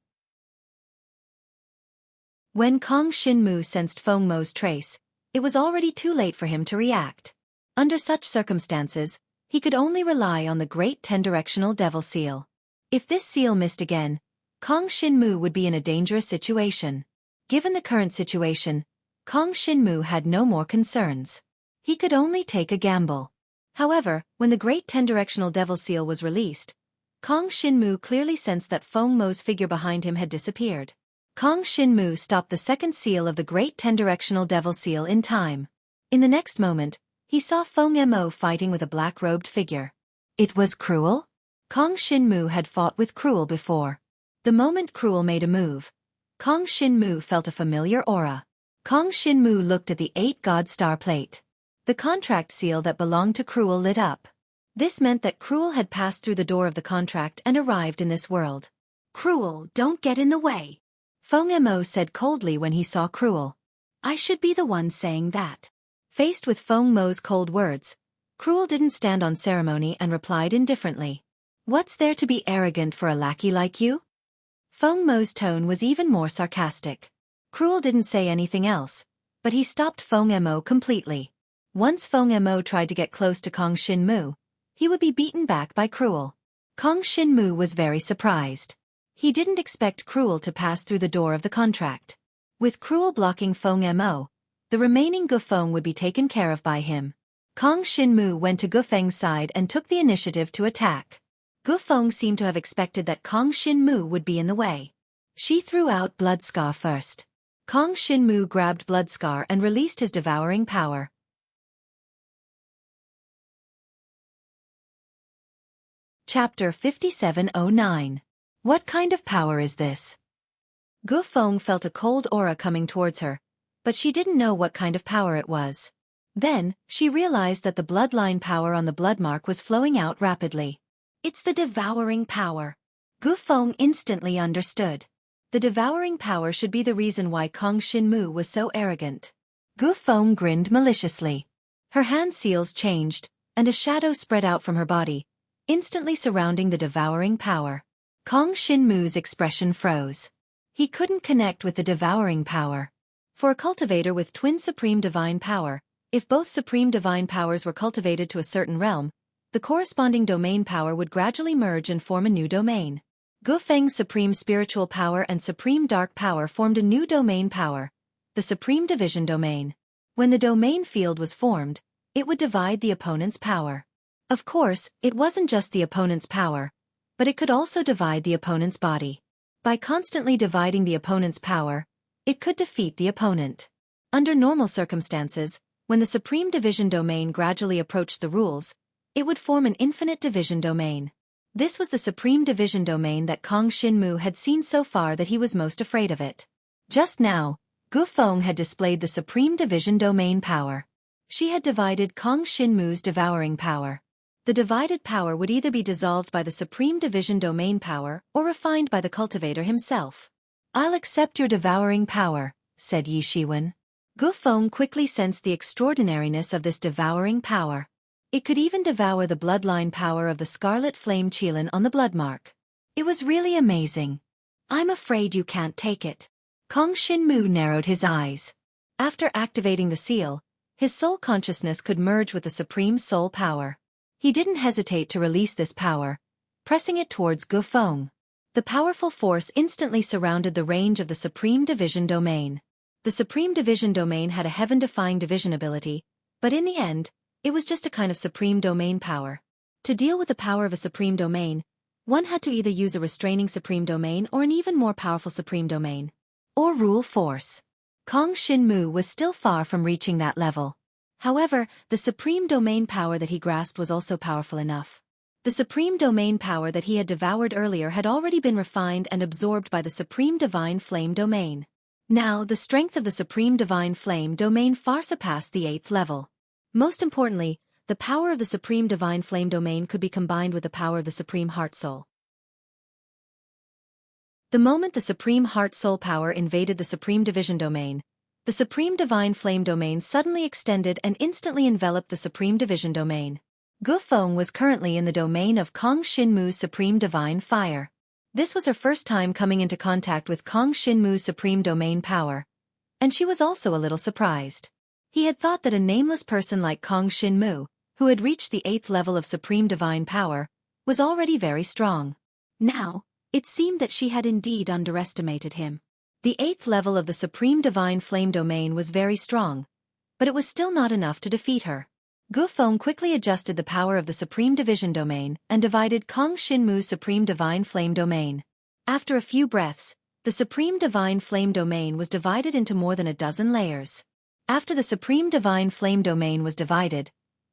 When Kong Shinmu sensed Feng Mo's trace, it was already too late for him to react. Under such circumstances, he could only rely on the Great 10-Directional Devil Seal. If this seal missed again, Kong Shinmu would be in a dangerous situation. Given the current situation, Kong Shinmu had no more concerns. He could only take a gamble. However, when the Great 10-Directional Devil Seal was released, Kong Shinmu clearly sensed that Feng Mo's figure behind him had disappeared. Kong Shinmu stopped the second seal of the Great 10-Directional Devil Seal in time. In the next moment, he saw Feng Mo fighting with a black-robed figure. It was Cruel? Kong Shinmu had fought with Cruel before. The moment Cruel made a move, Kong Shinmu felt a familiar aura. Kong Shinmu looked at the 8-god star plate. The contract seal that belonged to Cruel lit up. This meant that Cruel had passed through the door of the contract and arrived in this world. Cruel, don't get in the way. Feng Mo said coldly when he saw Cruel. I should be the one saying that. Faced with Feng Mo's cold words, Cruel didn't stand on ceremony and replied indifferently. What's there to be arrogant for a lackey like you? Feng Mo's tone was even more sarcastic. Cruel didn't say anything else, but he stopped Feng Mo completely. Once Feng Mo tried to get close to Kong Shinmu, he would be beaten back by Cruel. Kong Shinmu was very surprised. He didn't expect Cruel to pass through the door of the contract. With Cruel blocking Feng Mo, the remaining Gu Feng would be taken care of by him. Kong Shinmu went to Gu Feng's side and took the initiative to attack. Gu Feng seemed to have expected that Kong Shinmu would be in the way. She threw out Blood Scar first. Kong Shinmu grabbed Blood Scar and released his devouring power. Chapter 5709. What kind of power is this? Gu Feng felt a cold aura coming towards her, but she didn't know what kind of power it was. Then, she realized that the bloodline power on the blood mark was flowing out rapidly. It's the devouring power. Gu Feng instantly understood. The devouring power should be the reason why Kong Shinmu was so arrogant. Gu Feng grinned maliciously. Her hand seals changed, and a shadow spread out from her body, instantly surrounding the devouring power. Kong Shinmu's expression froze. He couldn't connect with the devouring power. For a cultivator with twin supreme divine power, if both supreme divine powers were cultivated to a certain realm, the corresponding domain power would gradually merge and form a new domain. Gufeng's supreme spiritual power and supreme dark power formed a new domain power, the supreme division domain. When the domain field was formed, it would divide the opponent's power. Of course, it wasn't just the opponent's power, but it could also divide the opponent's body. By constantly dividing the opponent's power, it could defeat the opponent. Under normal circumstances, when the supreme division domain gradually approached the rules, it would form an infinite division domain. This was the supreme division domain that Kong Shinmu had seen so far that he was most afraid of it. Just now, Gu Feng had displayed the supreme division domain power. She had divided Kong Shinmu's devouring power. The divided power would either be dissolved by the supreme division domain power or refined by the cultivator himself. "I'll accept your devouring power," said Yi Shiwen. Gu Feng quickly sensed the extraordinariness of this devouring power. It could even devour the bloodline power of the scarlet flame Qilin on the blood mark. It was really amazing. "I'm afraid you can't take it." Kong Shinmu narrowed his eyes. After activating the seal, his soul consciousness could merge with the supreme soul power. He didn't hesitate to release this power, pressing it towards Gu Feng. The powerful force instantly surrounded the range of the supreme division domain. The supreme division domain had a heaven-defying division ability, but in the end, it was just a kind of supreme domain power. To deal with the power of a supreme domain, one had to either use a restraining supreme domain or an even more powerful supreme domain. Or rule force. Kong Shinmu was still far from reaching that level. However, the supreme domain power that he grasped was also powerful enough. The supreme domain power that he had devoured earlier had already been refined and absorbed by the supreme divine flame domain. Now, the strength of the supreme divine flame domain far surpassed the 8th level. Most importantly, the power of the supreme divine flame domain could be combined with the power of the supreme heart soul. The moment the supreme heart soul power invaded the supreme division domain, the supreme divine flame domain suddenly extended and instantly enveloped the supreme division domain. Gu Feng was currently in the domain of Kong Shinmu's supreme divine fire. This was her first time coming into contact with Kong Shinmu's supreme domain power, and she was also a little surprised. He had thought that a nameless person like Kong Shinmu, who had reached the 8th level of supreme divine power, was already very strong. Now, it seemed that she had indeed underestimated him. The 8th level of the supreme divine flame domain was very strong, but it was still not enough to defeat her. Gu Feng quickly adjusted the power of the supreme division domain and divided Kong Shinmu's supreme divine flame domain. After a few breaths, the supreme divine flame domain was divided into more than a dozen layers. After the supreme divine flame domain was divided,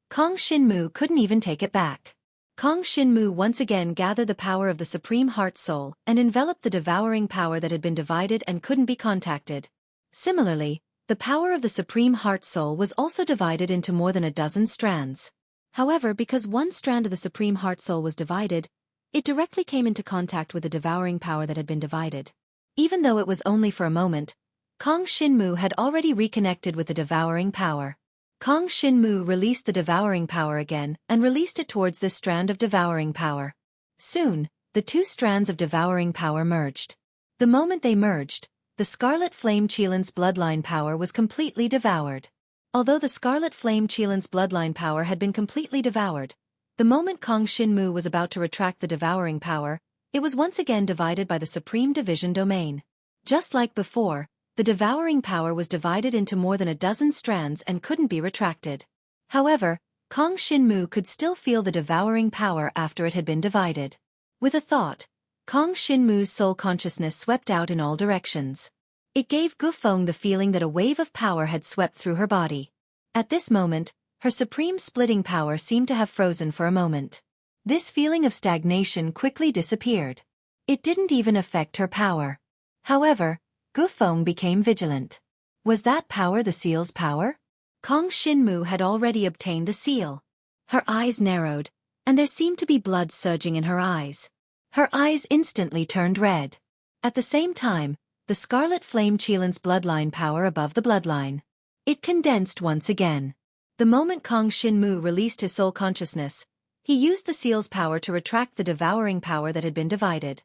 Kong Shinmu couldn't even take it back. Kong Shinmu once again gathered the power of the supreme heart soul and enveloped the devouring power that had been divided and couldn't be contacted. Similarly, the power of the supreme heart soul was also divided into more than a dozen strands. However, because one strand of the supreme heart soul was divided, it directly came into contact with the devouring power that had been divided. Even though it was only for a moment, Kong Shinmu had already reconnected with the devouring power. Kong Shinmu released the devouring power again and released it towards this strand of devouring power. Soon, the two strands of devouring power merged. The moment they merged, the scarlet flame Qilin's bloodline power was completely devoured. Although the scarlet flame Qilin's bloodline power had been completely devoured, the moment Kong Shinmu was about to retract the devouring power, it was once again divided by the supreme division domain. Just like before, the devouring power was divided into more than a dozen strands and couldn't be retracted. However, Kong Shinmu could still feel the devouring power after it had been divided. With a thought, Kong Shinmu's soul consciousness swept out in all directions. It gave Gu Feng the feeling that a wave of power had swept through her body. At this moment, her supreme splitting power seemed to have frozen for a moment. This feeling of stagnation quickly disappeared. It didn't even affect her power. However, Gu Feng became vigilant. Was that power the seal's power? Kong Shinmu had already obtained the seal. Her eyes narrowed, and there seemed to be blood surging in her eyes. Her eyes instantly turned red. At the same time, the scarlet flame Qilin's bloodline power above the bloodline. It condensed once again. The moment Kong Shinmu released his soul consciousness, he used the seal's power to retract the devouring power that had been divided.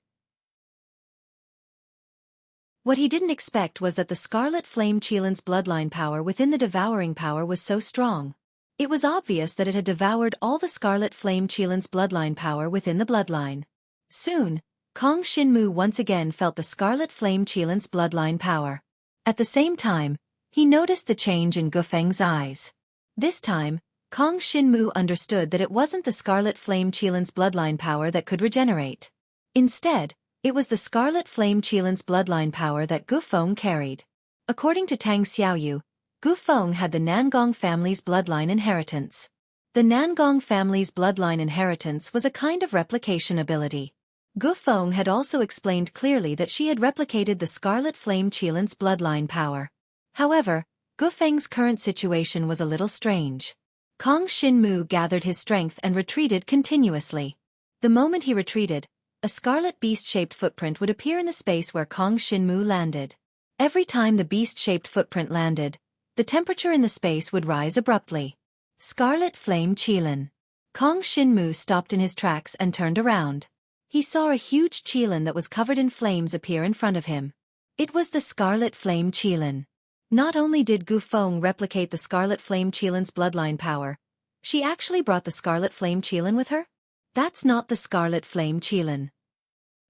What he didn't expect was that the Scarlet Flame Qilin's bloodline power within the devouring power was so strong. It was obvious that it had devoured all the Scarlet Flame Qilin's bloodline power within the bloodline. Soon, Kong Shinmu once again felt the Scarlet Flame Qilin's bloodline power. At the same time, he noticed the change in Gufeng's eyes. This time, Kong Shinmu understood that it wasn't the Scarlet Flame Qilin's bloodline power that could regenerate. Instead, it was the Scarlet Flame Qilin's bloodline power that Gufeng carried. According to Tang Xiaoyu, Gufeng had the Nangong family's bloodline inheritance. The Nangong family's bloodline inheritance was a kind of replication ability. Gufeng had also explained clearly that she had replicated the Scarlet Flame Qilin's bloodline power. However, Gufeng's current situation was a little strange. Kong Shinmu gathered his strength and retreated continuously. The moment he retreated, a scarlet beast-shaped footprint would appear in the space where Kong Shinmu landed. Every time the beast-shaped footprint landed, the temperature in the space would rise abruptly. Scarlet Flame Qilin. Kong Shinmu stopped in his tracks and turned around. He saw a huge Qilin that was covered in flames appear in front of him. It was the Scarlet Flame Qilin. Not only did Gufeng replicate the Scarlet Flame Qilin's bloodline power, she actually brought the Scarlet Flame Qilin with her? That's not the Scarlet Flame Qilin.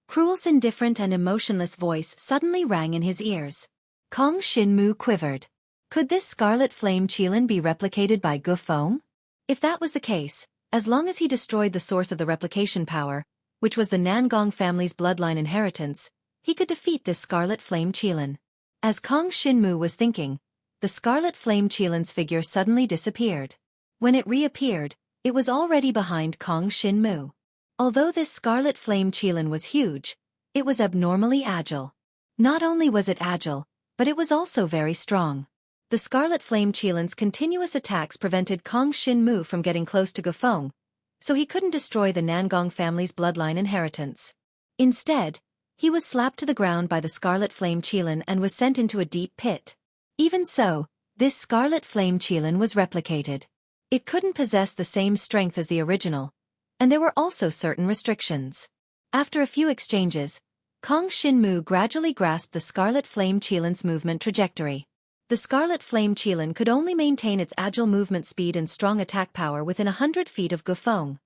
Cruel's indifferent and emotionless voice suddenly rang in his ears. Kong Shinmu quivered. Could this Scarlet Flame Qilin be replicated by Gufeng? If that was the case, as long as he destroyed the source of the replication power, which was the Nangong family's bloodline inheritance, he could defeat this Scarlet Flame Qilin. As Kong Shinmu was thinking, the Scarlet Flame Qilin's figure suddenly disappeared. When it reappeared, it was already behind Kong Shinmu. Although this Scarlet Flame Qilin was huge, it was abnormally agile. Not only was it agile, but it was also very strong. The Scarlet Flame Qilin's continuous attacks prevented Kong Shinmu from getting close to Gufeng, so he couldn't destroy the Nangong family's bloodline inheritance. Instead, he was slapped to the ground by the Scarlet Flame Qilin and was sent into a deep pit. Even so, this Scarlet Flame Qilin was replicated. It couldn't possess the same strength as the original, and there were also certain restrictions. After a few exchanges, Kong Shinmu gradually grasped the Scarlet Flame Qilin's movement trajectory. The Scarlet Flame Qilin could only maintain its agile movement speed and strong attack power within 100 feet of Gufeng.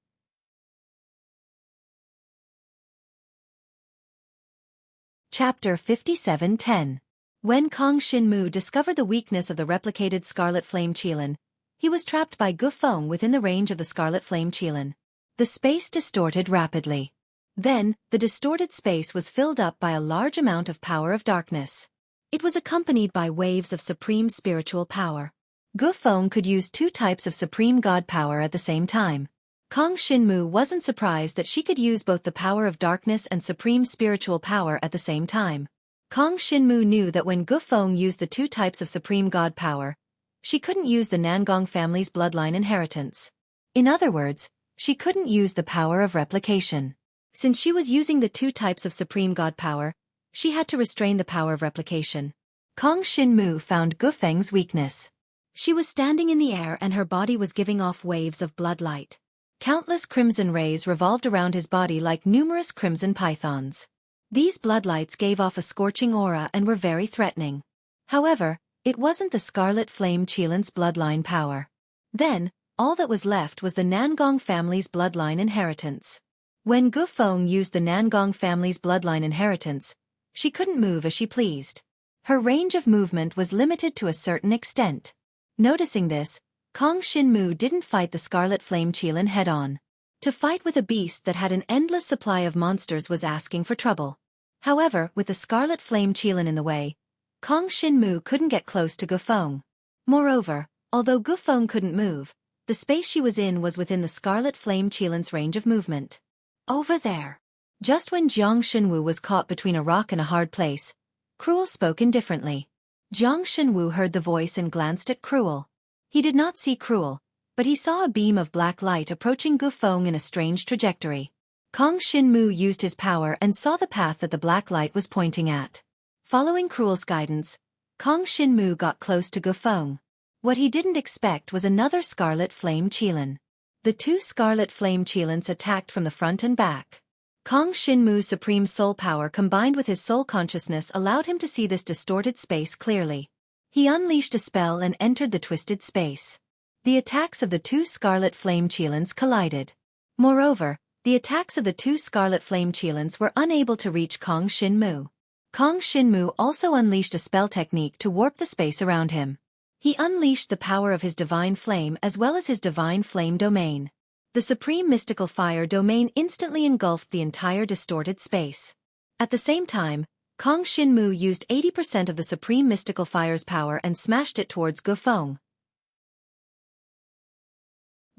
Chapter 57:10. When Kong Shinmu discovered the weakness of the replicated Scarlet Flame Qilin, he was trapped by Gufeng within the range of the Scarlet Flame Qilin. The space distorted rapidly. Then, the distorted space was filled up by a large amount of power of darkness. It was accompanied by waves of supreme spiritual power. Gufeng could use two types of supreme god power at the same time. Kong Shinmu wasn't surprised that she could use both the power of darkness and supreme spiritual power at the same time. Kong Shinmu knew that when Gufeng used the two types of supreme god power, she couldn't use the Nangong family's bloodline inheritance. In other words, she couldn't use the power of replication. Since she was using the two types of supreme god power, she had to restrain the power of replication. Kong Shinmu found Gufeng's weakness. She was standing in the air and her body was giving off waves of blood light. Countless crimson rays revolved around his body like numerous crimson pythons. These bloodlights gave off a scorching aura and were very threatening. However, it wasn't the Scarlet Flame Qilin's bloodline power. Then, all that was left was the Nangong family's bloodline inheritance. When Gufeng used the Nangong family's bloodline inheritance, she couldn't move as she pleased. Her range of movement was limited to a certain extent. Noticing this, Kong Shinmu didn't fight the Scarlet Flame Qilin head-on. To fight with a beast that had an endless supply of monsters was asking for trouble. However, with the Scarlet Flame Qilin in the way, Kong Shinmu couldn't get close to Gufeng. Moreover, although Gufeng couldn't move, the space she was in was within the Scarlet Flame Qilin's range of movement. Over there. Just when Jiang Shenwu was caught between a rock and a hard place, Cruel spoke indifferently. Jiang Shenwu heard the voice and glanced at Cruel. He did not see Cruel, but he saw a beam of black light approaching Gufeng in a strange trajectory. Kong Shinmu used his power and saw the path that the black light was pointing at. Following Cruel's guidance, Kong Shinmu got close to Gufeng. What he didn't expect was another Scarlet Flame Qilin. The two Scarlet Flame Qilins attacked from the front and back. Kong Shinmu's supreme soul power combined with his soul consciousness allowed him to see this distorted space clearly. He unleashed a spell and entered the twisted space. The attacks of the two scarlet flame Qilins collided. Moreover, the attacks of the two scarlet flame Qilins were unable to reach Kong Shinmu. Kong Shinmu also unleashed a spell technique to warp the space around him. He unleashed the power of his divine flame as well as his divine flame domain. The supreme mystical fire domain instantly engulfed the entire distorted space. At the same time, Kong Shinmu used 80% of the supreme mystical fire's power and smashed it towards Gufeng.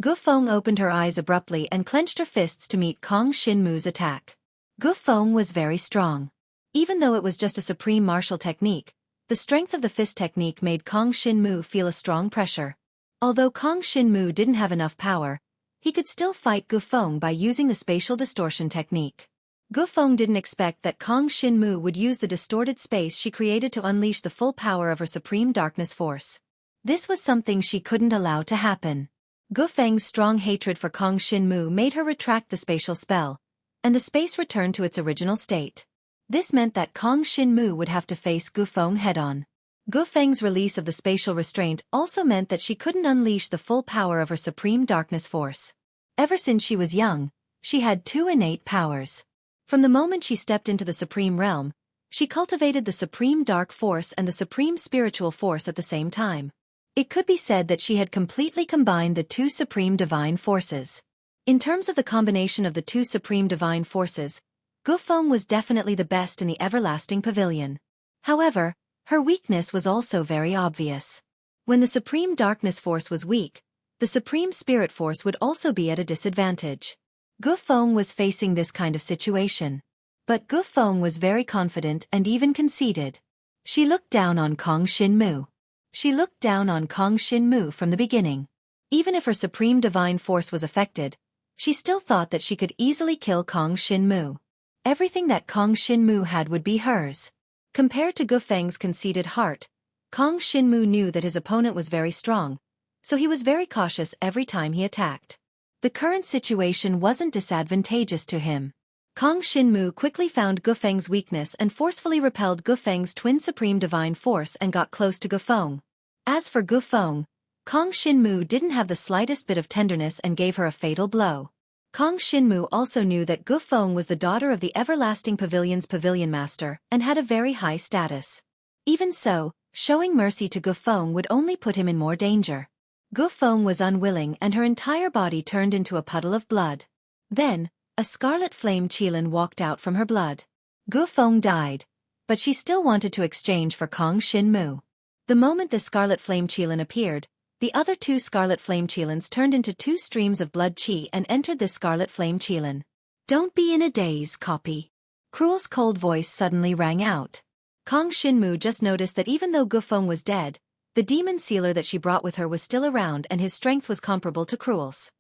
Gufeng opened her eyes abruptly and clenched her fists to meet Kong Shinmu's attack. Gufeng was very strong. Even though it was just a supreme martial technique, the strength of the fist technique made Kong Shinmu feel a strong pressure. Although Kong Shinmu didn't have enough power, he could still fight Gufeng by using the spatial distortion technique. Gufeng didn't expect that Kong Shinmu would use the distorted space she created to unleash the full power of her supreme darkness force. This was something she couldn't allow to happen. Gufeng's strong hatred for Kong Shinmu made her retract the spatial spell, and the space returned to its original state. This meant that Kong Shinmu would have to face Gufeng head-on. Gufeng's release of the spatial restraint also meant that she couldn't unleash the full power of her supreme darkness force. Ever since she was young, she had two innate powers. From the moment she stepped into the supreme realm, she cultivated the supreme dark force and the supreme spiritual force at the same time. It could be said that she had completely combined the two supreme divine forces. In terms of the combination of the two supreme divine forces, Gufeng was definitely the best in the everlasting pavilion. However, her weakness was also very obvious. When the supreme darkness force was weak, the supreme spirit force would also be at a disadvantage. Gufeng was facing this kind of situation. But Gufeng was very confident and even conceited. She looked down on Kong Shinmu. She looked down on Kong Shinmu from the beginning. Even if her supreme divine force was affected, she still thought that she could easily kill Kong Shinmu. Everything that Kong Shinmu had would be hers. Compared to Gufeng's conceited heart, Kong Shinmu knew that his opponent was very strong, so he was very cautious every time he attacked. The current situation wasn't disadvantageous to him. Kong Shinmu quickly found Gufeng's weakness and forcefully repelled Gufeng's twin supreme divine force and got close to Gufeng. As for Gufeng, Kong Shinmu didn't have the slightest bit of tenderness and gave her a fatal blow. Kong Shinmu also knew that Gufeng was the daughter of the Everlasting Pavilion's pavilion master and had a very high status. Even so, showing mercy to Gufeng would only put him in more danger. Gufeng was unwilling and her entire body turned into a puddle of blood. Then, a scarlet flame Qilin walked out from her blood. Gufeng died, but she still wanted to exchange for Kong Shinmu. The moment the scarlet flame Qilin appeared, the other two scarlet flame Qilins turned into two streams of blood qi and entered the scarlet flame Qilin. "Don't be in a daze, copy." Cruel's cold voice suddenly rang out. Kong Shinmu just noticed that even though Gufeng was dead, the demon sealer that she brought with her was still around and his strength was comparable to Cruel's.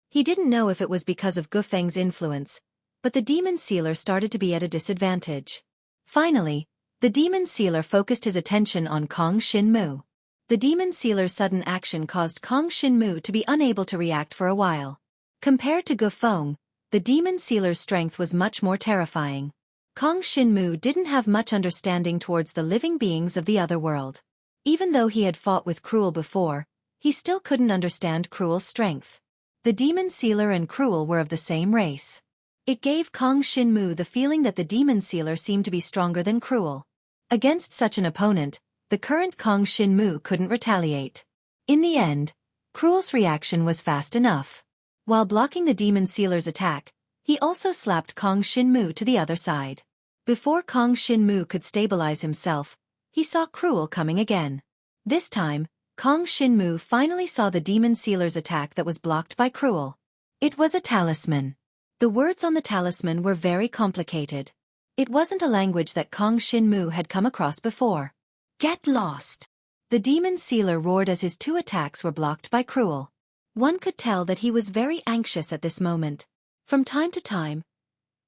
He didn't know if it was because of Gufeng's influence, but the demon sealer started to be at a disadvantage. Finally, the demon sealer focused his attention on Kong Shinmu. The demon sealer's sudden action caused Kong Shinmu to be unable to react for a while. Compared to Gufeng, the demon sealer's strength was much more terrifying. Kong Shinmu didn't have much understanding towards the living beings of the other world. Even though he had fought with Cruel before, he still couldn't understand Cruel's strength. The demon sealer and Cruel were of the same race. It gave Kong Shinmu the feeling that the demon sealer seemed to be stronger than Cruel. Against such an opponent, the current Kong Shinmu couldn't retaliate. In the end, Cruel's reaction was fast enough. While blocking the demon sealer's attack, he also slapped Kong Shinmu to the other side. Before Kong Shinmu could stabilize himself, he saw Cruel coming again. This time, Kong Shinmu finally saw the demon sealer's attack that was blocked by Cruel. It was a talisman. The words on the talisman were very complicated. It wasn't a language that Kong Shinmu had come across before. "Get lost!" The demon sealer roared as his two attacks were blocked by Cruel. One could tell that he was very anxious at this moment. From time to time,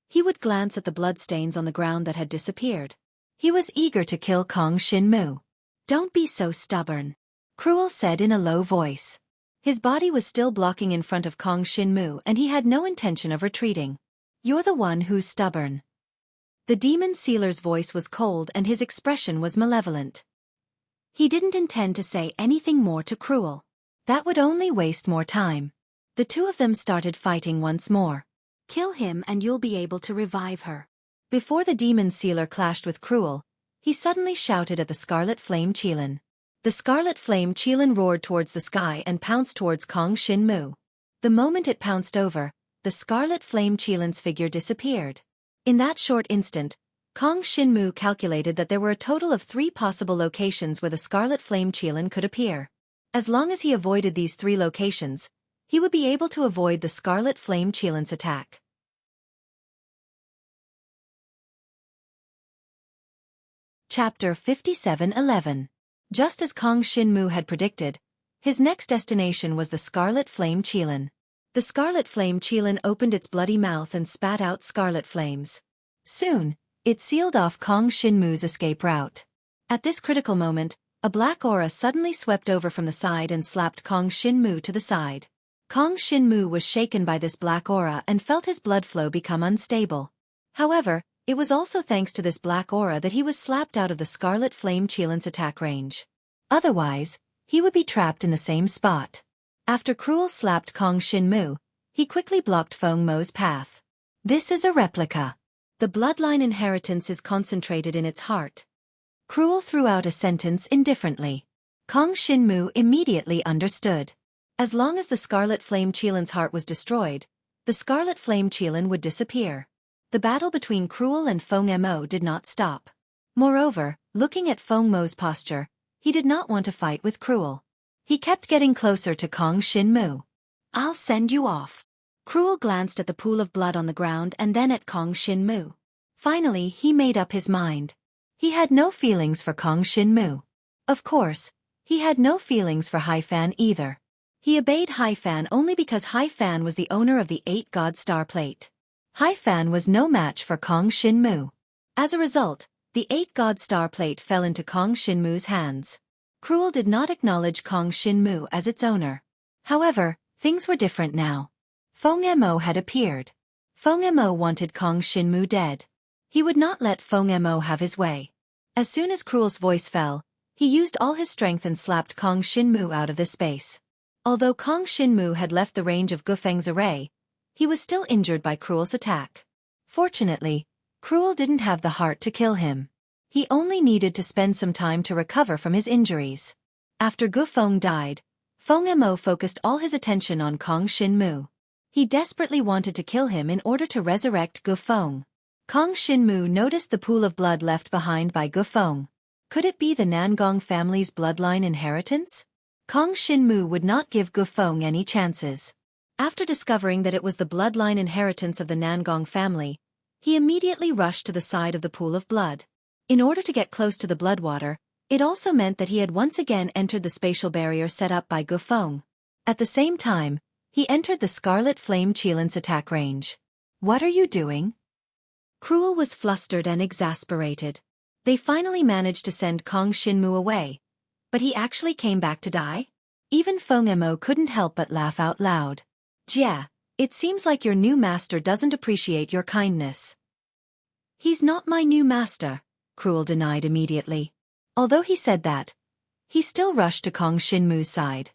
he would glance at the bloodstains on the ground that had disappeared. He was eager to kill Kong Shinmu. "Don't be so stubborn," Cruel said in a low voice. His body was still blocking in front of Kong Shinmu and he had no intention of retreating. "You're the one who's stubborn." The demon sealer's voice was cold and his expression was malevolent. He didn't intend to say anything more to Cruel. That would only waste more time. The two of them started fighting once more. "Kill him and you'll be able to revive her." Before the demon sealer clashed with Cruel, he suddenly shouted at the Scarlet Flame Qilin. The Scarlet Flame Qilin roared towards the sky and pounced towards Kong Shinmu. The moment it pounced over, the Scarlet Flame Qilin's figure disappeared. In that short instant, Kong Shinmu calculated that there were a total of 3 possible locations where the Scarlet Flame Qilin could appear. As long as he avoided these 3 locations, he would be able to avoid the Scarlet Flame Qilin's attack. Chapter 57:11. Just as Kong Shinmu had predicted, his next destination was the Scarlet Flame Qilin. The Scarlet Flame Qilin opened its bloody mouth and spat out scarlet flames. Soon, it sealed off Kong Shinmu's escape route. At this critical moment, a black aura suddenly swept over from the side and slapped Kong Shinmu to the side. Kong Shinmu was shaken by this black aura and felt his blood flow become unstable. However, it was also thanks to this black aura that he was slapped out of the Scarlet Flame Qilin's attack range. Otherwise, he would be trapped in the same spot. After Cruel slapped Kong Shinmu, he quickly blocked Feng Mo's path. "This is a replica. The bloodline inheritance is concentrated in its heart." Cruel threw out a sentence indifferently. Kong Shinmu immediately understood. As long as the Scarlet Flame Qilin's heart was destroyed, the Scarlet Flame Qilin would disappear. The battle between Cruel and Feng Mo did not stop. Moreover, looking at Feng Mo's posture, he did not want to fight with Cruel. He kept getting closer to Kong Shinmu. "I'll send you off." Cruel glanced at the pool of blood on the ground and then at Kong Shinmu. Finally, he made up his mind. He had no feelings for Kong Shinmu. Of course, he had no feelings for Haifan either. He obeyed Haifan only because Haifan was the owner of the 8-God Star Plate. Haifan was no match for Kong Shinmu. As a result, the 8-God Star Plate fell into Kong Shinmu's hands. Cruel did not acknowledge Kong Shinmu as its owner. However, things were different now. Feng Mo had appeared. Feng Mo wanted Kong Shinmu dead. He would not let Feng Mo have his way. As soon as Cruel's voice fell, he used all his strength and slapped Kong Shinmu out of this space. Although Kong Shinmu had left the range of Gufeng's array, he was still injured by Cruel's attack. Fortunately, Cruel didn't have the heart to kill him. He only needed to spend some time to recover from his injuries. After Gufeng died, Feng Mo focused all his attention on Kong Shinmu. He desperately wanted to kill him in order to resurrect Gufeng. Kong Shinmu noticed the pool of blood left behind by Gufeng. Could it be the Nangong family's bloodline inheritance? Kong Shinmu would not give Gufeng any chances. After discovering that it was the bloodline inheritance of the Nangong family, he immediately rushed to the side of the pool of blood. In order to get close to the blood water, it also meant that he had once again entered the spatial barrier set up by Gufeng. At the same time, he entered the Scarlet Flame Qilin's attack range. "What are you doing?" Cruel was flustered and exasperated. They finally managed to send Kong Shinmu away, but he actually came back to die? Even Feng Mo couldn't help but laugh out loud. "Jia, it seems like your new master doesn't appreciate your kindness." "He's not my new master," Cruel denied immediately. Although he said that, he still rushed to Kong Shinmu's side.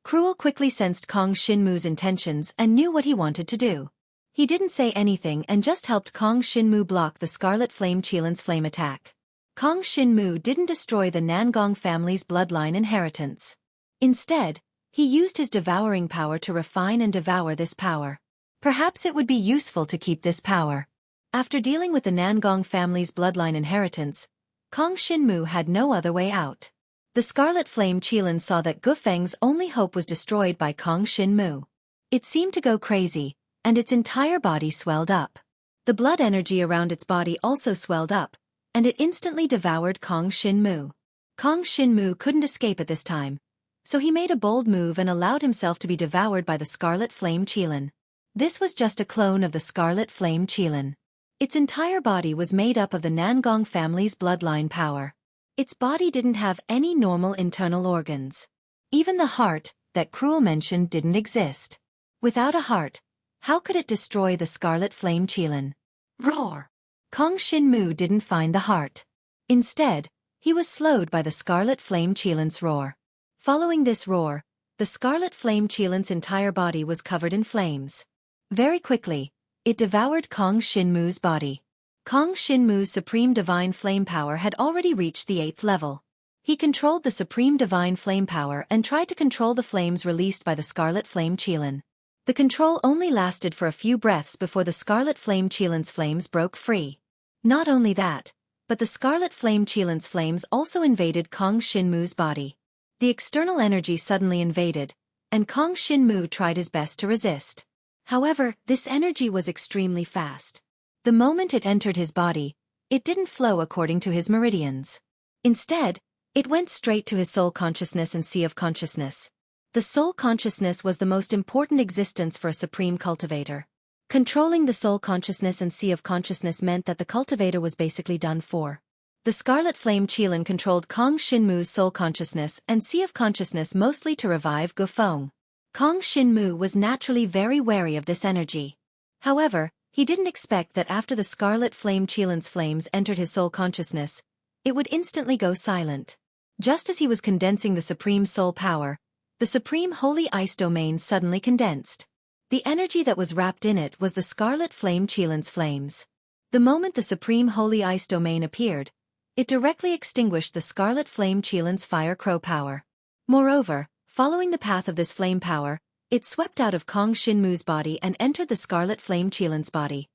Cruel quickly sensed Kong Shinmu's intentions and knew what he wanted to do. He didn't say anything and just helped Kong Shinmu block the Scarlet Flame Qilin's flame attack. Kong Shinmu didn't destroy the Nangong family's bloodline inheritance. Instead, he used his devouring power to refine and devour this power. Perhaps it would be useful to keep this power. After dealing with the Nangong family's bloodline inheritance, Kong Shinmu had no other way out. The Scarlet Flame Qilin saw that Gufeng's only hope was destroyed by Kong Shinmu. It seemed to go crazy, and its entire body swelled up. The blood energy around its body also swelled up, and it instantly devoured Kong Shinmu. Kong Shinmu couldn't escape at this time, so he made a bold move and allowed himself to be devoured by the Scarlet Flame Qilin. This was just a clone of the Scarlet Flame Qilin. Its entire body was made up of the Nangong family's bloodline power. Its body didn't have any normal internal organs. Even the heart that Cruel mentioned didn't exist. Without a heart, how could it destroy the scarlet flame Qilin? Roar! Kong Shinmu didn't find the heart. Instead, he was slowed by the scarlet flame Qilin's roar. Following this roar, the scarlet flame Qilin's entire body was covered in flames. Very quickly, it devoured Kong Shinmu's body. Kong Shinmu's supreme divine flame power had already reached the 8th level. He controlled the supreme divine flame power and tried to control the flames released by the scarlet flame Qilin. The control only lasted for a few breaths before the scarlet flame Qilin's flames broke free. Not only that, but the scarlet flame Qilin's flames also invaded Kong Shinmu's body. The external energy suddenly invaded, and Kong Shinmu tried his best to resist. However, this energy was extremely fast. The moment it entered his body, it didn't flow according to his meridians. Instead, it went straight to his soul consciousness and sea of consciousness. The soul consciousness was the most important existence for a supreme cultivator. Controlling the soul consciousness and sea of consciousness meant that the cultivator was basically done for. The scarlet flame Qilin controlled Kong Shinmu's soul consciousness and sea of consciousness mostly to revive Gufeng. Kong Shinmu was naturally very wary of this energy. However, he didn't expect that after the scarlet flame Qilin's flames entered his soul consciousness, it would instantly go silent. Just as he was condensing the supreme soul power, the supreme holy ice domain suddenly condensed. The energy that was wrapped in it was the scarlet flame Qilin's flames. The moment the supreme holy ice domain appeared, it directly extinguished the scarlet flame Qilin's fire crow power. Moreover, following the path of this flame power, it swept out of Kong Shinmu's body and entered the scarlet flame Qilin's body.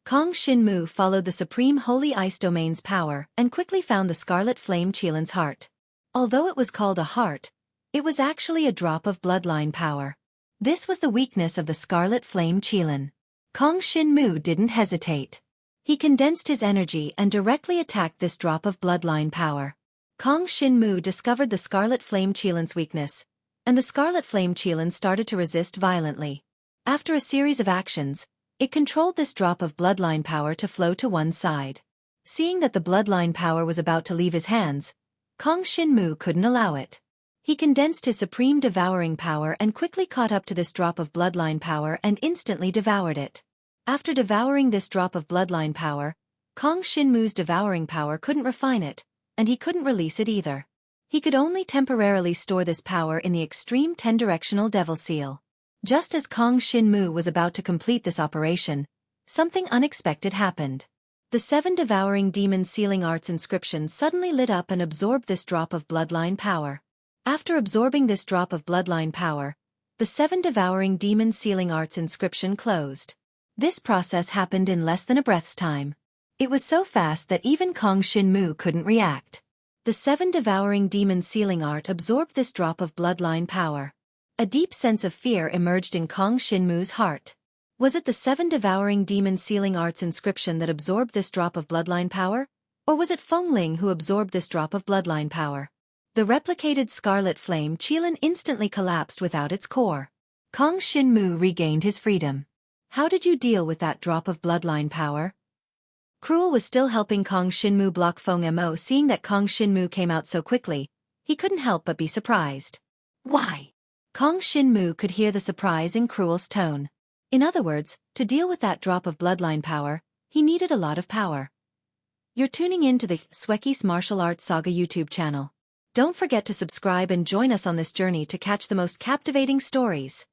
Kong Shinmu followed the supreme holy ice domain's power and quickly found the scarlet flame Qilin's heart. Although it was called a heart, it was actually a drop of bloodline power. This was the weakness of the scarlet flame Qilin. Kong Shinmu didn't hesitate. He condensed his energy and directly attacked this drop of bloodline power. Kong Shinmu discovered the scarlet flame Qilin's weakness, and the scarlet flame Qilin started to resist violently. After a series of actions, it controlled this drop of bloodline power to flow to one side. Seeing that the bloodline power was about to leave his hands, Kong Shinmu couldn't allow it. He condensed his supreme devouring power and quickly caught up to this drop of bloodline power and instantly devoured it. After devouring this drop of bloodline power, Kong Shinmu's devouring power couldn't refine it, and he couldn't release it either. He could only temporarily store this power in the extreme 10-directional devil seal. Just as Kong Shinmu was about to complete this operation, something unexpected happened. The 7 devouring demon sealing arts inscription suddenly lit up and absorbed this drop of bloodline power. After absorbing this drop of bloodline power, the 7 devouring demon sealing arts inscription closed. This process happened in less than a breath's time. It was so fast that even Kong Shinmu couldn't react. The 7 devouring demon sealing art absorbed this drop of bloodline power. A deep sense of fear emerged in Kong Shinmu's heart. Was it the 7 devouring demon sealing arts inscription that absorbed this drop of bloodline power? Or was it Fengling who absorbed this drop of bloodline power? The replicated scarlet flame Qilin instantly collapsed without its core. Kong Shinmu regained his freedom. How did you deal with that drop of bloodline power? Cruel was still helping Kong Shinmu block Feng Mo. Seeing that Kong Shinmu came out so quickly, he couldn't help but be surprised. Why? Kong Shinmu could hear the surprise in Cruel's tone. In other words, to deal with that drop of bloodline power, he needed a lot of power. You're tuning in to the Xueqi's Martial Arts Saga YouTube channel. Don't forget to subscribe and join us on this journey to catch the most captivating stories.